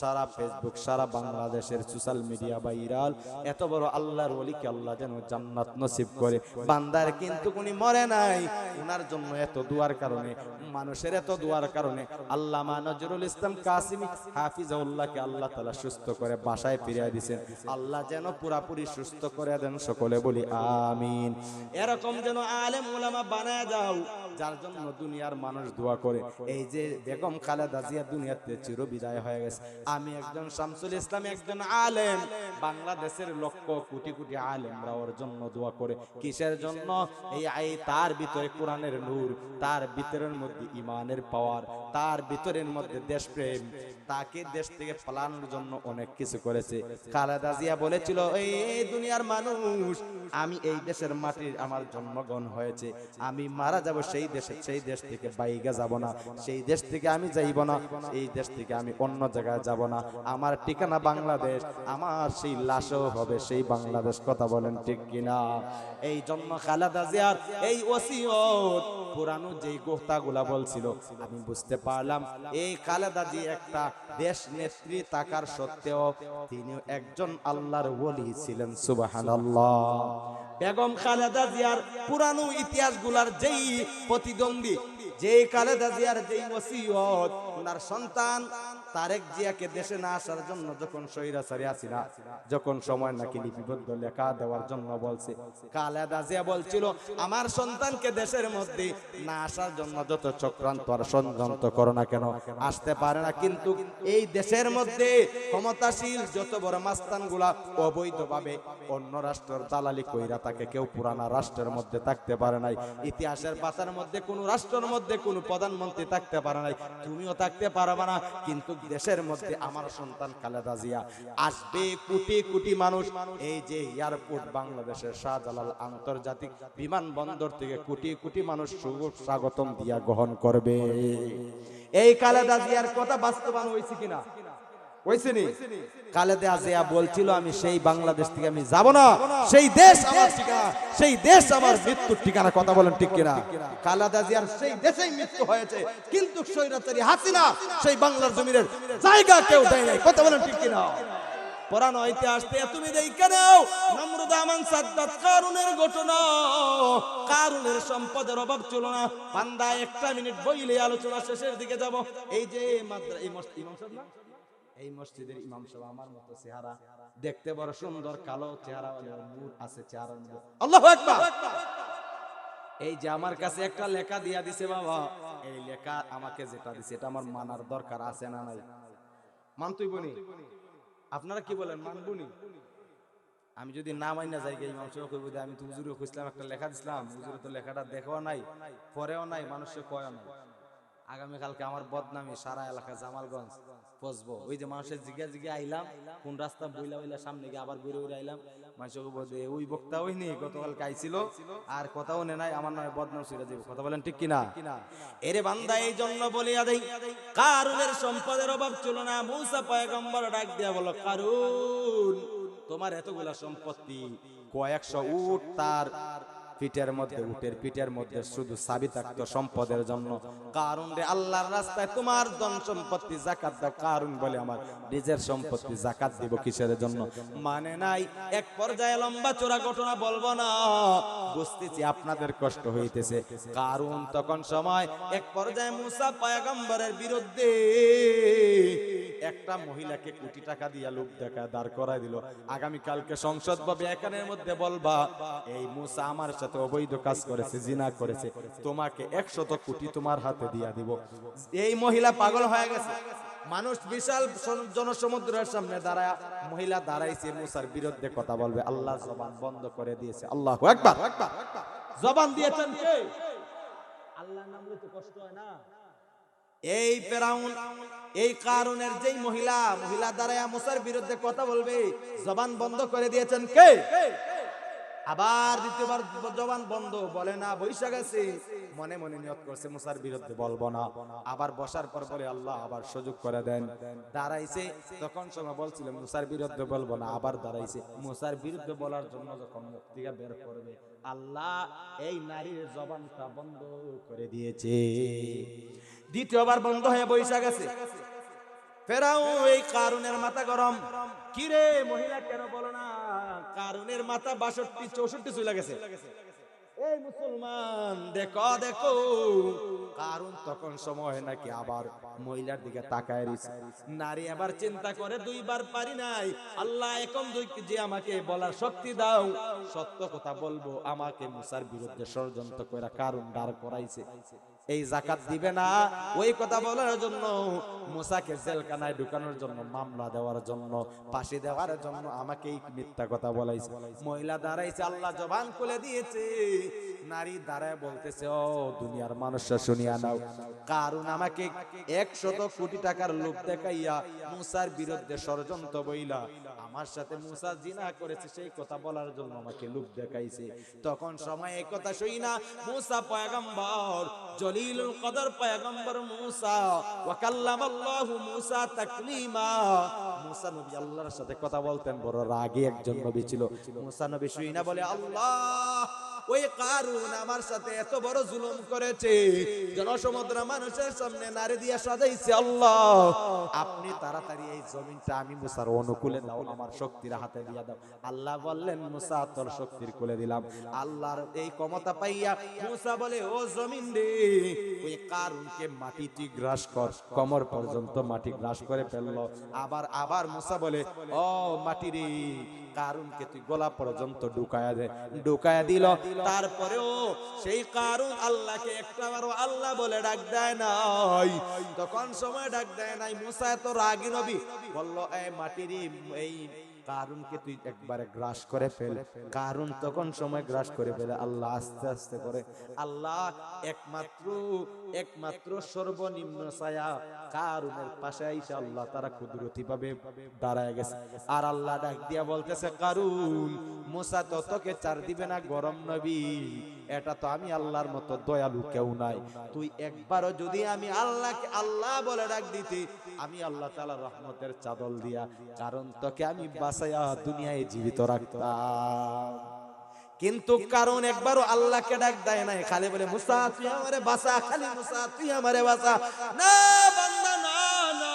সারা ফেসবুক সারা বাংলাদেশের সোশ্যাল মিডিয়া ভাইরাল। এত বড় আল্লাহর ওলিকে আল্লাহ যেন জান্নাত নসিব করে। বান্দার কিন্তু উনি মরে নাই, ওনার জন্য এত দুয়ার কারণে, মানুষের এত দুয়ার কারণে আল্লামা নজরুল ইসলাম কাসিমি হাফিজাহুল্লাহকে আল্লাহ তাআলা সুস্থ করে বাসায় ফিরিয়ে দিয়েছেন। আল্লাহ যেন পুরাপুরি সুস্থ করে দেন, সকলে বলি আমিন। এরকম যেন আলেম উলামা বানায় যাও যার জন্য দুনিয়ার মানুষ দোয়া করে। এই যে বেগম খালেদা জিয়া দুনিয়াতে চিরবিদায় হয়ে গেছে। আমি একজন শামসুল ইসলাম, একজন আলেম, বাংলাদেশের লক্ষ কোটি কোটি আলেমরা ওর জন্য দোয়া করে। কিসের জন্য? এই তার ভিতরে কোরআনের নূর, তার ভিতরের মধ্যে ইমানের পাওয়ার, তার ভিতরের মধ্যে দেশপ্রেম, তাকে দেশ থেকে পালানোর জন্য অনেক কিছু করেছে। খালেদা জিয়া বলেছিল, এই দুনিয়ার মানুষ, আমি এই দেশের মাটির আমার জন্মগ্রহণ হয়েছে, আমি মারা যাব সেই দেশ থেকে বাইরে যাব না, সেই দেশ থেকে আমি যাইব না, এই দেশ থেকে আমি অন্য জায়গায় যাব না, আমার ঠিকানা বাংলাদেশ, আমার সেই লাশও হবে সেই বাংলাদেশ। কথা বলেন ঠিক কিনা? এই জন্য খালেদা জিয়ার এই ওসিয়ত পুরানো যেই গোহতাগুলা বলছিল, আমি বুঝতে পারলাম এই খালেদা জি একটা দেশ নেত্রী থাকার সত্ত্বেও তিনি একজন আল্লাহর ওলি ছিলেন। সুবহানাল্লাহ। বেগম খালেদা জিয়ার পুরানো ইতিহাসগুলার যেই প্রতিদ্বন্দ্বী, যেই খালেদা জিয়ার যেই ওসিয়ত, ওনার সন্তান তারেক জিয়াকে দেশে না আসার জন্য যখন স্বৈরাচারী হাসিনা যখন সময় নাকি লিপিবদ্ধ লেখা দেওয়ার জন্য বলছে, খালেদা জিয়া বলছিল আমার সন্তানকে দেশের মধ্যে না আসার জন্য যত চক্রান্ত আর ষড়যন্ত্র করো না কেন, আসতে পারে না। কিন্তু এই দেশের মধ্যে ক্ষমতাশীল যত বড় মাস্তানগুলা অবৈধভাবে অন্য রাষ্ট্রের দালালি কইরা তাকে কেউ পুরানা রাষ্ট্রের মধ্যে থাকতে পারে নাই। ইতিহাসের পাতার মধ্যে কোন রাষ্ট্রের মধ্যে কোন প্রধানমন্ত্রী থাকতে পারে নাই, তুমিও থাকতে পারবে না। কিন্তু দেশের মধ্যে আমার সন্তান খালেদা জিয়া আসবে, কোটি কোটি মানুষ, এই যে এয়ারপোর্ট বাংলাদেশের শাহজালাল আন্তর্জাতিক বিমানবন্দর থেকে কোটি কোটি মানুষ স্বাগতম দিয়া গ্রহণ করবে। এই খালেদা জিয়ার কথা বাস্তবায়ন হয়েছে কিনা? হয়েছেনি? খালেদা জিয়া বলছিল আমি সেই বাংলাদেশ থেকে আমি যাব না, সেই দেশ আমার ঠিকানা, সেই দেশ আমার মৃত্যুর ঠিকানা। কথা বলেন ঠিক কিনা? খালেদা জিয়ার সেই দেশেই মৃত্যু হয়েছে, কিন্তু স্বৈরাচারী হাসিনা সেই বাংলার জমিনের জায়গা কেউ দেয় নাই। কথা বলেন ঠিক কিনা? পুরানো ইতিহাস থেকে তুমি দেখে নাও, নমরুদ, আমান, সাদ্দাত, কারুনের ঘটনা। কারুনের সম্পদের অভাব ছিল না। বান্দা একটা মিনিট বইলে আলোচনা শেষের দিকে যাব। এই যে এই মসজিদ ইমাম সাহেব না, এই মসজিদের ইমাম সাহেব আমার মতো চেহারা, দেখতে বড় সুন্দর, কালো চেহারা, নূর আছে চেহারার মধ্যে। আল্লাহু আকবার। এই যে আমার কাছে একটা লেখা দিয়া দিছে বাবা, এই লেখা আমাকে যেটা দিছে এটা আমার মানার দরকার আছে না নাই? মানতুই বনি? আপনারা কি বলেন, মানবুনি? আমি যদি না মাইনা যাই, ইমাম সাহেব কইব যে আমি তো হুজুরে খুঁজলাম একটা লেখা দিছিলাম, হুজুরে তো লেখাটা দেখাও নাই, পরেও নাই, মানুষে কয়ও নাই। আগামীকালকে আমার বদনামি সারা এলাকা জামালগঞ্জ পচবো। ওই যে মানুষের জিজ্ঞা আইলাম কোন রাস্তা বইলা সামনে গিয়ে আবার ঘুরে ঘুরে আইলাম, মানুষকে বলবে ওই বক্তা ওই নি গতকালকে আইছিল আর কথাও নে নাই, আমার নামে বদনাম ছড়িয়ে দেব। কথা বলেন ঠিক কিনা? এরে বান্দা, এই জন্য বলিয়া দেই, কারুনের সম্পদের অভাব ছিল না। মূসা পয়গম্বর ডাক দিয়া বলো, কারুন তোমার এতগুলা সম্পত্তি, কয়েকশো উট তার পিঠের মধ্যে, উটের পিঠের মধ্যে শুধু চাবি থাকতো সম্পদের জন্য। কারণ রে, আল্লাহর রাস্তায় তোমার ধন সম্পত্তি যাকাত দাও। কারণ বলে আমার নিজের সম্পত্তি যাকাত দিব কিসের জন্য? মানে নাই। এক পর্যায়ে লম্বা চোরা ঘটনা বলবো না, বুঝতেছি আপনাদের কষ্ট হইতেছে। কারণ তখন সময় এক পর্যায়ে মূসা পয়গম্বরের বিরুদ্ধে একটা মহিলাকে কোটি টাকা দিয়া লোক দেখা দাঁড় করায় দিল। আগামীকালকে সংসদ ভাবে এখানের মধ্যে বলবা এই মূসা আমার সাথে অবৈধ কাজ করেছে, জিনা করেছে, তোমাকে 100 কোটি তোমার হাতে দিয়া দিব। এই মহিলা পাগল হয়ে গেছে। মানুষ বিশাল জনসমুদ্রের সামনে দাঁড়ায়, মহিলা দাঁড়াইছে মূসার বিরুদ্ধে কথা বলবে, আল্লাহ জবান বন্ধ করে দিয়েছে। আল্লাহু আকবার। জবান দিয়েছেন কে? আল্লাহর নাম লইতে কষ্ট হয় না? এই ফেরাউন, এই কারুনের যেই মহিলা দাঁড়ায় মূসার বিরুদ্ধে কথা বলবে, জবান বন্ধ করে দিয়েছেন কে? আবার দ্বিতীয়বার জবান বন্ধ বলে না, বৈশা গেছে, মনে মনে নিয়ত করছে মূসার বিরুদ্ধে বলবো না। আবার বসার পর বলে আল্লাহ আবার সুযোগ করে দেন। দাঁড়াইছে, তখন সময় বলছিল মূসার বিরুদ্ধে বলবো না, আবার দাঁড়াইছে, মূসার বিরুদ্ধে বলার জন্য যখন মুখ থেকে বের করবে, আল্লাহ এই নারীর জবানটা বন্ধ করে দিয়েছে। দ্বিতীয়বার বন্ধ হয়ে বৈশা গেছে। ফেরাউন, এই কারুনের মাথা গরম, কিরে মহিলা কেন বলো না? কারুনের মাথা 62-64 চলে গেছে। এই মুসলমান দেখো দেখো, কারণ তখন সময় নাকি আবার মহিলার দিকে তাকায় রইছে। নারী আবার চিন্তা করে দুইবার পারি নাই, আল্লাহ এখন যে আমাকে বলার শক্তি দাও, সত্য কথা বলবো, আমাকে মুসার বিরুদ্ধে ষড়যন্ত্র করে কারণ দাঁড় করাইছে, এই যাকাত দিবে না, ওই কথা বলার জন্য মুসাকে জেলখানায় ঢুকানোর জন্য, মামলা দেওয়ার জন্য, ফাঁসি দেওয়ার জন্য আমাকে এই মিথ্যা কথা বলাইছে। মহিলা দাঁড়াইছে, আল্লাহ জবান খুলে দিয়েছে। নারী দাঁড়ায় বলতেছে, ও দুনিয়ার মানুষরা শুনিয়া নাও, কারণ আমাকে 100 কোটি টাকার লোভ দেখাইয়া মুসার বিরুদ্ধে ষড়যন্ত্র বইলা আমার সাথে মুসা জিনা করেছে সেই কথা বলার জন্য আমাকে লোভ দেখাইছে। তখন সময় এই কথা শুই না মুসা পয়গম্বর, জলিলুল কদর পয়গম্বর মুসা, ওয়া কাল্লামাল্লাহু মুসা তাকলিমা, মুসা নবী আল্লাহর সাথে কথা বলতেন, বড় রাগী একজন নবী ছিল। মুসা নবী শুই না বলে, আল্লাহ ওই কারুন আমার সাথে এত বড় জুলুম করেছে, জনসমুদ্র মানুষের সামনে নারী দিয়া সাজাইছে, আল্লাহ আপনি তাড়াতাড়ি এই জমিনটা আমি মুসার অনুকূলে দাও, আমার শক্তির হাতে দিয়া দাও। আল্লাহ বললেন, মুসা তোর শক্তির কোলে দিলাম। আল্লাহর এই ক্ষমতা পাইয়া মুসা বলে, ও জমিন রে, ওই কারুনকে মাটি তুই গ্রাস কর। কোমর পর্যন্ত মাটি গ্রাস করে ফেললো। আবার মুসা বলে, ও মাটি রে, কারুনকে তুই গলা পর্যন্ত ঢুকায়া দে। ঢুকায়া দিল। তারপরেও সেই কারুন আল্লাহকে একটাবারও আল্লাহ বলে ডাক দেয় নাই। তখন সময় ডাক দেয় নাই। মুসা এত রাগী নবী, বলল, এই মাটির এই কারুনকে তুই একবারে গ্রাস করে ফেল। কারুন তখন সময় গ্রাস করে ফেলে। আল্লাহ আস্তে আস্তে করে, আল্লাহ একমাত্র সর্বনিম্ন ছায়া কারুনের পাশে আইসা আল্লাহ তারা কুদরতি ভাবে দাঁড়ায় গেছে। আর আল্লাহ ডাক দিয়া বলতেছে, কারুন মুসা তো তোকে ছাড় দিবে না গরম নবী, এটা তো আমি আল্লাহর মতো দয়ালু কেউ নাই। তুই একবারও যদি আমি আল্লাহকে আল্লাহ বলে ডাক দিতি, আমি আল্লাহ তাআলার রহমতের চাদর দিয়া কারণ তোকে আমি বাঁচাইয়া দুনিয়ায় জীবিত রাখতাম। কিন্তু কারণ একবারও আল্লাহকে ডাক দেয় নাই, খালি বলে মুসা তুই আমারে বাঁচা, খালি মুসা তুই আমারে বাঁচা। না বান্দা, না না,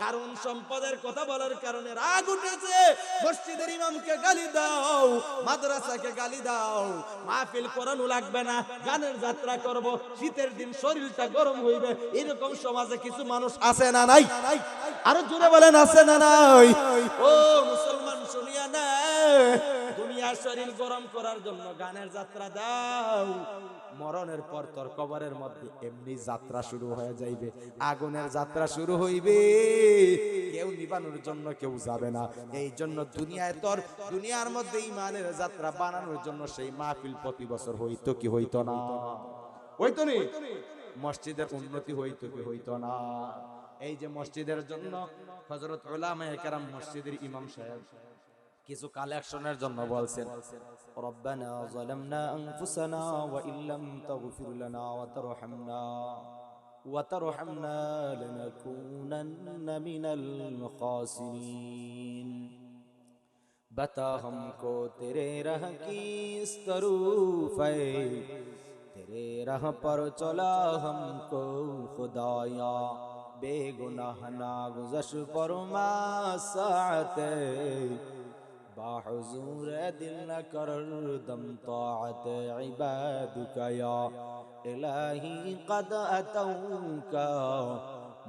কারণ সম্পদের কথা বলার কারণে রাগ উঠেছে। মসজিদের ইমামকে গালি দাও, মাদ্রাসাকে গালি দাও, মাহফিল করানো লাগবে না, গানের যাত্রা করব, শীতের দিন শরীরটা গরম হইবে, এরকম সমাজে কিছু মানুষ আছে না নাই? আরো জোরে বলেন, আছে না নাই? ও মুসলমান শুনিয়া না, দুনিয়ার শরীর গরম করার জন্য গানের যাত্রা দাও, মরণের পর তোর কবরের মধ্যে এমনি যাত্রা শুরু হয়ে যাইবে, আগুনের যাত্রা শুরু হইবে, কেউ নিবানোর জন্য কেউ যাবে না। এই জন্য দুনিয়ার মধ্যে ইমানের যাত্রা বানানোর জন্য সেই মাহফিল প্রতি বছর হইতো কি হইতো না? হইতো নি? মসজিদের উন্নতি হইতো কি হইতো না? এই যে মসজিদের জন্য হযরত উলামায়ে কেরাম, মসজিদের ইমাম সাহেব কিছু কালেকশনের জন্য বলছেন, রব্বানা যালামনা আনফুসানা ওয়া ইল্লাম তাগফির লানা ওয়া তারহামনা লানাকুনান্না মিনাল খাসিরিন। बता हमको तेरे राह की इस तरूफ है, तेरे राह पर चला हमको खुदाया, बेगुनाह नागुज़श फरमा साअते, बाहुजूर दिल न कर दम ताअत इबादुका या इलाही कद अतौका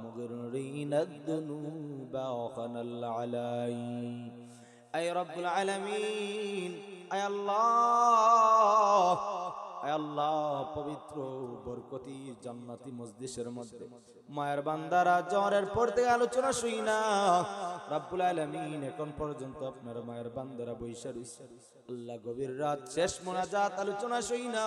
मुगर्रीन अद्दुनूब खनल अलाई। আয় রব্বুল আলামিন, আয় আল্লাহ, আয় আল্লাহ, পবিত্র বরকতি জান্নাতি মজলিসের মধ্যে মায়ের বান্দারা জ্বরের পর থেকে আলোচনা শুই না রব্বুল আলামিন, এখন পর্যন্ত আপনার মায়ের বান্দারা বৈশা রইছে। আল্লাহ গভীর রাত শেষ মোনাজাত আলোচনা শুই না,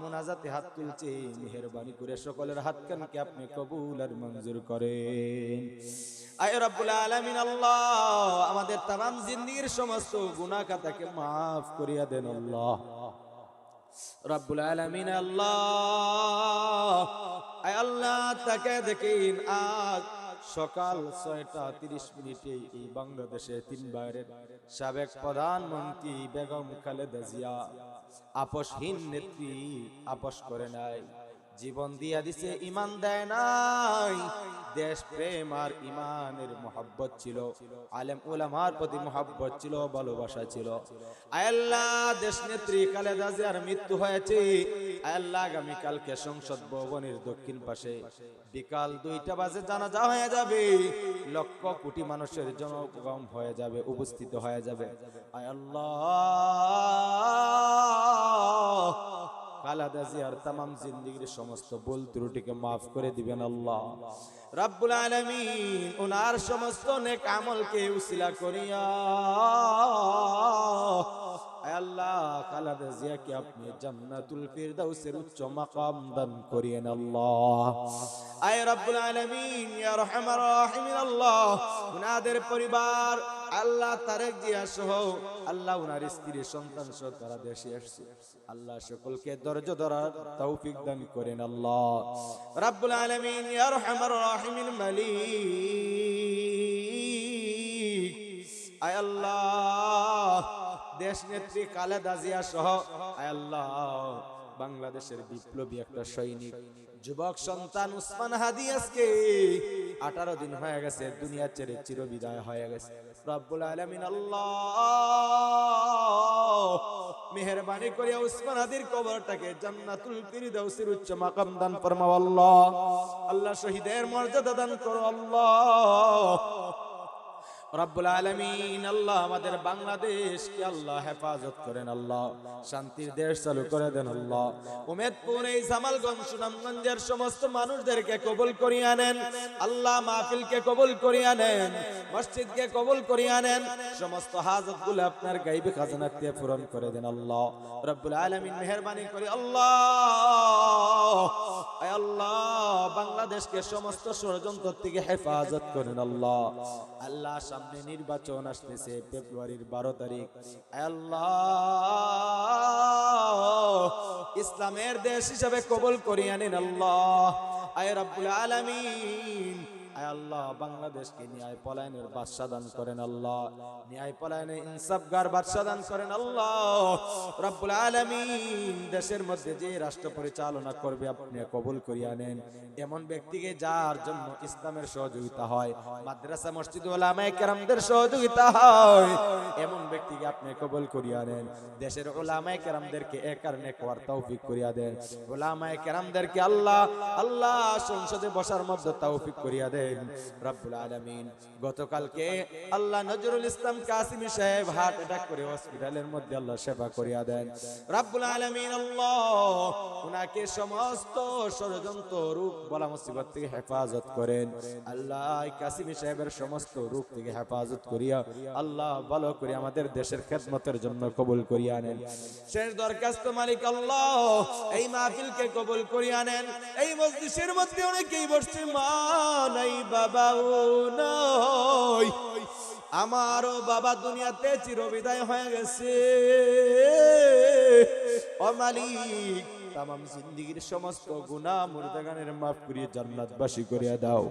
মোনাজাতে হাত তুলছে, মেহেরবানি করে সকলের হাত কানকে আপনি কবুল আর মঞ্জুর করেন। আয় রব্বুল আলামিন, আল্লাহ আমাদের তামাম জিন্দেগীর সমস্ত গুনাহ খাতাকে maaf করিয়া দেন আল্লাহ রব্বুল আলামিন। আল্লাহ, আয় আল্লাহ, তাকে দেখেন আজ সকাল 6:30 এই বাংলাদেশে 3 বাইরের সাবেক প্রধানমন্ত্রী বেগম খালেদা জিয়া আপসহীন নেত্রী, আপস করে নাই, জীবন দিয়া দিছে, ইমান দেয় নাই। দেশ প্রেম আর ইমানের মোহাব্বত ছিল, আলেম উলামার প্রতি মোহাব্বত ছিল, ভালোবাসা ছিল। আয় আল্লাহ, দেশ নেত্রী খালেদা জিয়ার মৃত্যু হয়েছে। আয় আল্লাহ, আগামীকালকে সংসদ ভবনের দক্ষিণ পাশে বিকাল 2টা বাজে জানাজা হয়ে যাবে। লক্ষ কোটি মানুষের জনগণ হয়ে যাবে, উপস্থিত হয়ে যাবে। আয় আল্লাহ, খালেদা জিয়ার তামাম জিন্দেগীর সমস্ত ভুল ত্রুটিকে মাফ করে দিবেন আল্লাহ রাব্বুল আলামিন। ওনার সমস্ত নেক আমলকে উসিলা করিয়া আয় আল্লাহ, খালেদা জিয়াকে আপনি জান্নাতুল ফিরদাউসের উচ্চ মাকাম দান করিয়েন আল্লাহ। আয় রাব্বুল আলামিন, ইয়া আরহামার রাহিমিন আল্লাহ, ওনাদের পরিবার আল্লাহ, তারেক জিয়া সহ আল্লাহ, ওনার স্ত্রী সন্তান সহ তারা দেশে আসছে। আল্লাহ সকলকে ধৈর্য ধরার তৌফিক দান করেন আল্লাহ রাব্বুল আলামিন, ইয়া আরহামার রাহিমিন মালিক। আয় আল্লাহ, দেশ নেত্রী খালেদা জিয়া সহ আয় আল্লাহ, বাংলাদেশের বিপ্লবী একটা সৈনিক যুবক সন্তান উসমান হাদি আজকে 18 দিন হয়ে গেছে দুনিয়া ছেড়ে চিরবিদায় হয়ে গেছে। রব্বুল আলামিন আল্লাহ, মেহেরবানি করে উসমান হাদির কবরটাকে জান্নাতুল ফিরদাউসের উচ্চ মাকাম দান ফরমাও আল্লাহ। আল্লাহ, শহীদের মর্যাদা দান করো আল্লাহ রব্বুল আলামিন। আল্লাহ, আমাদের বাংলাদেশকে আল্লাহ হেফাজত করেন আল্লাহ, শান্তির দেশ চালু করে দেন আল্লাহ। উমেদপুর, এই জামালগঞ্জ, সুনামগঞ্জের সমস্ত মানুষদেরকে কবুল করিয়া নেন আল্লাহ, মাহফিলকে কবুল করিয়া নেন, মসজিদকে কবুল করিয়া নেন, সমস্ত হাজতগুলো আপনার গায়বী খাজানা দিয়ে পূরণ করে দেন আল্লাহ রব্বুল আলামিন। মেহেরবানি করে আল্লাহ, আয় আল্লাহ, বাংলাদেশকে সমস্ত ষড়যন্ত্র থেকে হেফাজত করেন আল্লাহ। আল্লাহ, সামনে নির্বাচন আসতেছে ফেব্রুয়ারির 12 তারিখ। আল্লাহ, ইসলামের দেশ হিসাবে কবুল করিয়া নিন আল্লাহ। আয় রাব্বুল আলামিন, আয় আল্লাহ, বাংলাদেশকে ন্যায় পলায়নের বাদশা দান করেন আল্লাহ, ন্যায় পলায়নে ইনসাফগার বাদশা দান করেন আল্লাহ রাব্বুল আলামিন। দেশের মধ্যে যে রাষ্ট্র পরিচালনা করবে আপনি কবুল করিয়া নেন, এমন ব্যক্তিকে যার জন্য ইসলামের সহযোগিতা হয়, মাদ্রাসা মসজিদ উলামায়ে কেরামদের সহযোগিতা হয়, এমন ব্যক্তিকে আপনি কবুল করিয়া নেন। দেশের উলামায়ে কেরামদেরকে এক কারণে করার তৌফিক করিয়া দেন, উলামায়ে কেরামদেরকে আল্লাহ আল্লাহ সংসদে বসার মধ্যে তৌফিক করিয়া দেন রব্বুল আলামিন। গতকালকে আল্লাহ নজরুল ইসলাম কাসিমি সাহেব হার্ট অ্যাটাক করে হসপিটালের মধ্যে আল্লাহ সেবা করিয়া দেন রব্বুল আলামিন। আল্লাহ, উনাকে সমস্ত ষড়যন্ত্র রূপ বলা মুসিবত থেকে হেফাজত করেন আল্লাহ। কাসিমি সাহেবের সমস্ত রূপ থেকে হেফাজত করিয়া আল্লাহ ভালো করে আমাদের দেশের খেদমতের জন্য কবুল করিয়া নেন। শেষ দরখাস্ত মালিক আল্লাহ, এই মাহফিলকে কবুল করিয়া নেন। এই মজলিসের মধ্যে অনেকেই বসছে, মা নাই, বাবাও নাই, আমারও বাবা দুনিয়াতে চিরবিদায় হয়ে গেছে। ও মালিক, তামাম জিন্দেগীর সমস্ত গুনাহ মুর্দাগানের মাফ করিয়ে জান্নাতবাসী করিয়া দাও।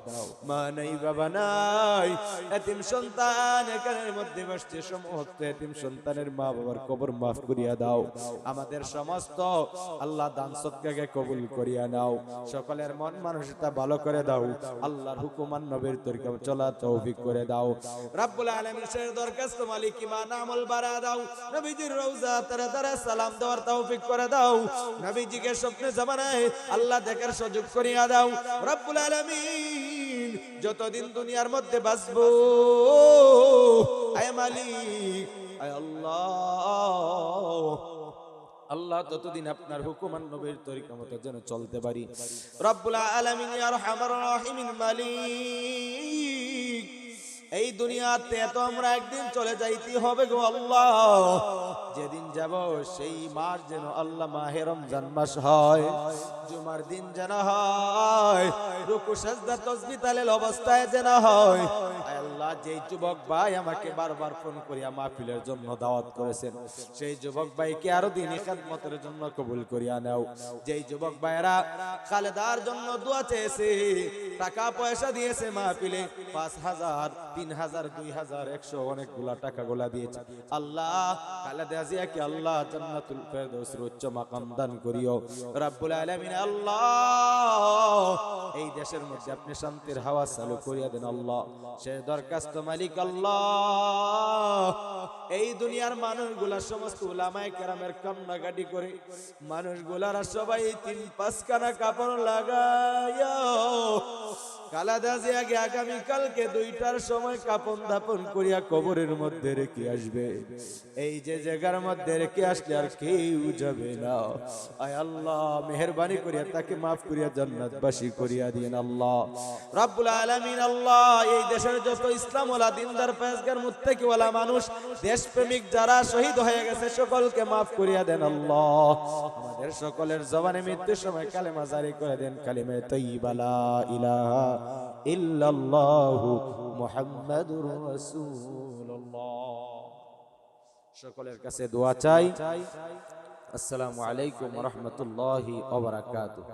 মা নাই, বাবা নাই, এতিম সন্তান এখানের মধ্যে বসছে, সমস্ত এতিম সন্তানের মা বাবার কবর মাফ করিয়া দাও। আমাদের সমস্ত আল্লাহ দান সদকাকে কবুল করিয়া নাও, সকলের মন মানসিকতা ভালো করে দাও, আল্লাহর হুকুম আর নবীর তরিকা চলা তৌফিক করে দাও রব্বুল আলামিন। শেষ দরখাস্ত মালিক, ঈমান আমল বাড়া দাও, নবীজির রওজা তারা তারা সালাম দেওয়ার তৌফিক করে দাও, নবীজিকে স্বপ্নে জামানায় আল্লাহ দেখার সুযোগ করিয়া দাও রব্বুল আলামিন। যতদিন দুনিয়ার মধ্যে বাঁচবো আয় মালিক, আয় আল্লাহ আল্লাহ, ততদিন আপনার হুকুম আর নবীর তরিকা মতো যেন চলতে পারি রব্বুল আলামিন। ইয়া আরহামার রাহিমিন মালিক, এই দুনিয়াতে তো আমরা একদিন চলে যাইতে হবে গো আল্লাহ। যেদিন যাব সেই মাস যেন আল্লাহ মাহে রমজান মাস হয়, জুমার দিন যেন হয়, রুকু সাজদা তাসবিহ তাহলিল অবস্থায় যেন হয়। আল্লাহ, যেই যুবক ভাই আমাকে বারবার ফোন করিয়া মাহফিলের জন্য দাওয়াত করেছেন, সেই যুবক ভাইকে আরো দিনী খেদমতের জন্য কবুল করিয়া নাও। যেই যুবক ভাইরা খালেদার জন্য দোয়া চেয়েছে, টাকা পয়সা দিয়েছে মাহফিলে, 5,000 3,000 2,000 100 অনেকগুলা টাকা গোলা দিয়েছে, আল্লাহ খালেদা জিয়াকে আল্লাহ জান্নাতুল ফেরদৌসের উচ্চ মাকাম দান করিও রব্বুল আলামিন। আল্লাহ এই দেশের মধ্যে আপনি শান্তির হাওয়া চালু করিয়া দেন আল্লাহ। সে দরখাস্ত মালিক আল্লাহ, এই দুনিয়ার মানুষগুলা সমস্ত উলামায়ে কেরামের কান্নাকাটি করে মানুষগুলারা সবাই 3-5 খানা কাপড় লাগাইয়া কালাদাজি আগে আগামী কালকে 2টার সময় কাপন দাপন করিয়া কবরের মধ্যে রেখে আসবে। এই যে জায়গার মধ্যে রেখে আসলে আর কেউ যাবে না। আয় আল্লাহ মেহেরবানি করিয়া তাকে মাফ করিয়া জান্নাতবাসী করিয়া দিন আল্লাহ রাব্বুল আলামিন। আল্লাহ এই দেশের যত ইসলাম ওয়ালা দিনদার ফেরেশগার মুত্তাকি ওয়ালা মানুষ দেশপ্রেমিক যারা শহীদ হয়ে গেছে সকলকে মাফ করিয়া দেন আল্লাহ। আমাদের সকলের জবানে মৃত্যুর সময় কালেমা জারি করে দেন, কালিমা তাইয়্যিবা লা ইলাহা ইল্লাল্লাহু মুহাম্মাদুর রাসূলুল্লাহ। সকলের কাছে দোয়া চাই। আসসালামু আলাইকুম ওয়া রাহমাতুল্লাহি ওয়া বারাকাতুহু।